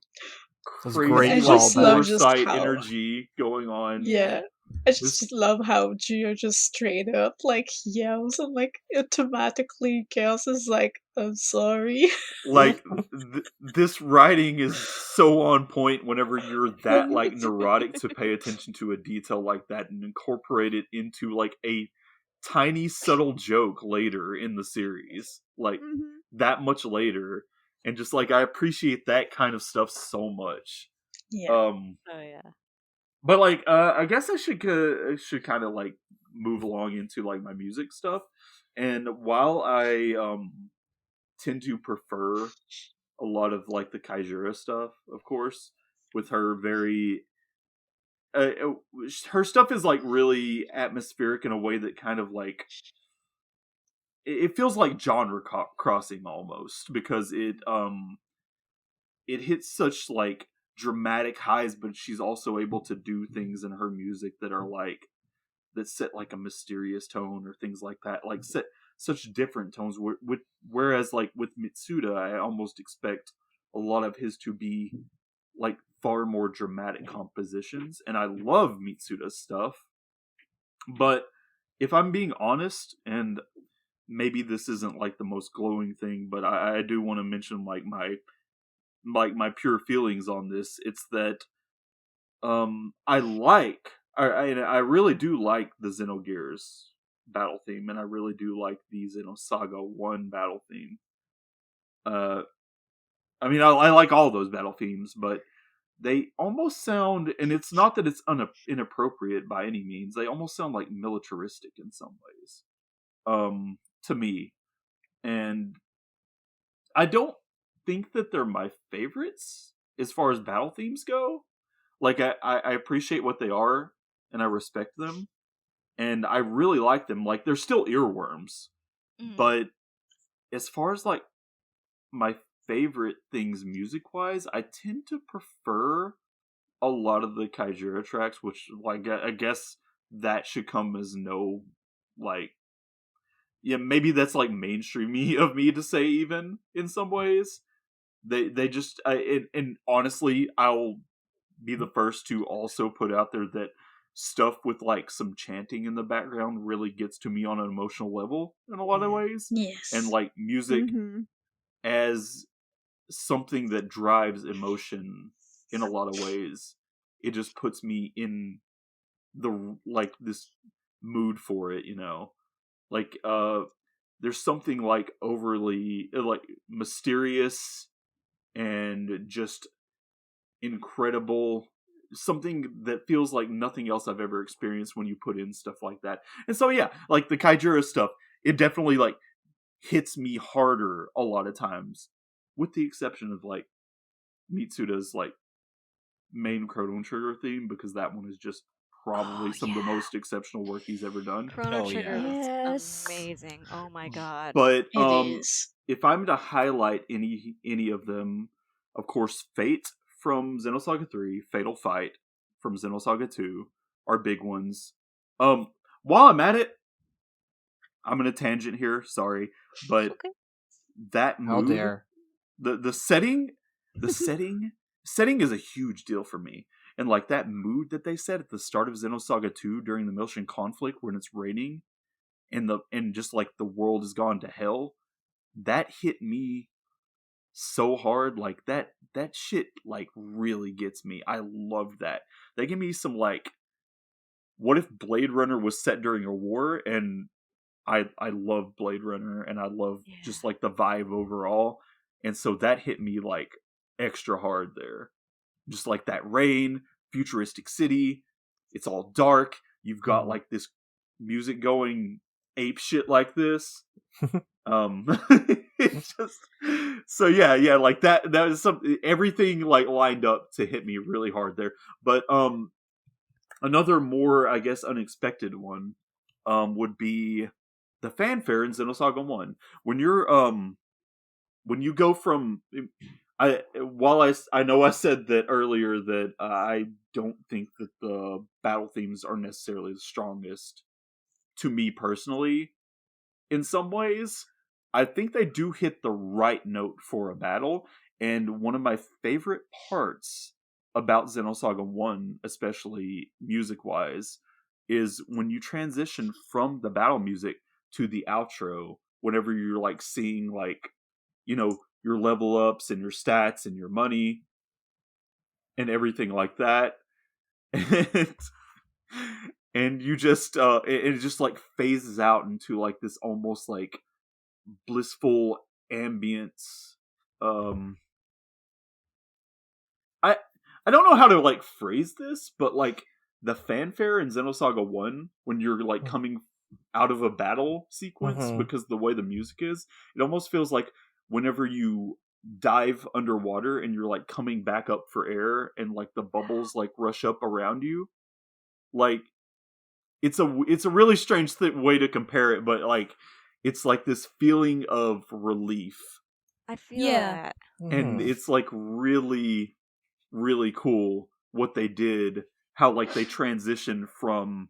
crazy foresight energy going on. Yeah. I just love how Gio just straight up like yells and like automatically Chaos is like, I'm sorry. Like this writing is so on point whenever you're that like neurotic to pay attention to a detail like that and incorporate it into like a tiny subtle joke later in the series, like that much later, and just like I appreciate that kind of stuff so much. But like, I guess I should kind of like move along into like my music stuff. And while I tend to prefer a lot of like the Kajiura stuff, of course, with her very, her stuff is like really atmospheric in a way that kind of like it feels like genre crossing almost, because it hits such like dramatic highs, but she's also able to do things in her music that are like that set like a mysterious tone or things like that, like set such different tones. Whereas like with Mitsuda, I almost expect a lot of his to be like far more dramatic compositions, and I love Mitsuda's stuff. But if I'm being honest, and maybe this isn't like the most glowing thing, but I do want to mention like my pure feelings on this. It's that I really do like the Xenogears battle theme, and I really do like the Xenosaga 1 battle theme. I mean, I like all those battle themes, but they almost sound, and it's not that it's inappropriate by any means, they almost sound like militaristic in some ways, to me. And I don't think that they're my favorites as far as battle themes go. Like, I appreciate what they are, and I respect them, and I really like them. Like, they're still earworms. But as far as, like, my favorite things music-wise, I tend to prefer a lot of the Kajiura tracks, which, like, I guess that should come as no, like, yeah, maybe that's, like, mainstreamy of me to say, even, in some ways. They just, and honestly, I'll be the first to also put out there that stuff with like some chanting in the background really gets to me on an emotional level in a lot of ways. Yes. And like music as something that drives emotion in a lot of ways, it just puts me in the like this mood for it, you know. Like there's something like overly like mysterious and just incredible, something that feels like nothing else I've ever experienced when you put in stuff like that. And so yeah, like the Kajiura stuff, it definitely like hits me harder a lot of times, with the exception of like Mitsuda's like main Chrono Trigger theme, because that one is just probably some of the most exceptional work he's ever done. Chrono Trigger is amazing. Oh my god. But It is. If I'm to highlight any of them, of course, Fate from Xenosaga 3, Fatal Fight from Xenosaga 2 are big ones. While I'm at it, I'm in a tangent here, sorry, but that mood, the setting is a huge deal for me. And like that mood that they set at the start of Xenosaga 2 during the Miltian conflict when it's raining and just like the world has gone to hell, that hit me so hard. Like that shit like really gets me. I love that. They give me some like, what if Blade Runner was set during a war? And I love Blade Runner, and I love just like the vibe overall. And so that hit me like extra hard there. Just like that rain, futuristic city, it's all dark. You've got like this music going ape shit like this. It's just so yeah, like that is something, everything like lined up to hit me really hard there. But another more, I guess, unexpected one would be the fanfare in Xenosaga 1. When you go from I know I said that earlier that I don't think that the battle themes are necessarily the strongest to me personally. In some ways, I think they do hit the right note for a battle, and one of my favorite parts about Xenosaga 1, especially music-wise, is when you transition from the battle music to the outro, whenever you're like seeing like, you know, your level ups and your stats and your money and everything like that. And you just it just like phases out into like this almost like blissful ambience. I don't know how to like phrase this, but like the fanfare in Xenosaga 1, when you're like coming out of a battle sequence, because the way the music is, it almost feels like whenever you dive underwater and you're like coming back up for air and like the bubbles like rush up around you. Like it's a really strange way to compare it, but like it's like this feeling of relief. I feel that. And it's like really, really cool what they did, how like they transition from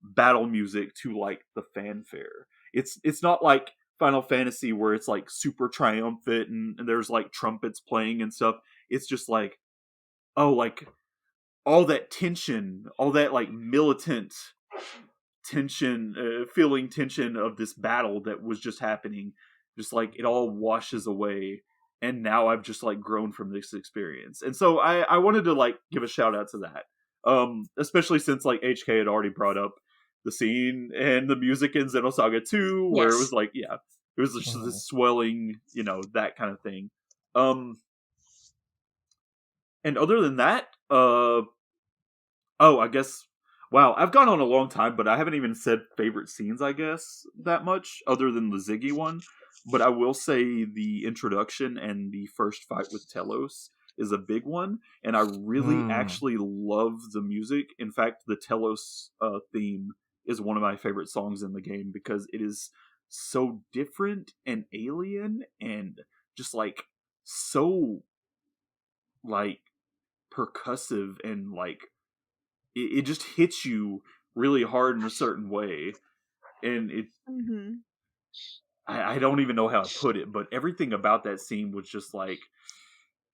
battle music to like the fanfare. It's not like Final Fantasy where it's like super triumphant and there's like trumpets playing and stuff. It's just like, oh, like all that tension, all that like militant tension, feeling tension of this battle that was just happening, just like it all washes away. And now I've just like grown from this experience. And so I wanted to like give a shout out to that. Especially since like HK had already brought up the scene and the music in Xenosaga 2, where it was like, yeah, it was just this swelling, you know, that kind of thing. And other than that, I guess, wow, I've gone on a long time, but I haven't even said favorite scenes, I guess, that much, other than the Ziggy one. But I will say the introduction and the first fight with Telos is a big one, and I really actually love the music. In fact, the Telos theme is one of my favorite songs in the game because it is so different and alien and just like so like percussive and like it just hits you really hard in a certain way. And it I don't even know how to put it, but everything about that scene was just like,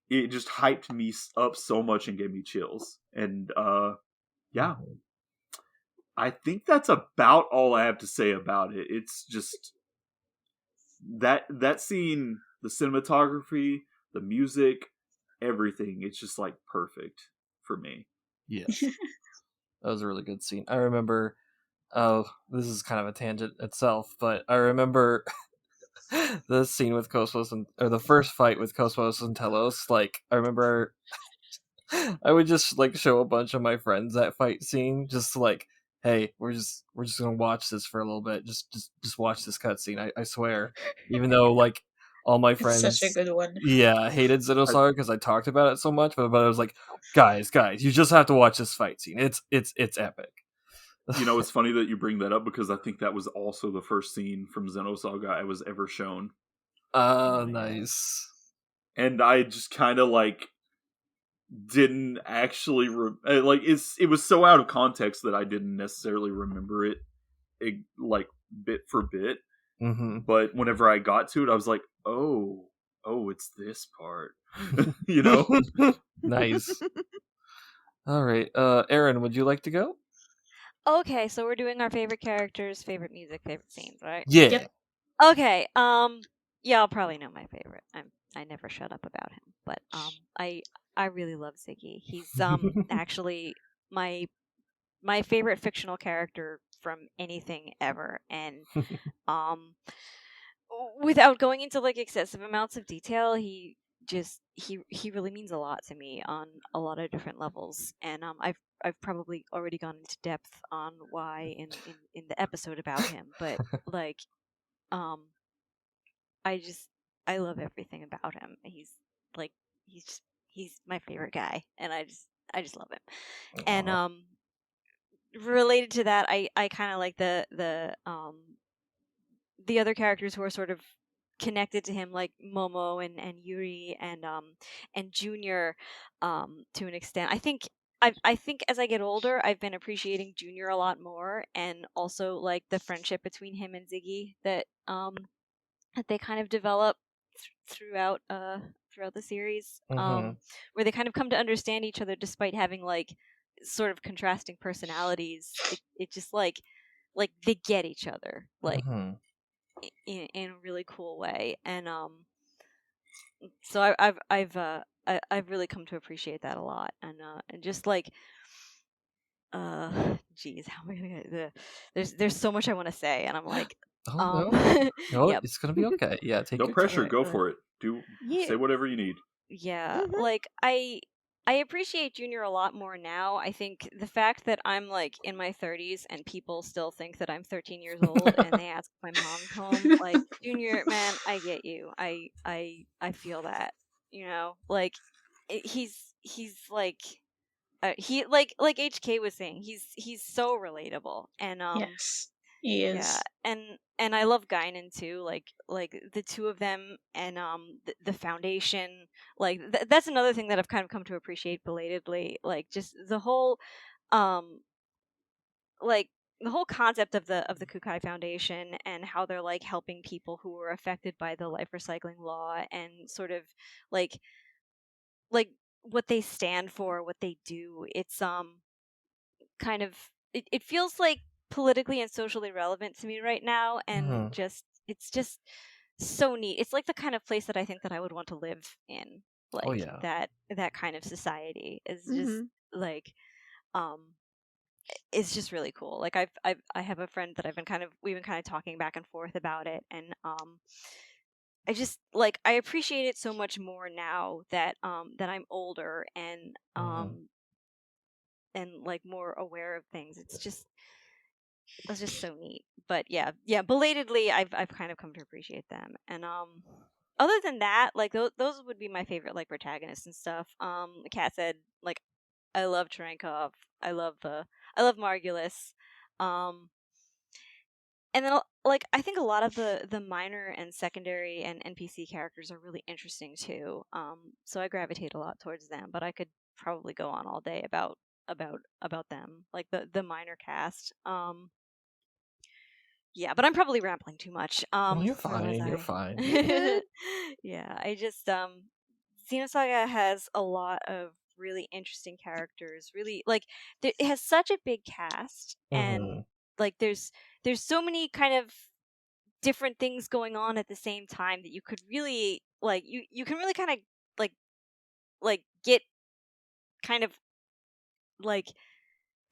it just hyped me up so much and gave me chills. And yeah, I think that's about all I have to say about it. It's just that scene, the cinematography, the music, everything. It's just like perfect for me. Yes, that was a really good scene. I remember. Oh, this is kind of a tangent itself, but I remember the scene with Cosmos or the first fight with Cosmos and Telos. Like, I remember I would just like show a bunch of my friends that fight scene, just like, hey, we're just gonna watch this for a little bit. Just watch this cutscene. I swear. Even though like all my friends, it's such a good one. Yeah, hated Xenosaga because I talked about it so much, but I was like, guys, you just have to watch this fight scene. It's epic. You know, it's funny that you bring that up because I think that was also the first scene from Xenosaga I was ever shown. Nice. And I just kind of like didn't actually like it was so out of context that I didn't necessarily remember it like bit for bit. But whenever I got to it, I was like, oh, it's this part. You know? Nice. All right, Erin, would you like to go? Okay, so we're doing our favorite characters, favorite music, favorite scenes, right? Yeah. Yep. Okay. Y'all probably know my favorite. I never shut up about him, but I really love Ziggy. He's actually my favorite fictional character from anything ever, and without going into like excessive amounts of detail, he just he really means a lot to me on a lot of different levels, and I've probably already gone into depth on why in the episode about him, but like um I love everything about him. Like he's my favorite guy, and I just love him. And related to that, I kind of like the other characters who are sort of connected to him, like Momo and Yuri and Junior, to an extent. I think as I get older, I've been appreciating Junior a lot more, and also like the friendship between him and Ziggy that they kind of develop throughout the series, where they kind of come to understand each other despite having like sort of contrasting personalities. It just like they get each other like in a really cool way, and so I've really come to appreciate that a lot, and just like geez, how am I gonna get there's so much I want to say, and I'm like no, yep. it's gonna be okay. Yeah, take No your pressure. time. Go for it. Say whatever you need. Yeah, like I appreciate Junior a lot more now. I think the fact that I'm like in my 30s and people still think that I'm 13 years old and they ask if my mom's home, like Junior, man, I get you. I feel that, you know, like he's like he like HK was saying, he's so relatable, and Yes, he yeah, is. and I love Guinan too. Like the two of them, and the Foundation. Like that's another thing that I've kind of come to appreciate belatedly. Like just the whole like the whole concept of the Kukai Foundation, and how they're like helping people who were affected by the life recycling law, and sort of like what they stand for, what they do. It's kind of it feels like politically and socially relevant to me right now, and it's just so neat. It's like the kind of place that I think that I would want to live in, like yeah. that kind of society is just like um it's just really cool. Like I have a friend that we've been kind of talking back and forth about it, and I just like I appreciate it so much more now that that I'm older, and like more aware of things. It's just so neat. But yeah, belatedly, I've kind of come to appreciate them. And other than that, like those would be my favorite like protagonists and stuff. The cat said like I love Trenkov. I love Margulis. Um, and then like I think a lot of the minor and secondary and NPC characters are really interesting too. So I gravitate a lot towards them. But I could probably go on all day about them, like the minor cast. Yeah, but I'm probably rambling too much. You're So as fine. You're I fine. yeah, I just Xenosaga has a lot of really interesting characters. Really, like it has such a big cast, and like there's so many kind of different things going on at the same time that you could really like you can really kind of like get kind of like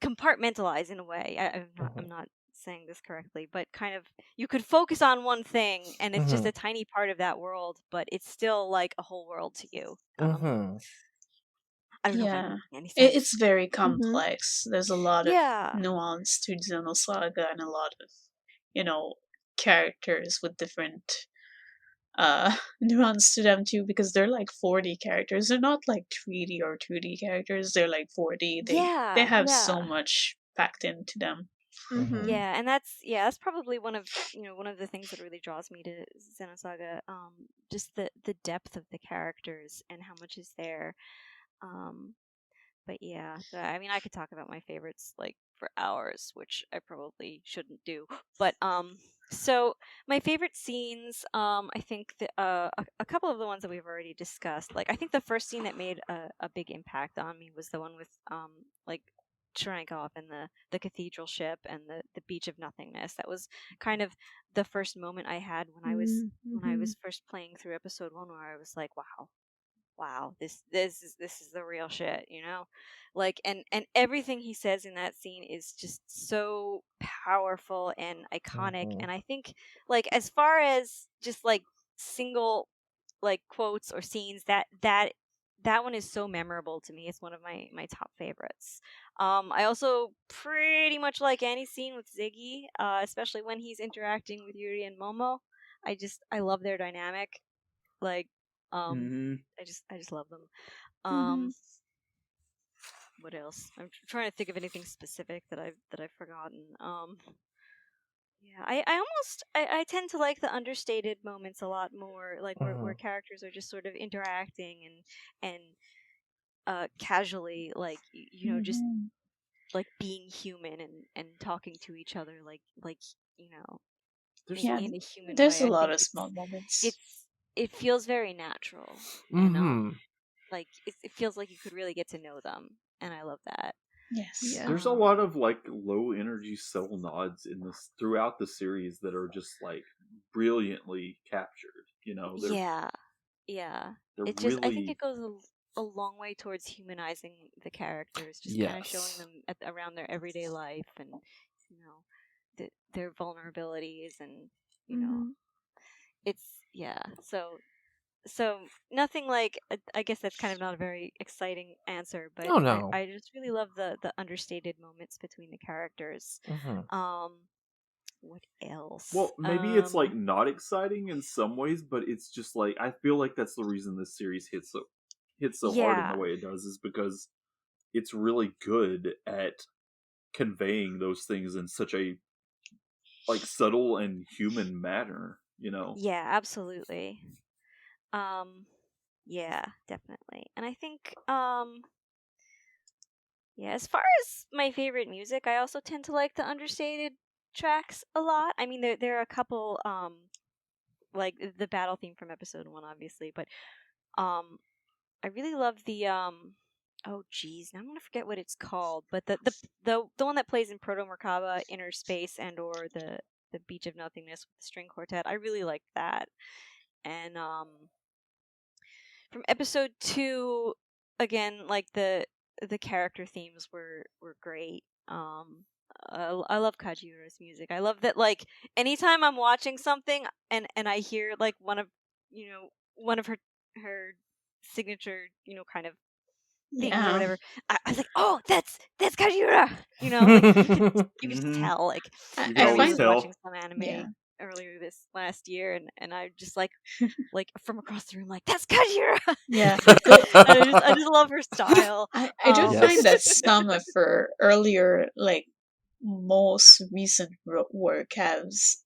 compartmentalize in a way. I'm not saying this correctly, but kind of you could focus on one thing, and it's just a tiny part of that world, but it's still like a whole world to you. I don't know if I'm making any sense. It's very complex. There's a lot of Yeah. nuance to Xenosaga, and a lot of, characters with different nuance to them too, because they're like 40 characters. They're not like 3D or 2D characters. They're like 4D. They have so much packed into them. Yeah, and that's probably one of the things that really draws me to Xenosaga. Just the depth of the characters and how much is there. But yeah, I mean, I could talk about my favorites like for hours, which I probably shouldn't do. But so my favorite scenes, I think a couple of the ones that we've already discussed. Like I think the first scene that made a big impact on me was the one with like Cherenkov and the cathedral ship and the beach of nothingness. That was kind of the first moment I had when I was first playing through episode 1, where I was like, wow, this is the real shit, like, and everything he says in that scene is just so powerful and iconic. And I think like as far as just like single like quotes or scenes, that one is so memorable to me. It's one of my top favorites. I also pretty much like any scene with Ziggy, especially when he's interacting with Yuri and Momo. I love their dynamic. Like, I just love them. What else? I'm trying to think of anything specific that I've forgotten. Yeah, I tend to like the understated moments a lot more, like where characters are just sort of interacting and casually, like just like being human and talking to each other, like in a human there's way. a I lot think of small moments. it feels very natural, and like it feels like you could really get to know them, and I love that. Yes. Yeah. There's a lot of like low energy subtle nods in this throughout the series that are just like brilliantly captured. Yeah. They're It just, I think it goes a long way towards humanizing the characters, just kind of showing them around their everyday life and their vulnerabilities, and it's so nothing like, I guess that's kind of not a very exciting answer, but Oh, no. I just really love the understated moments between the characters. What else? Well, maybe it's like not exciting in some ways, but it's just like I feel like that's the reason this series hits so hard in the way it does, is because it's really good at conveying those things in such a like subtle and human manner. Yeah, absolutely. Yeah, definitely. And I think yeah, as far as my favorite music, I also tend to like the understated tracks a lot. I mean, there are a couple, like the battle theme from episode 1, obviously, but I really love the oh geez, now I'm gonna forget what it's called, but the one that plays in Proto Merkaba, Inner Space, and or the Beach of Nothingness with the string quartet. I really like that. And from episode 2, again, like the character themes were great. I love Kajiura's music. I love that, like, anytime I'm watching something and I hear like one of her signature, kind of things or whatever, I was like, oh, that's Kajiura. Like you can just tell. Like I was tell. watching some anime earlier this last year, and I just like from across the room, like, that's Kajiura. Yeah. I just love her style. I do find that some of her earlier, like most recent work has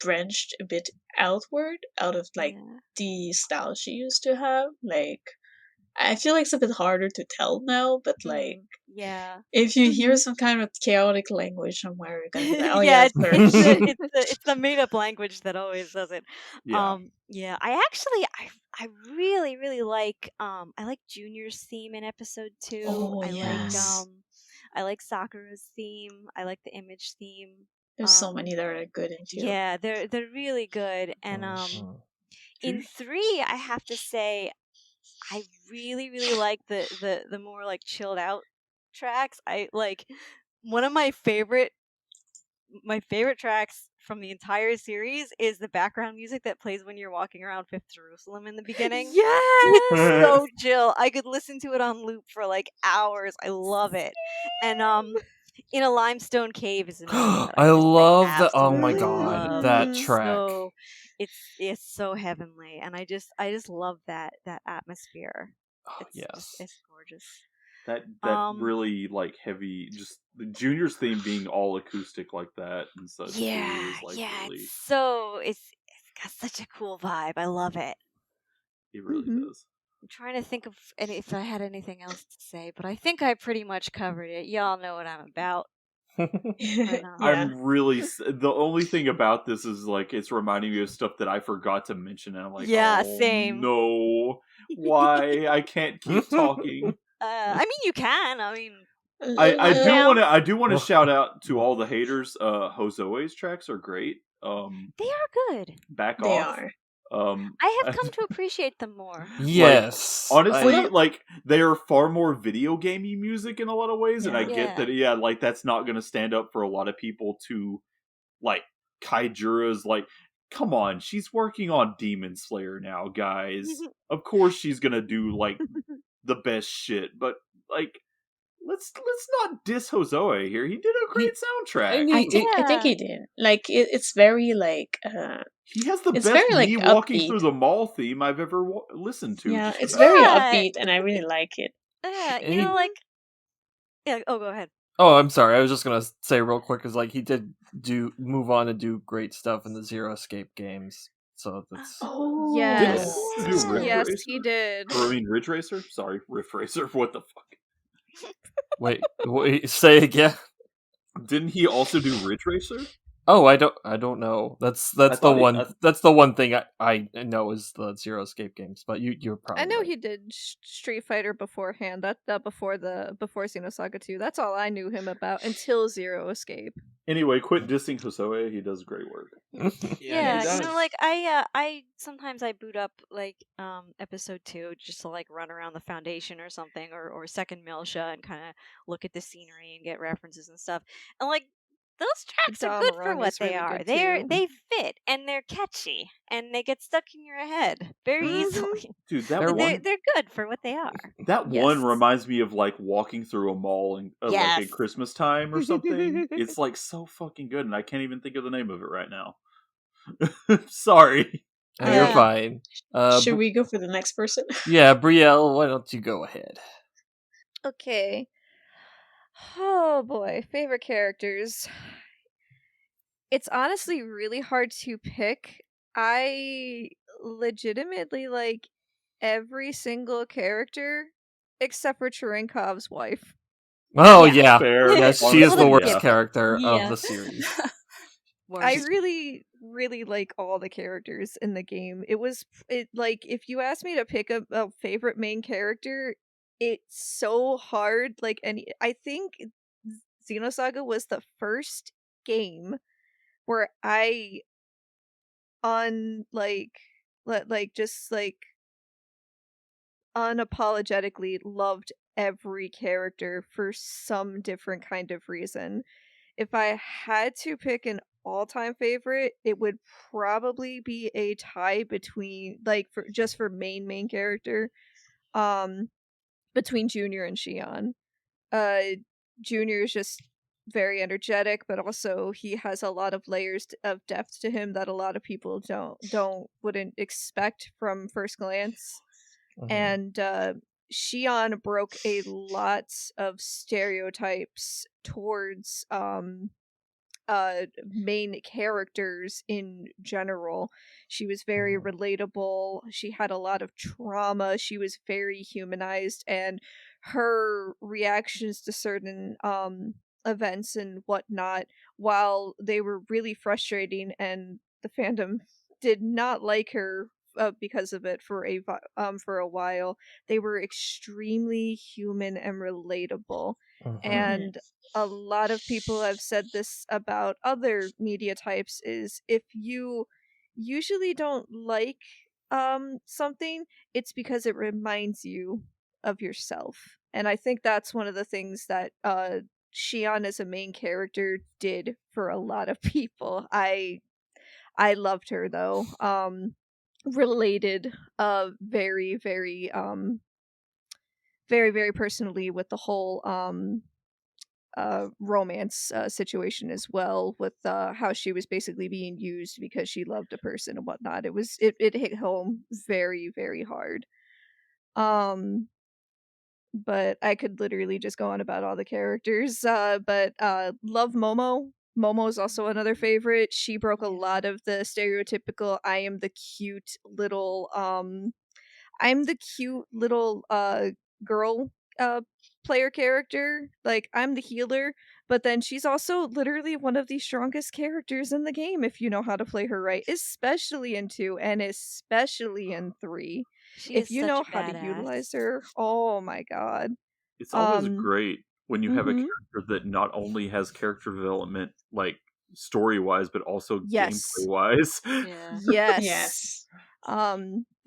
branched a bit outward out of like the style she used to have. Like, I feel like it's a bit harder to tell now, but like, if you hear some kind of chaotic language somewhere, you're gonna be like, oh yeah, it's the made up language that always does it. Yeah. I really, really like I like Junior's theme in episode 2. Oh, yes. I like Sakura's theme. I like the Image theme. There's so many that are good in 2. Yeah, they're really good. And in 3, I have to say, I really, really like the more like chilled out tracks. I like one of my favorite tracks from the entire series is the background music that plays when you're walking around Fifth Jerusalem in the beginning. Yes! It's so chill. I could listen to it on loop for like hours. I love it. And In a Limestone Cave is another one that I love that. Oh absolutely my god, love. that track. So it's so heavenly, and I just love that atmosphere. It's gorgeous. That really like heavy, just the Junior's theme being all acoustic like that and such. Yeah, is, like, really, it's got such a cool vibe. I love it. It really does. I'm trying to think of if I had anything else to say, but I think I pretty much covered it. Y'all know what I'm about. I'm really the only thing about this is like it's reminding me of stuff that I forgot to mention, and I'm like, oh, same. No, why I can't keep talking. I mean, you can. I mean, I do want to shout out to all the haters. Hozoe's tracks are great. They are good. Back They off. are. I have come to appreciate them more. Yes. Like, honestly, like they are far more video gamey music in a lot of ways, and I get that. Yeah, like that's not going to stand up for a lot of people to like Kaijura's like come on, she's working on Demon Slayer now, guys. Of course she's gonna do like the best shit, but like let's not diss Hozoe here. He did a great soundtrack. I think he did. Like it's very like he has the it's best very, like, me walking upbeat. through the mall theme I've ever listened to. Yeah, just it's about. very Yeah. upbeat, and I really like it. Yeah, And you he- know, like yeah. Oh, go ahead. Oh, I'm sorry. I was just gonna say real quick, is like he did move on to do great stuff in the Zero Escape games. So that's Oh, Yes. Didn't he do Rift Yes, Racer? he did. Or, I mean, Ridge Racer? Sorry, Rift Racer. What the fuck? wait. Say again. Didn't he also do Ridge Racer? Oh, I don't know. That's the thought he- one. That's the one thing I know is the Zero Escape games. But you're probably. I know right. he did Street Fighter beforehand. That before Xenosaga 2. That's all I knew him about until Zero Escape. Anyway, quit dissing Hosoe. He does great work. Yeah, he you know, does. like I sometimes I boot up like episode 2 just to like run around the Foundation or something, or second Milsha, and kind of look at the scenery and get references and stuff. And like those tracks are good for Damarang what is they really are. good, They too. fit and they're catchy and they get stuck in your head very Mhm. easily. Dude, that They're one They're good for what they are. that one Yes. reminds me of like walking through a mall and like Yes. at Christmas time or something. It's like so fucking good, and I can't even think of the name of it right now. Sorry. No, you're Yeah. fine. Should we go for the next person? Yeah, Brielle, why don't you go ahead? Okay. Oh boy, favorite characters. It's honestly really hard to pick. I legitimately like every single character except for Cherenkov's wife. Oh Yeah. yeah, Fair. yes, Well, she is the then, worst yeah. character of Yeah. the series. I Worst. really, really like all the characters in the game. It like if you asked me to pick a favorite main character, it's so hard. Like I think Xenosaga was the first game where I just unapologetically loved every character for some different kind of reason. If I had to pick an all-time favorite, it would probably be a tie between for main character, between Junior and Shion. Junior is just very energetic, but also he has a lot of layers of depth to him that a lot of people wouldn't expect from first glance. Mhm. And Shion broke a lot of stereotypes towards main characters in general. She was very relatable. She had a lot of trauma. She was very humanized, and her reactions to certain events and whatnot, while they were really frustrating and the fandom did not like her because of it for a while, they were extremely human and relatable. Mhm. And a lot of people have said this about other media types, is if you usually don't like something, it's because it reminds you of yourself. And I think that's one of the things that Shion as a main character did for a lot of people. I loved her though. Related very very personally with the whole romance situation as well, with how she was basically being used because she loved a person and whatnot. It hit home very hard. But I could literally just go on about all the characters. But love Momo. Momo is also another favorite. She broke a lot of the stereotypical I'm the cute little girl player character. Like, I'm the healer, but then she's also literally one of the strongest characters in the game if you know how to play her right, especially in 2 and especially in 3. She If is you such know a how to badass. utilize her, oh my god. It's always Um, great when you have a mhm. character that not only has character development, like story wise, but also Yes. gameplay wise. Yeah. Yes. Yes.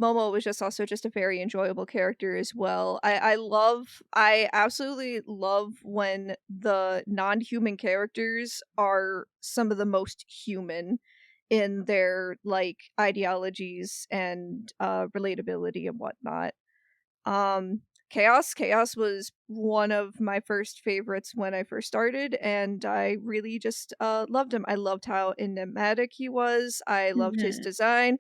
Momo was just also just a very enjoyable character as well. I absolutely love when the non-human characters are some of the most human. in their like ideologies and relatability and whatnot. Chaos was one of my first favorites when I first started, and I really just loved him. I loved how enigmatic he was. I loved his design.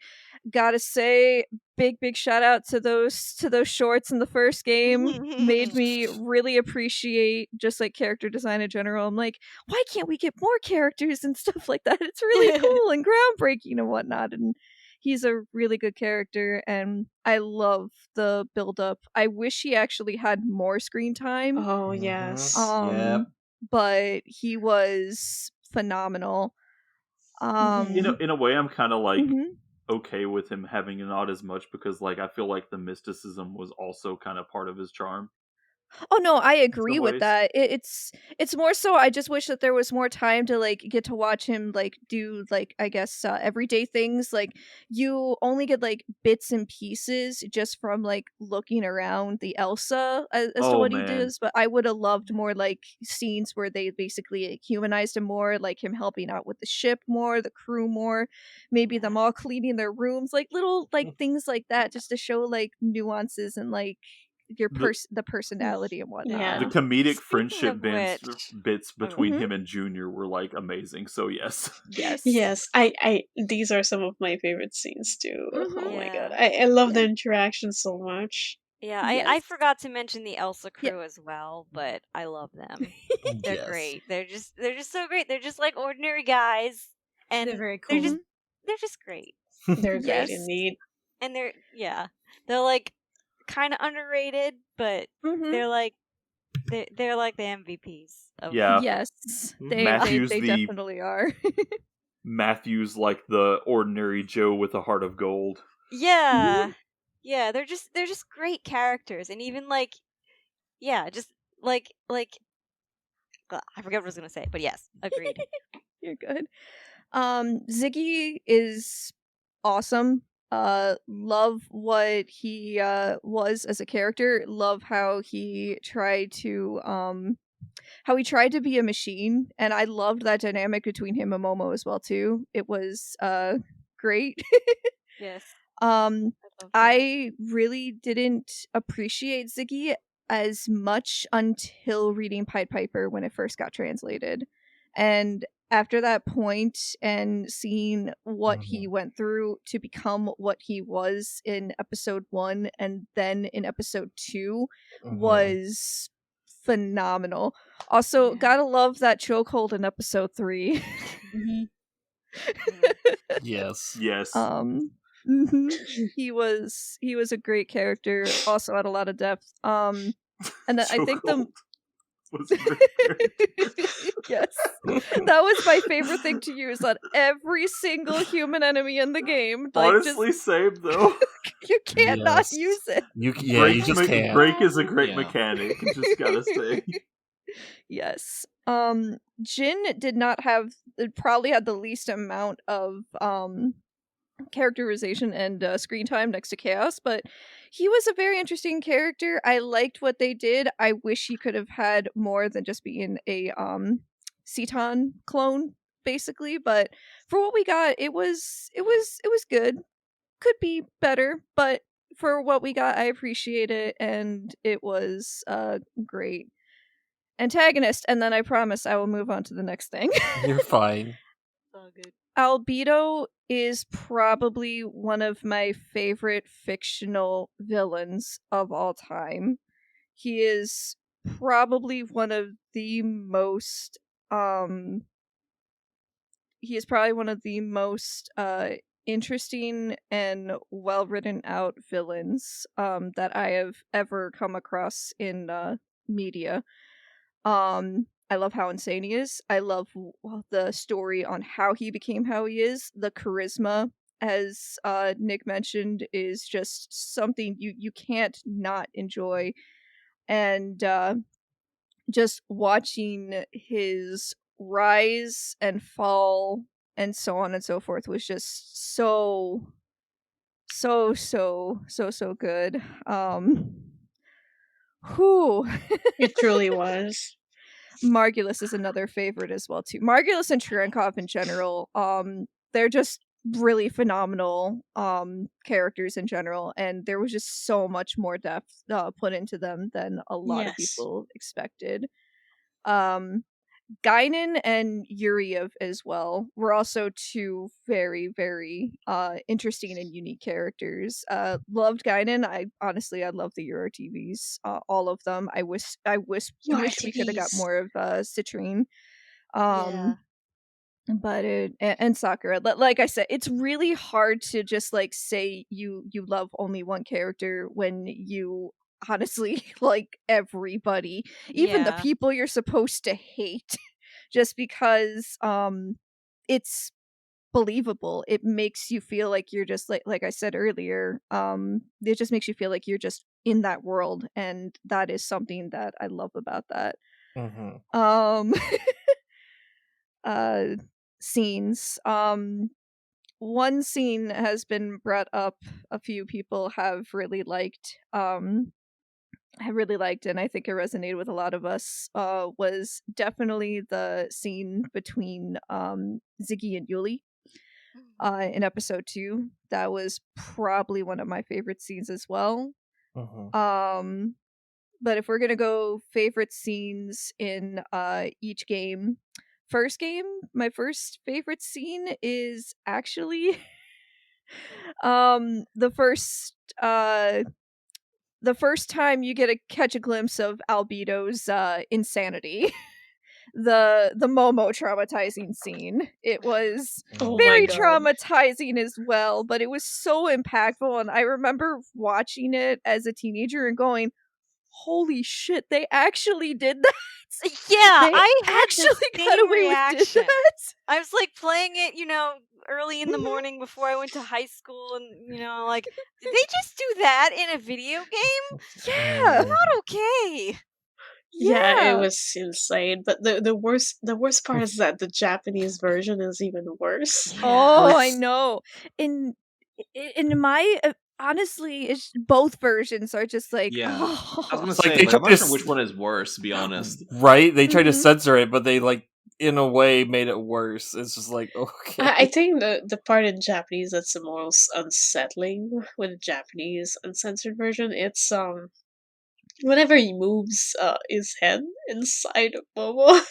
Gotta say, big shout out to those shorts in the first game. Made me really appreciate just like character design in general. I'm like, why can't we get more characters and stuff like that? It's really cool and groundbreaking and whatnot. And he's a really good character, and I love the build up. I wish he actually had more screen time. Oh yes. Yep. But he was phenomenal. In a way, I'm kind of like Mhm. okay with him having not as much, because like I feel like the mysticism was also kind of part of his charm. Oh no, I in agree some with ways. that. It's more so I just wish that there was more time to like get to watch him like do like I guess everyday things. Like you only get like bits and pieces just from like looking around the Elsa as to Oh what he man, does, but I would have loved more like scenes where they basically like, humanized him more, like him helping out with the ship more, the crew more, maybe them all cleaning their rooms, like little like things like that just to show like nuances and like your the personality and whatnot. Yeah. the comedic Speaking friendship of bits which- between Mhm. him and Junior were like amazing. So yes. Yes. Yes, I these are some of my favorite scenes too. Mhm. Oh my god. Yeah. I love the Yeah. interaction so much. Yeah, I Yes. forgot to mention the Elsa Yeah. crew as well, but I love them. They're Yes. great. They're just so great. They're just like ordinary guys, and They're very they're cool. just they're just great. They're great Yes. indeed. And they're like kind of underrated, but Mhm. they're like they're like the MVPs of Yeah. Yes. Matthew's They the definitely are. Matthew's like the ordinary Joe with a heart of gold. Yeah. Yeah, they're just great characters, and even like just like I forget what I was gonna say, but yes, agreed. You're good. Ziggy is awesome. Love what he was as a character. Love how he tried to be a machine, and I loved that dynamic between him and Momo as well too. It was great. Yes. Um I love that. I really didn't appreciate Ziggy as much until reading Pied Piper when it first got translated. And after that point and seeing what he went through to become what he was in episode 1 and then in episode 2 was phenomenal. Also, Yeah. gotta love that chokehold in episode 3. Mhm. Yes. Yes. Mhm. He was a great character, also had a lot of depth. And then I think the was very yes, that was my favorite thing to use on every single human enemy in the game. Like, honestly same though. you can't not Yes. use it. You Break, just can't. Break is a great Yeah. mechanic. Just gotta say. Yes. Jin did not have probably had the least amount of characterization and screen time next to Chaos, but he was a very interesting character. I liked what they did. I wish he could have had more than just being a Ceton clone, basically, but for what we got, it was good. Could be better, but for what we got, I appreciate it, and it was great. Antagonist, and then I promise I will move on to the next thing. You're fine. So good. Albedo is probably one of my favorite fictional villains of all time. He is probably one of the most interesting and well written out villains that I have ever come across in media. I love how insane he is. I love the story on how he became how he is. The charisma, as Nick mentioned, is just something you can't not enjoy. And just watching his rise and fall and so on and so forth was just so good. Whew. It truly was. Margulis is another favorite as well too. Margulis and Cherenkov in general. they're just really phenomenal characters in general, and there was just so much more depth put into them than a lot of Yes. people expected. Guinan and Yuriev as well were also two very, very interesting and unique characters. Loved Guinan. I love the Euro TVs, all of them. I wish we could have got URTVs. more of Citrine. Yeah. But and Sakura, like I said, it's really hard to just like say you love only one character when you honestly like everybody, even the Yeah. people you're supposed to hate, just because it's believable. It makes you feel like you're just like I said earlier, it just makes you feel like you're just in that world, and that is something that I love about that. Mm-hmm. Scenes. One scene has been brought up, a few people have really liked, and I think it resonated with a lot of us, was definitely the scene between Ziggy and Yuli in episode 2. That was probably one of my favorite scenes as well. Mm-hmm. But if we're gonna go favorite scenes in each game, first game, my first favorite scene is actually the first time you get to catch a glimpse of Albedo's insanity. the Momo traumatizing scene. It was Oh very my god. traumatizing as well, but it was so impactful, and I remember watching it as a teenager and going, holy shit, they actually did that. Yeah, They I had the actually got same away with reaction. that. I was like playing it, early in the morning before I went to high school, and like, did they just do that in a video game? Yeah. Not okay. Yeah, it was insane. But the worst part is that the Japanese version is even worse. Oh, I know. In my honestly, it's both versions are just like, Yeah. I was oh. gonna It's like say, they like, I'm tried not to sure which one is worse, to be honest. Right? They tried to Mhm. censor it, but they like in a way made it worse. It's just like, okay. I think the part in Japanese that's the most unsettling with the Japanese uncensored version, it's whenever he moves his head inside of Momo.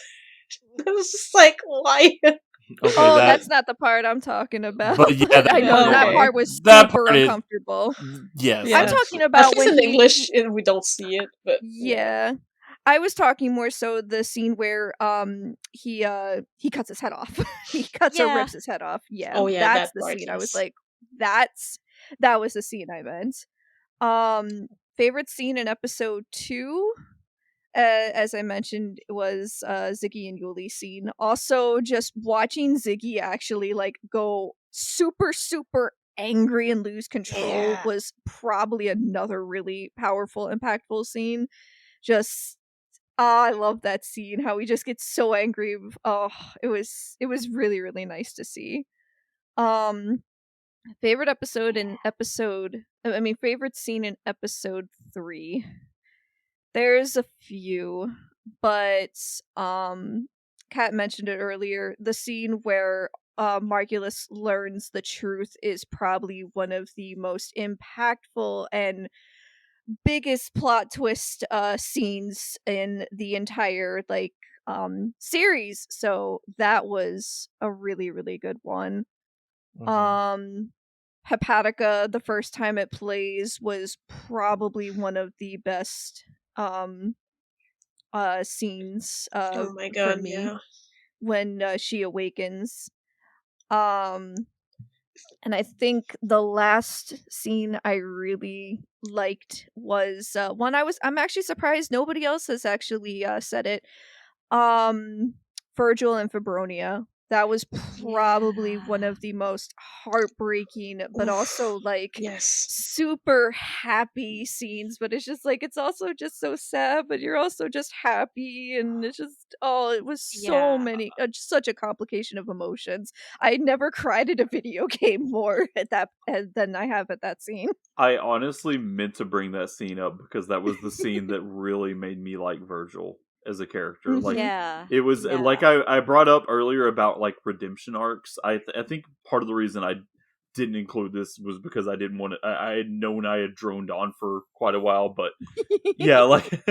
I was just like, why? Okay, Oh, that that's not the part I'm talking about. but yeah, But that I know that Okay. part was that super part is uncomfortable. yes. Yeah. I'm talking At about least when in English we don't see it, but yeah. I was talking more so the scene where he cuts his head off. He cuts or Yeah. rips his head off. Yeah. Oh, yeah, that's that the part, scene. I was yes. like, that was the scene I meant. Favorite scene in episode 2, as I mentioned, was Ziggy and Yuli scene. Also, just watching Ziggy actually like go super, super angry and lose control Yeah. was probably another really powerful, impactful scene. Just I love that scene. How he just gets so angry. Oh, it was really, really nice to see. Favorite episode in favorite scene in episode 3. There's a few, but Kat mentioned it earlier. The scene where Margulis learns the truth is probably one of the most impactful and biggest plot twist scenes in the entire series. So that was a really, really good one. Hepatica, the first time it plays, was probably one of the best scenes Oh my for god, me yeah. when she awakens. And I think the last scene I really liked was one I'm actually surprised nobody else has actually said it. Virgil and Fibronia. That was probably one of the most heartbreaking, but Oof, also like yes. super happy scenes. But it's just like it's also just so sad, but you're also just happy, and it's just it was so many, just such a complication of emotions. I never cried at a video game more at that than I have at that scene. I honestly meant to bring that scene up because that was the scene that really made me like Virgil. as a character. Like Yeah. it was like I brought up earlier about like redemption arcs. I think part of the reason I didn't include this was because I didn't want to. I had known I had droned on for quite a while, but yeah, like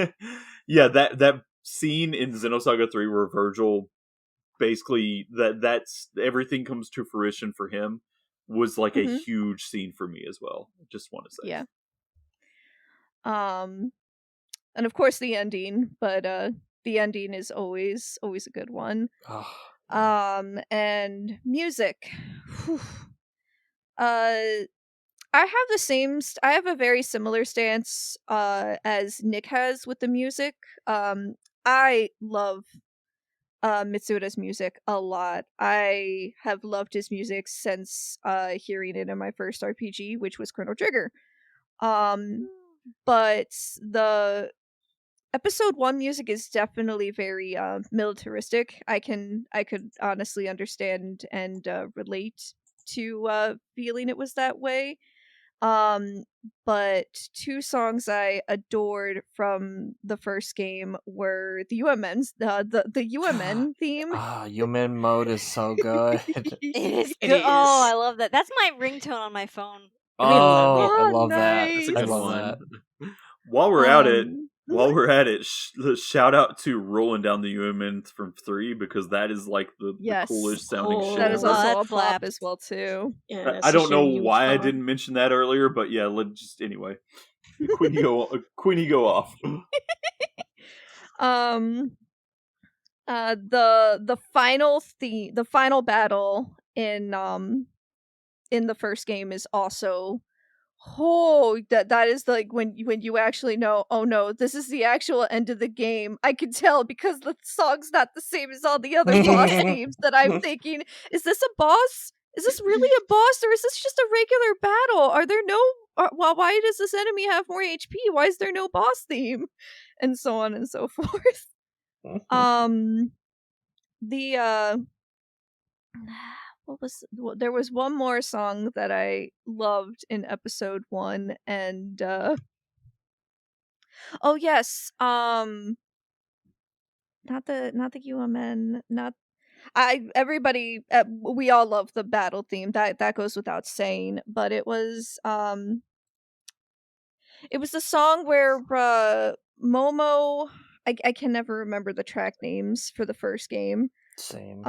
yeah, that scene in Xenosaga 3 where Virgil basically that's everything comes to fruition for him was like a huge scene for me as well. I just want to say, yeah. And of course the ending, but the ending is always a good one. And music. Whew. I have a very similar stance as Nick has with the music. I love Mitsuda's music a lot. I have loved his music since hearing it in my first RPG, which was Chrono Trigger. But the Episode 1 music is definitely very militaristic. I could honestly understand and relate to feeling it was that way. But two songs I adored from the first game were the UMNs, the UMN theme. UMN mode is so good. It is It good. is. Oh, I love that. That's my ringtone on my phone. Oh, I Oh, love that. nice. That's a I good love one. that. While we're at it, shout out to Rolling Down the UMN from 3 because that is like the coolest sounding shit. That is ever. also a That bop slaps. as well too. Yeah, I that's don't such a know huge why I vibe. didn't mention that earlier, but yeah, anyway. Queenie go off. The final battle in the first game is also that is like when you actually know, oh no, this is the actual end of the game. I can tell because the song's not the same as all the other boss themes that I'm thinking, is this a boss? Is this really a boss or is this just a regular battle? Are there no why does this enemy have more HP? Why is there no boss theme? And so on and so forth. There was one more song that I loved in Episode 1 and oh yes, not the UMN, not everybody we all love the battle theme. That goes without saying, but it was the song where Momo, I can never remember the track names for the first game. Same.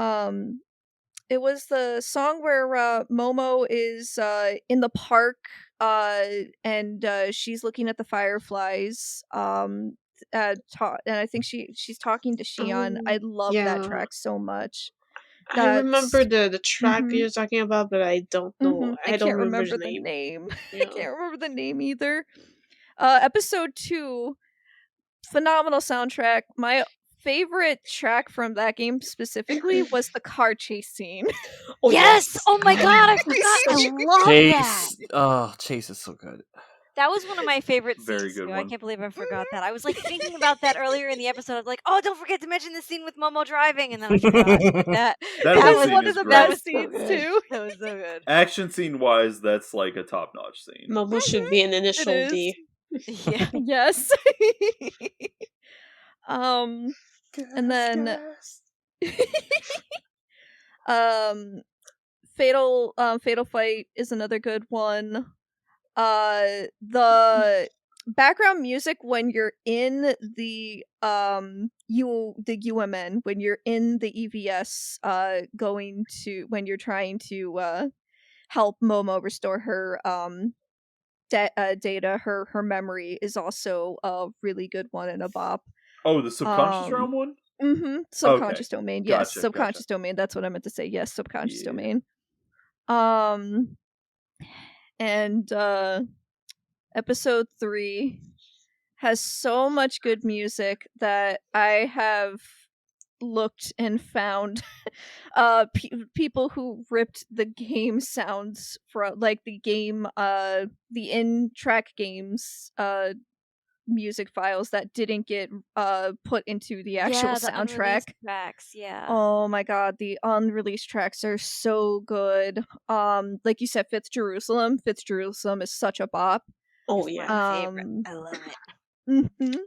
It was the song where Momo is in the park and she's looking at the fireflies. And I think she's talking to Shion. I love that track so much. I remember the track you're talking about, but I don't know. I don't can't remember the name. Yeah. I can't remember the name either. Episode 2, phenomenal soundtrack. My favorite track from that game specifically was the car chase scene. Oh, yes! Oh my god, I forgot. I love that. Oh, Chase is so good. That was one of my favorite scenes. Very good too. one. I can't believe I forgot that. I was like thinking about that earlier in the episode. I was like, oh, don't forget to mention the scene with Momo driving, and then I forgot. That was scene one is of the great. best scenes too. That was so good. Action scene wise, that's like a top notch scene. Momo should be an initial It is. D. Yeah. Yes. And then Fatal Fight is another good one. The background music when you're in the UMN, when you're in the EVS when you're trying to help Momo restore her data, her memory, is also a really good one and a bop. Oh, the subconscious realm one? Subconscious domain. Yes, Gotcha, subconscious domain. That's what I meant to say. Yes, subconscious Yeah. domain. And Episode 3 has so much good music that I have looked and found people who ripped the game sounds from like the game the in-track games music files that didn't get put into the actual soundtrack. Unreleased tracks, yeah. Oh my god, the unreleased tracks are so good. Like you said, Fifth Jerusalem is such a bop. Oh It's yeah. my favorite. I love it.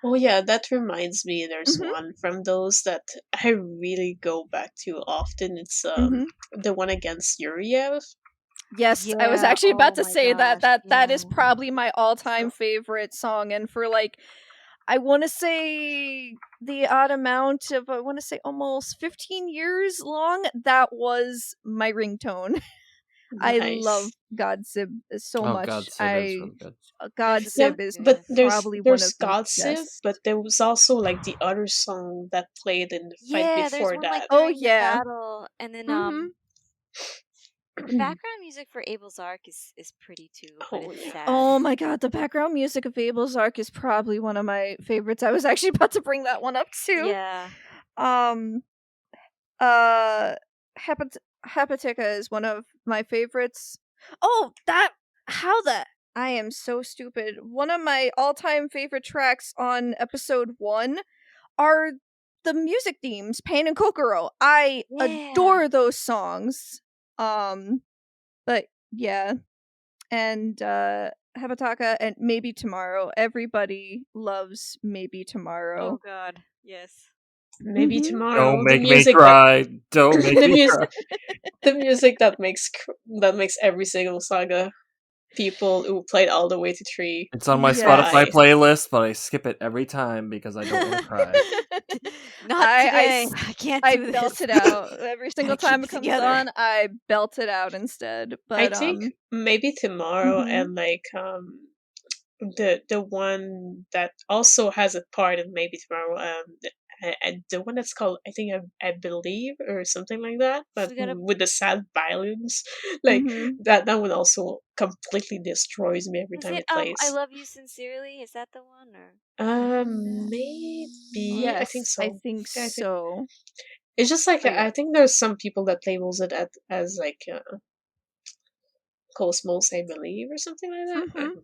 Oh yeah, that reminds me. There's Mhm. one from those that I really go back to often. It's Mhm. the one against Yuriev. Yes, I was Yeah. actually about Oh to my say that gosh. that is Yeah. probably my all-time favorite song, and for like I want to say the odd amount of I want to say almost 15 years long, that was my ringtone. I love Nice. God Sib so Oh, God, much. Sib is really good. God There's a Yeah, Sib couple is but good. probably one there's of the God Civ, best. but there was also like the other song that played in the fight Yeah, there's before one like that. Oh during the yeah. battle, and then Mhm. the background music for Abel's Arc is pretty too, but Oh it's yeah. sad. Oh my god, the background music of Abel's Arc is probably one of my favorites. I was actually about to bring that one up too. Yeah. Um uh Hepatica is one of my favorites. Oh, I am so stupid. One of my all-time favorite tracks on episode 1 are the music themes, Pain and Kokoro. I Yeah. adore those songs. But yeah. And Hepataka and Maybe Tomorrow. Everybody loves Maybe Oh Tomorrow. god. Yes. Maybe Mhm. tomorrow. Don't The make me music cry. Don't make the me music cry. the music that makes every single saga people who played all the way to 3 It's on my Yes. Spotify cry. playlist, but I skip it every time because I don't want to cry. Not today. I can't I do belt this. it out every single Gotta keep time it it comes together. on. I belt it out instead. I But think maybe tomorrow mhm. and like the one that also has a part in maybe tomorrow the one that's called I think I believe or something like that, So but we gotta. with the sad violins like Mhm. that one also completely destroys me every Is time it it I plays. love you sincerely? Is that the one or? Maybe I think Yes, I so. think Yeah, I think so. it's just like But yeah. I think there's some people that labels it as like Cosmos, I believe, or something like that. Mhm.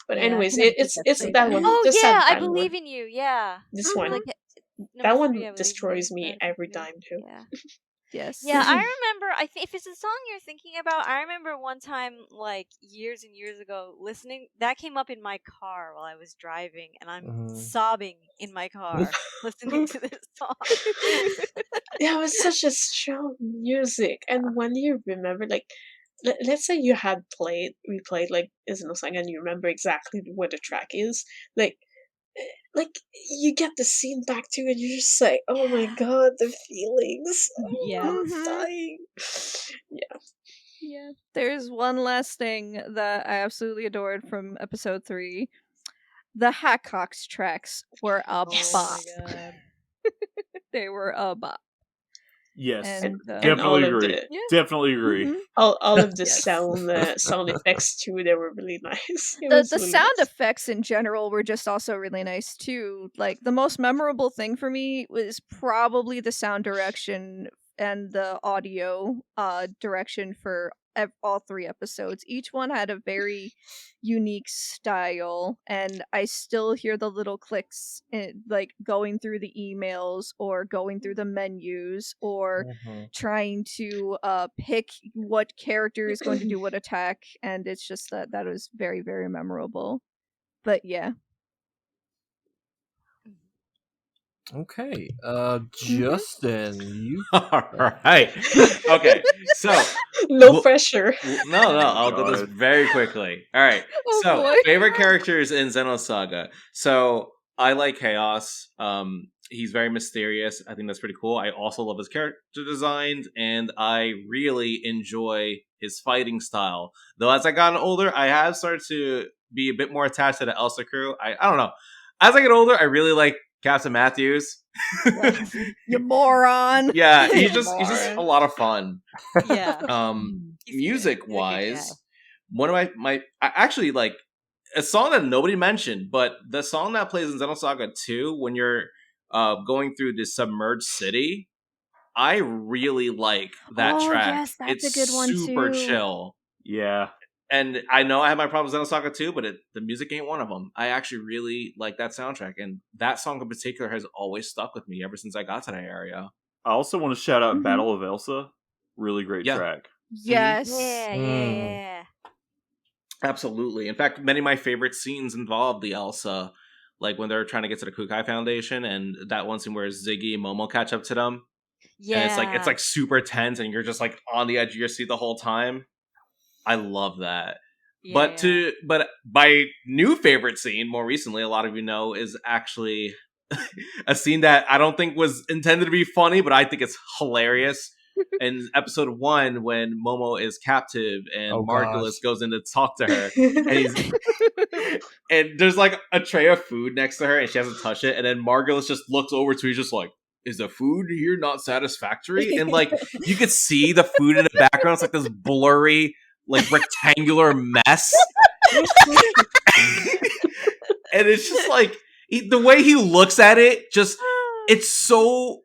But Yeah, I anyways, can never get it's that it's straight that then. one, Oh the sad yeah, I violin one. believe in you. Yeah. This Mhm. one, Like that number 3, one I believe in destroys you. me every time too. Yeah. Yes. Yeah, I remember. I think if it's a song you're thinking about, I remember one time, like years and years ago, listening. That came up in my car while I was driving, and I'm Mhm. sobbing in my car listening to this song. Yeah, it was such a strong music, and when you remember, like, let's say you had replayed like Xenosaga, and you remember exactly what the track is, like. Like you get the scene back to you, and you're just like, "Oh my god, the feelings! Yeah. Oh, I'm Mhm. dying." Yeah, Yeah. There's one last thing that I absolutely adored from episode 3. The Hackocks tracks were a Yes. bop. Oh my god. They were a bop. Yes, And and all definitely of agree. the yeah. Definitely agree. Mhm. all of the Yes. sound effects too, they were really nice. It The was the really sound nice. effects in general were just also really nice too. Like the most memorable thing for me was probably the sound direction and the audio direction for all 3 episodes. Each one had a very unique style, and I still hear the little clicks like going through the emails or going through the menus or Mhm. trying to pick what character is going to do what attack, and it's just that was very, very memorable. But yeah. Okay. Mhm. Justin, you. All right. Okay. So No Well, pressure. no, Oh my I'll do this God. very quickly. All right. Oh So, boy. favorite characters in Xenosaga. So, I like Chaos. He's very mysterious. I think that's pretty cool. I also love his character designs, and I really enjoy his fighting style. Though, as I gotten older, I have started to be a bit more attached to the Elsa crew. I don't know. As I get older, I really like Captain Matthews. You moron. Yeah, You he's just a moron. lot of fun. Yeah. He's good. Music He's a good guy. wise, one of I actually like a song that nobody mentioned, but the song that plays in Xenosaga 2 when you're going through the submerged city, I really like that Oh track. yes, that's It's a good one super too. chill. Yeah. And I know I have my problems with Xenosaga 2, but the music ain't one of them. I actually really like that soundtrack, and that song in particular has always stuck with me ever since I got to that area. I also want to shout out Mhm. Battle of Elsa. Really great Yeah. track. Yes. Yeah, Mm. yeah. Absolutely. In fact, many of my favorite scenes involve the Elsa. like when they're trying to get to the Kukai Foundation, and that one scene where Ziggy and Momo catch up to them. Yeah. And it's like super tense, and you're just like on the edge of your seat the whole time. I love that. Yeah, But my new favorite scene, more recently, a lot of you know, is actually a scene that I don't think was intended to be funny, but I think it's hilarious. In episode 1, when Momo is captive and Margulis goes in to talk to her, and there's like a tray of food next to her, and she hasn't touched it, and then Margulis just looks over to her, he's just like, "Is the food here not satisfactory?" And like you could see the food in the background. It's like this blurry, like rectangular mess. And it's just like the way he looks at it, just it's so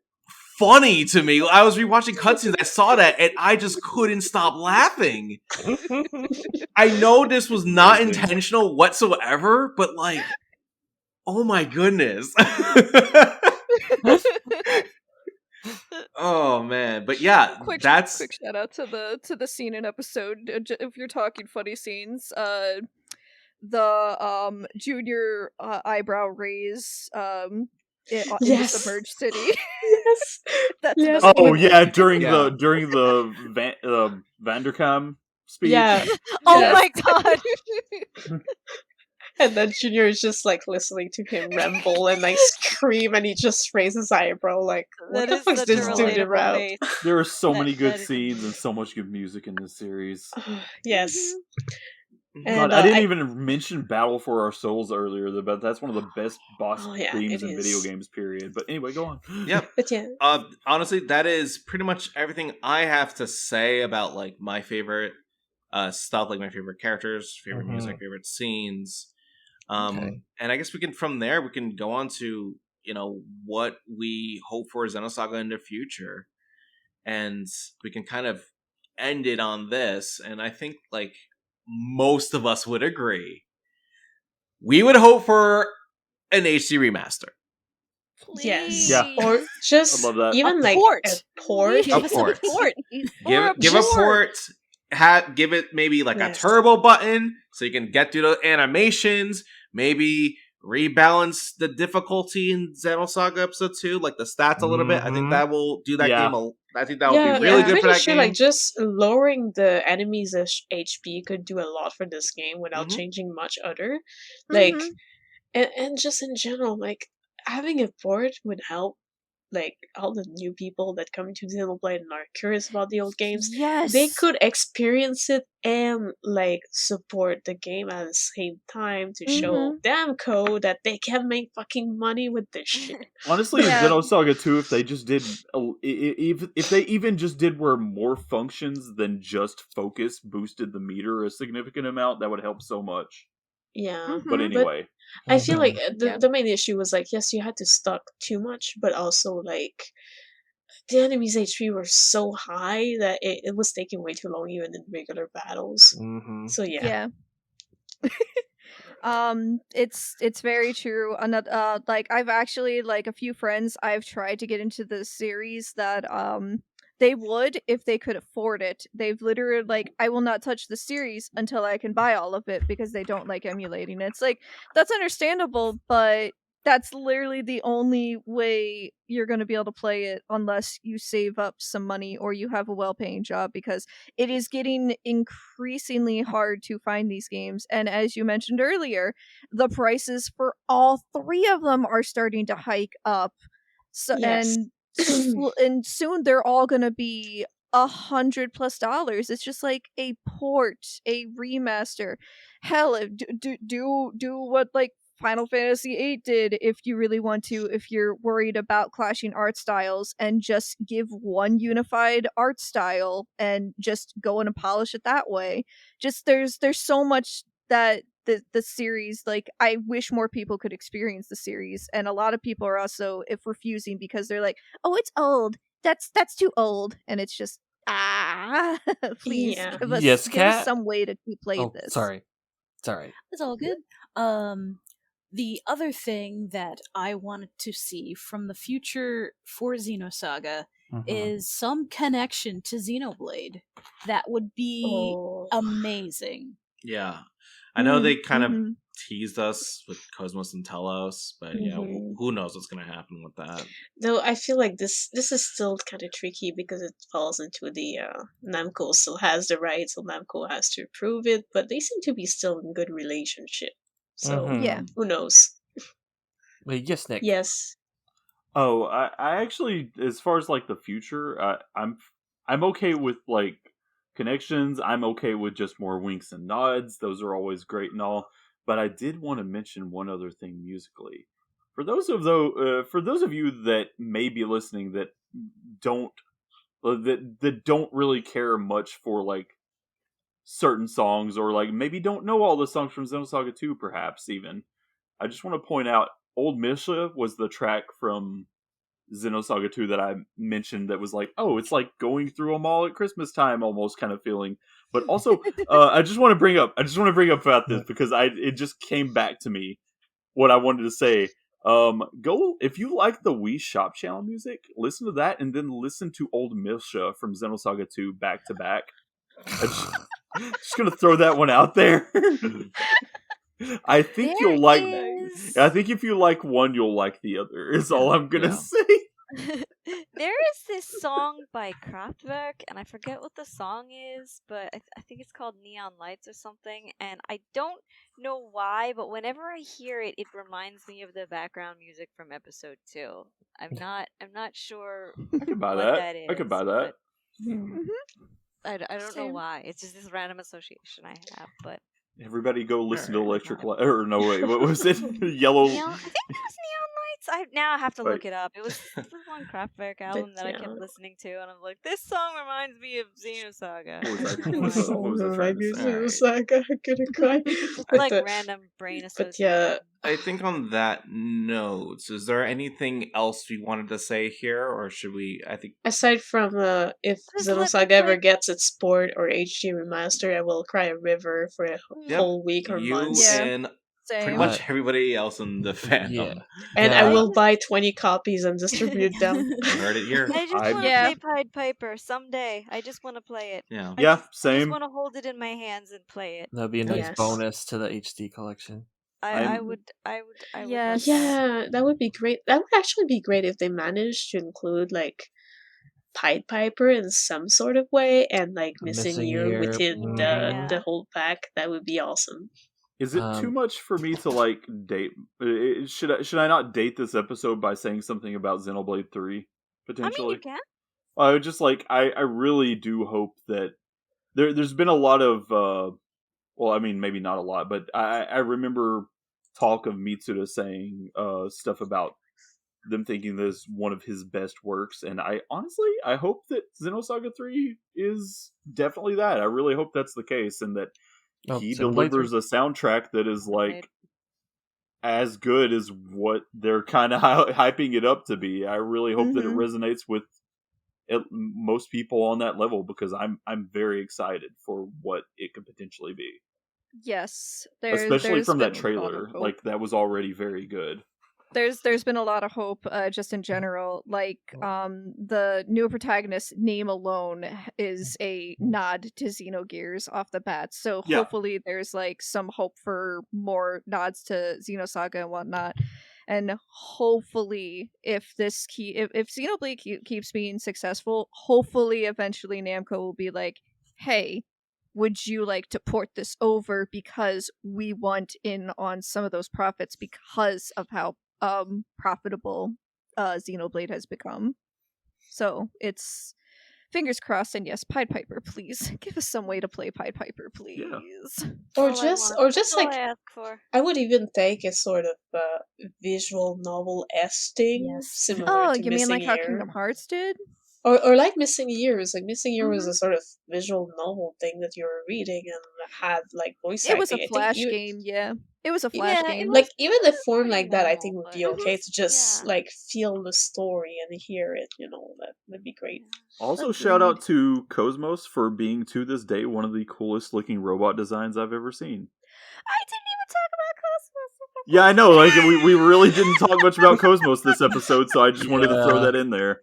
funny to me. I was rewatching cutscenes, I saw that, and I just couldn't stop laughing. I know this was not intentional whatsoever, but like, oh my goodness. Oh man, but yeah, quick shout out to the scene in episode. If you're talking funny scenes, the junior eyebrow raise in the submerged city. Yes. That's during the Vanderkam speech. Yeah. Oh my god. And then Junior is just like listening to him ramble and like scream, and he just raises his eyebrow like, "What the fuck's this dude around?" There are so many good scenes and so much good music in this series. Yes. God, I didn't even mention Battle for Our Souls earlier, but that's one of the best boss themes in video games, period. But anyway, go on. Yep. But yeah. Honestly, that is pretty much everything I have to say about like my favorite stuff, like my favorite characters, favorite music, favorite scenes. And I guess we can go on to, you know, what we hope for Xenosaga in the future. And we can kind of end it on this. And I think like most of us would agree. We would hope for an HD remaster. Please. Yes. Yeah. Or just even like a port. Give a port. Give it maybe like a turbo button so you can get through the animations. Maybe rebalance the difficulty in Xenosaga Episode II, like the stats a little bit. I think that will do that game. I think that would be really good for that game. Like just lowering the enemies' HP could do a lot for this game without changing much other. Like, and just in general, like having a port would help. Like all the new people that come into Xenoblade and are curious about the old games, they could experience it and like support the game at the same time to show Damco that they can make fucking money with this shit. Honestly, Xenosaga 2, if they just did, if they even just did where more functions than just focus boosted the meter a significant amount, that would help so much. Yeah. But anyway. But I feel like the main issue was like, yes, you had to stock too much, but also like the enemy's HP were so high that it was taking way too long even in regular battles. So yeah. It's very true. Another like I've actually like a few friends I've tried to get into the series that they would if they could afford it. They've literally like, I will not touch the series until I can buy all of it because they don't like emulating it. It's like, that's understandable, but that's literally the only way you're going to be able to play it unless you save up some money or you have a well-paying job, because it is getting increasingly hard to find these games. And as you mentioned earlier, the prices for all three of them are starting to hike up. So and soon they're all gonna be $100+. It's just like a port, a remaster. Hell, do what like Final Fantasy VIII did if you really want to, if you're worried about clashing art styles, and just give one unified art style and just go and polish it that way. Just there's so much that the series, like, I wish more people could experience the series, and a lot of people are also refusing because they're like, oh, it's old, that's too old, and it's just please give us some way to keep playing this. Sorry, it's all good. The other thing that I wanted to see from the future for Xenosaga is some connection to Xenoblade. That would be amazing. Yeah. I know they kind of teased us with Cosmos and Telos, but yeah, who knows what's gonna happen with that? Though I feel like this is still kind of tricky because it falls into the Namco still has the rights, so Namco has to approve it, but they seem to be still in good relationship. So Yeah. who knows? Wait, yes, Nick. Yes. Oh, I actually, as far as like the future, I'm okay with like connections. I'm okay with just more winks and nods. Those are always great and all. But I did want to mention one other thing musically. For those of you that may be listening that don't really care much for like certain songs, or like maybe don't know all the songs from Xenosaga 2, perhaps even, I just want to point out Old Misha was the track from Xenosaga 2 that I mentioned that was like, oh, it's like going through a mall at Christmas time almost kind of feeling. But also, I just want to bring up about this because it just came back to me what I wanted to say. Go, if you like the Wii Shop Channel music, listen to that and then listen to Old Misha from Xenosaga 2 back to back. Just gonna throw that one out there. I think you'll like. I think if you like one, you'll like the other. Is all I'm gonna say. There is this song by Kraftwerk, and I forget what the song is, but I think it's called Neon Lights or something. And I don't know why, but whenever I hear it, it reminds me of the background music from Episode 2. I'm not sure. I could buy that. I could buy that. I don't know why. It's just this random association I have, but. Everybody go listen to Electric Light. Or no, wait, what was it? Yellow. I think it was Neon Lights. Now I have to look it up. It was one Kraftwerk album that I kept listening to, and I'm like, this song reminds me of Xenosaga. What was I trying to say? Xenosaga, I'm gonna cry. Like random brain association. But yeah, I think on that note, is there anything else we wanted to say here, or should we? I think aside from if Xenosaga ever gets its port or HD remaster, I will cry a river for a whole week or months. And pretty much everybody else in the fandom. And I will buy 20 copies and distribute them. I heard it here. I just want to play Pied Piper someday. I just want to play it. Yeah, same. I just want to hold it in my hands and play it. That'd be a nice bonus to the HD collection. I would. Yes. Yeah, that would be great. That would actually be great if they managed to include like Pied Piper in some sort of way and like Missing Year within the whole pack. That would be awesome. Is it too much for me to like date? Should I not date this episode by saying something about Xenoblade 3 potentially? I mean, you can. I would just like I really do hope that there's been a lot of well, I mean maybe not a lot, but I remember talk of Mitsuda saying stuff about them thinking this is one of his best works, and I honestly hope that Xenosaga 3 is definitely that. I really hope that's the case, and that he delivers a soundtrack that is like as good as what they're kind of hyping it up to be. I really hope that it resonates with most people on that level, because I'm very excited for what it could potentially be. Yes, especially from that trailer, like that was already very good. There's been a lot of hope, just in general. Like, the new protagonist's name alone is a nod to Xenogears off the bat. So hopefully there's like some hope for more nods to Xenosaga and whatnot. And hopefully, if Xenoblade keeps being successful, hopefully eventually Namco will be like, "Hey, would you like to port this over, because we want in on some of those profits because of how profitable Xenoblade has become." So it's fingers crossed, and yes, Pied Piper, please give us some way to play Pied Piper, please. Yeah. Or just like I would even take a sort of visual novel-esque thing, similar to you mean like how Kingdom Hearts did? Or like Missing Years. Like Missing Year was a sort of visual novel thing that you were reading and had like voice acting. It was a flash game, It was a flash game. Like even the form like that, I think would be okay to just like feel the story and hear it. That would be great. Also, shout out to Cosmos for being to this day one of the coolest looking robot designs I've ever seen. I didn't even talk about Cosmos. Yeah, I know. Like we really didn't talk much about Cosmos this episode, so I just wanted to throw that in there.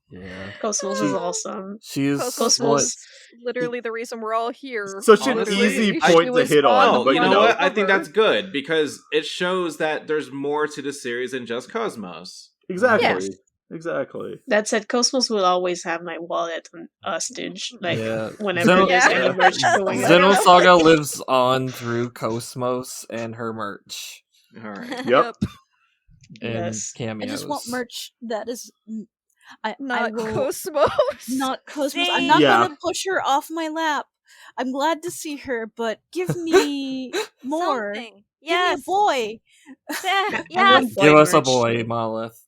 Yeah, Cosmos is awesome. She is Cosmos. literally the reason we're all here. Such an Honestly, easy I- point to hit on, Oh, but you you know what? I think cover. that's good because it shows that there's more to the series than just Cosmos. Exactly. Yes. Exactly. That said, Cosmos will always have my wallet on hostage. Like Yeah. whenever there's Yeah. any merch going on. Xenosaga lives on through Cosmos and her merch All right. Yep. and Yes. cameos. I just want merch that is. I Not will Cosmos. not Cosmos. I'm Same. not Yeah. gonna push her off my lap. I'm glad to see her, but give me more. Something. Give Yes. me a boy. I Yes. want Give boy us a merch, boy, too. Monolith.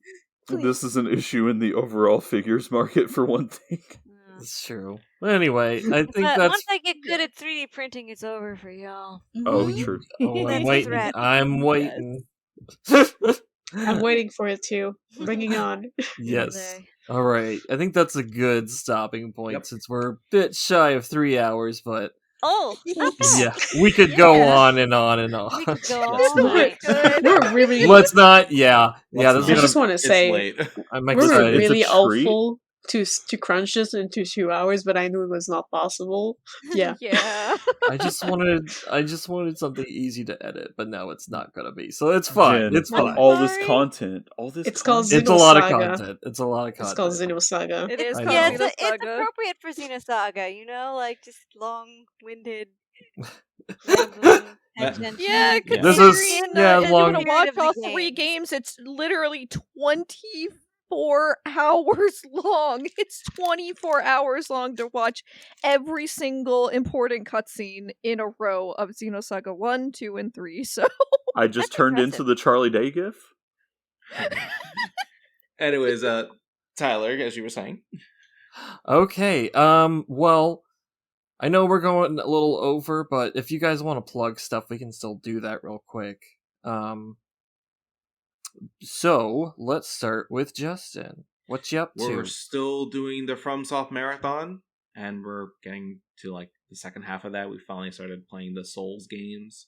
This is an issue in the overall figures market for one thing. Mm. It's true. Anyway, I think But that's. once I get good at 3D printing, it's over for y'all. Oh, Mhm. true. Oh, That's I'm a waiting. threat. I'm waiting. I'm waiting for it too. Bringing on. Yes. Someday. All right. I think that's a good stopping point Yep. since we're a bit shy of 3 hours, but Oh, not bad. yeah, we could go Yeah. on and on and on. We could go Let's all do night. Good. We're really. Let's not. Yeah. Yeah. Let's This I is just gonna. want to It's say late. I'm we were excited. It's a really treat. awful to crunch this into 2 hours, but I knew it was not possible. Yeah. Yeah. I just wanted something easy to edit, but now it's not gonna be. So it's fine. Jen, It's fine. all this Sorry. content. All this. It's called content. It's a lot of Xenosaga. content. It's a lot of It's called content. Xenosaga. It is I called Yeah, know. it's Xenosaga. appropriate for Xenosaga, you know, like just long-winded, rambling, tangential. Yeah, Yeah. This considering is if you long. want to Period watch of the all 3 games, it's literally 24 hours long. It's 24 hours long to watch every single important cutscene in a row of Xenosaga 1, 2, and 3. So I just That's turned impressive. into the Charlie Day gif. Anyways, Tyler, as you were saying. Okay. Well, I know we're going a little over, but if you guys want to plug stuff, we can still do that real quick. So let's start with Justin. What you up We're to? still doing the FromSoft Marathon, and we're getting to like the second half of that. We finally started playing the Souls games.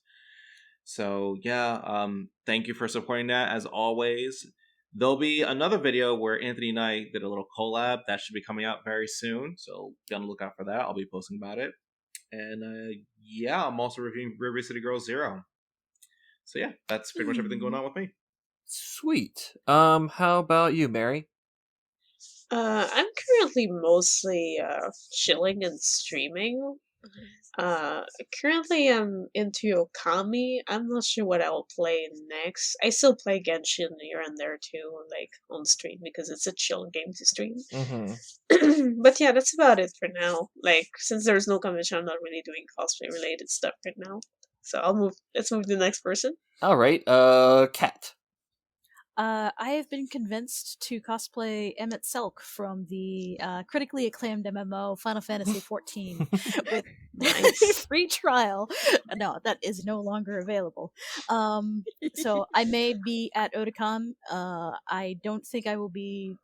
So yeah, thank you for supporting that as always. There'll be another video where Anthony and I did a little collab that should be coming out very soon. So be on the lookout for that. I'll be posting about it. And yeah, I'm also reviewing River City Girls 0. So yeah, that's pretty much everything going on with me. Sweet. How about you, Mary? I'm currently mostly chilling and streaming. Currently I'm into Okami. I'm not sure what I'll play next. I still play Genshin here and there too, like on stream because it's a chill game to stream. Mm-hmm. But yeah, that's about it for now. Like since there's no convention, I'm not really doing cosplay related stuff right now. So let's move to the next person. All right. Kat. I have been convinced to cosplay Emmett Selk from the critically acclaimed MMO Final Fantasy XIV with Nice. free trial. No, that is no longer available. So I may be at Otakon. I don't think I will be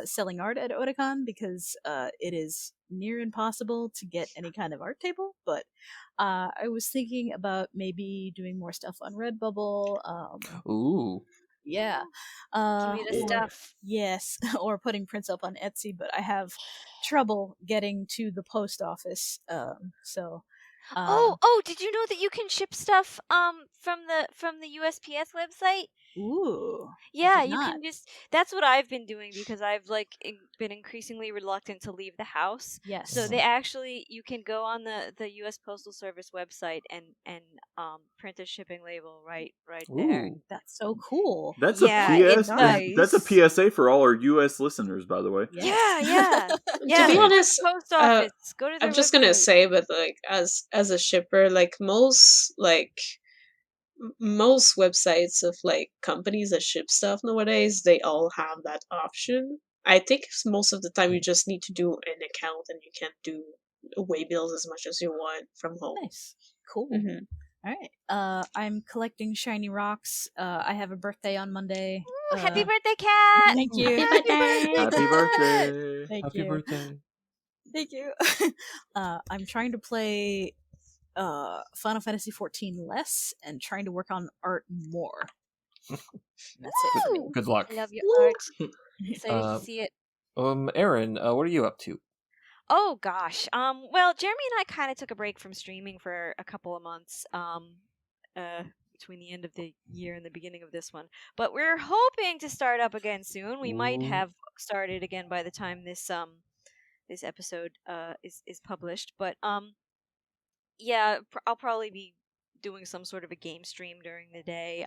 selling art at Otakon because it is near impossible to get any kind of art table. But I was thinking about maybe doing more stuff on Redbubble. Ooh. Yeah. Give me the or- stuff. Yes, or putting prints up on Etsy, but I have trouble getting to the post office. So. Oh! Did you know that you can ship stuff from the USPS website? Ooh. Yeah, did you not. can just. That's what I've been doing because I've been increasingly reluctant to leave the house. Yes. So you can go on the U.S. Postal Service website and print a shipping label right there. Ooh. That's so cool. That's Yeah, a it's PS. nice. That's a PSA for all our U.S. listeners, by the way. Yes. Yeah. To be go honest, the post office. Go to their I'm just gonna website. say, but like as a shipper, like most websites of like companies that ship stuff nowadays, they all have that option. I think most of the time you just need to do an account and you can do away bills as much as you want from home. Nice. Cool. Mhm. All right. I'm collecting shiny rocks. I have a birthday on Monday. Ooh, happy birthday, Cat! Thank you. Happy birthday! Thank Happy you. birthday. Thank you. I'm trying to play Final Fantasy XIV less and trying to work on art more. That's it for me. Good luck. I love your Woo. art. Excited to see it. Erin, what are you up to? Oh gosh. Well, Jeremy and I kind of took a break from streaming for a couple of months. Between the end of the year and the beginning of this one. But we're hoping to start up again soon. We might have started again by the time this episode is published. But yeah, I'll probably be doing some sort of a game stream during the day.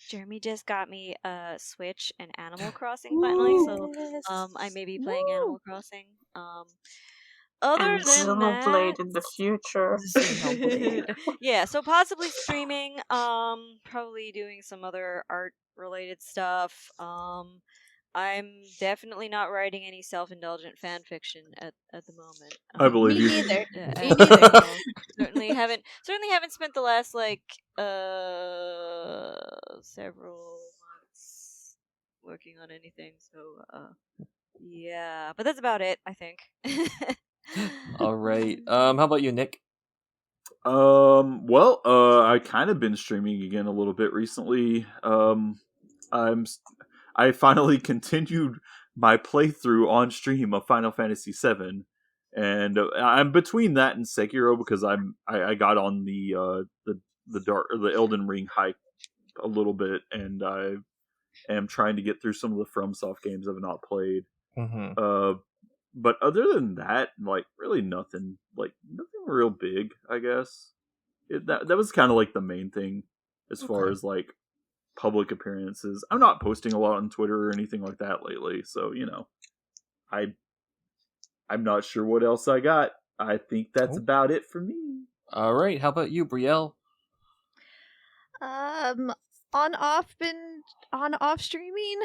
Jeremy just got me a Switch and Animal Crossing finally, so I may be playing Animal Crossing. Other And than Xenoblade that, in the future. yeah, so possibly streaming, probably doing some other art related stuff. I'm definitely not writing any self-indulgent fan fiction at the moment. I believe Me you. neither. Me Me neither. no, certainly haven't spent the last several months working on anything. So yeah, but that's about it, I think. All right. How about you, Nick? Well, I kind of been streaming again a little bit recently. I finally continued my playthrough on stream of Final Fantasy VII, and I'm between that and Sekiro because I got on the Elden Ring hype a little bit, and I am trying to get through some of the FromSoft games I've not played. Mm-hmm. But other than that, like really nothing real big, I guess. That was kind of like the main thing as far as like public appearances. I'm not posting a lot on Twitter or anything like that lately, so I'm not sure what else I got. I think that's about it for me. All right, how about you, Brielle? On off streaming.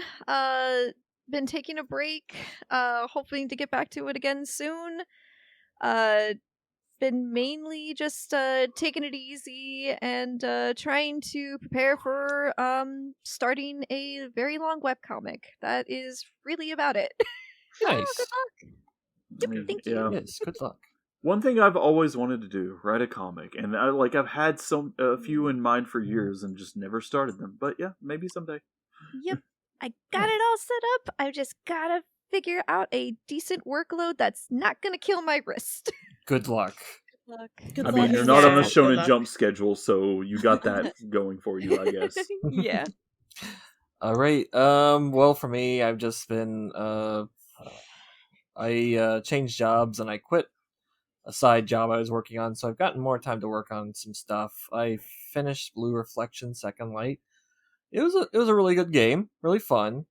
Been taking a break. Hoping to get back to it again soon. Been mainly just taking it easy and trying to prepare for starting a very long webcomic. That is really about it. Nice. Thank you. Yes, good luck. One thing I've always wanted to do, write a comic, and I've had a few in mind for years and just never started them. But yeah, maybe someday. Yep, I got it all set up. I just gotta figure out a decent workload that's not gonna kill my wrist. Good luck. Good I mean, luck. you're not on a Yeah. Shonen Jump schedule, so you got that going for you, I guess. Yeah. All right. Well, for me, I've just been I changed jobs and I quit a side job I was working on, so I've gotten more time to work on some stuff. I finished Blue Reflection Second Light. It was a really good game, really fun.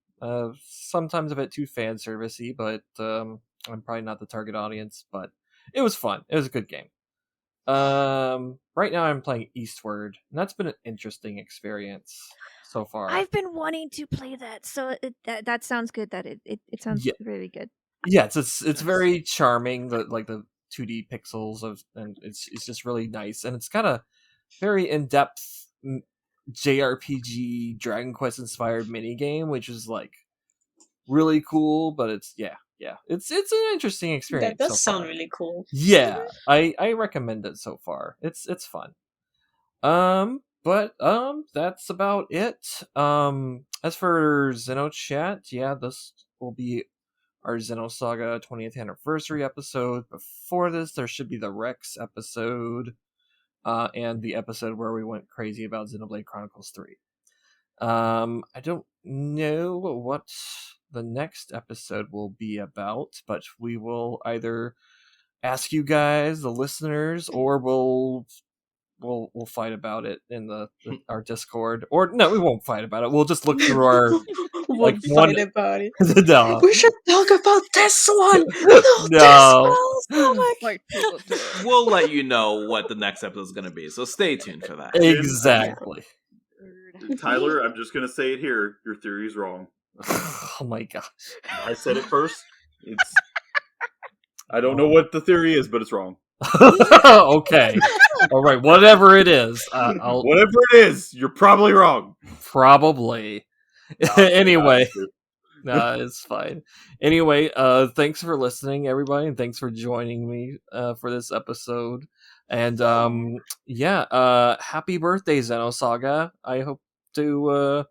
Sometimes a bit too fan servicey, but I'm probably not the target audience. But it was fun. It was a good game. Right now I'm playing Eastward, and that's been an interesting experience so far. I've been wanting to play that, so that sounds good. That it sounds really good. Yeah, it's very charming. The 2D pixels and it's just really nice, and it's got a very in-depth JRPG Dragon Quest inspired mini game, which is like really cool. But it's it's an interesting experience. That does so sound far. really cool. Yeah, I recommend it so far. It's fun. But that's about it. As for XenoChat, yeah, this will be our Xenosaga 20th anniversary episode. Before this, there should be the Rex episode, and the episode where we went crazy about Xenoblade Chronicles 3. I don't know what the next episode will be about, but we will either ask you guys, the listeners, or we'll fight about it in our Discord. Or no, we won't fight about it. We'll just look through our We'll fight about it. No. We should talk about this one. No. We'll let you know what the next episode is going to be, so stay tuned for that. Exactly. Tyler, I'm just gonna say it here. Your theory is wrong. Oh my gosh. I said it first. I don't know what the theory is, but it's wrong. Okay. All right. Whatever it is, whatever it is, you're probably wrong. Probably. Anyway, it's fine. Anyway, thanks for listening, everybody, and thanks for joining me for this episode. And happy birthday, Xenosaga. I hope to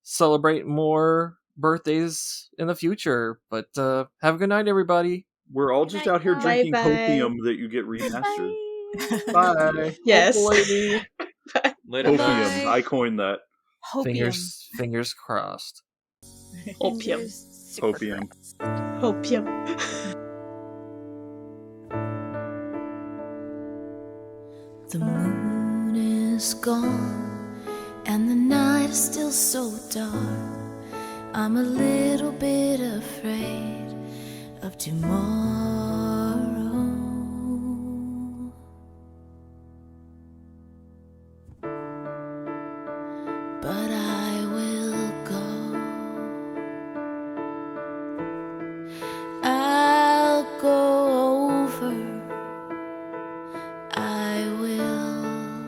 celebrate more birthdays in the future. But have a good night, everybody. We're all Good just night, out here guys. drinking Bye-bye. hopium that you get remastered. Bye. Yes. Hopefully. Later, Hopium. guys. I coined that. Hopium. Fingers crossed. Opium. Fingers super Hopium. crossed. Opium. The moon is gone and the night is still so dark. I'm a little bit afraid of tomorrow. But I will go. I'll go over. I will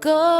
go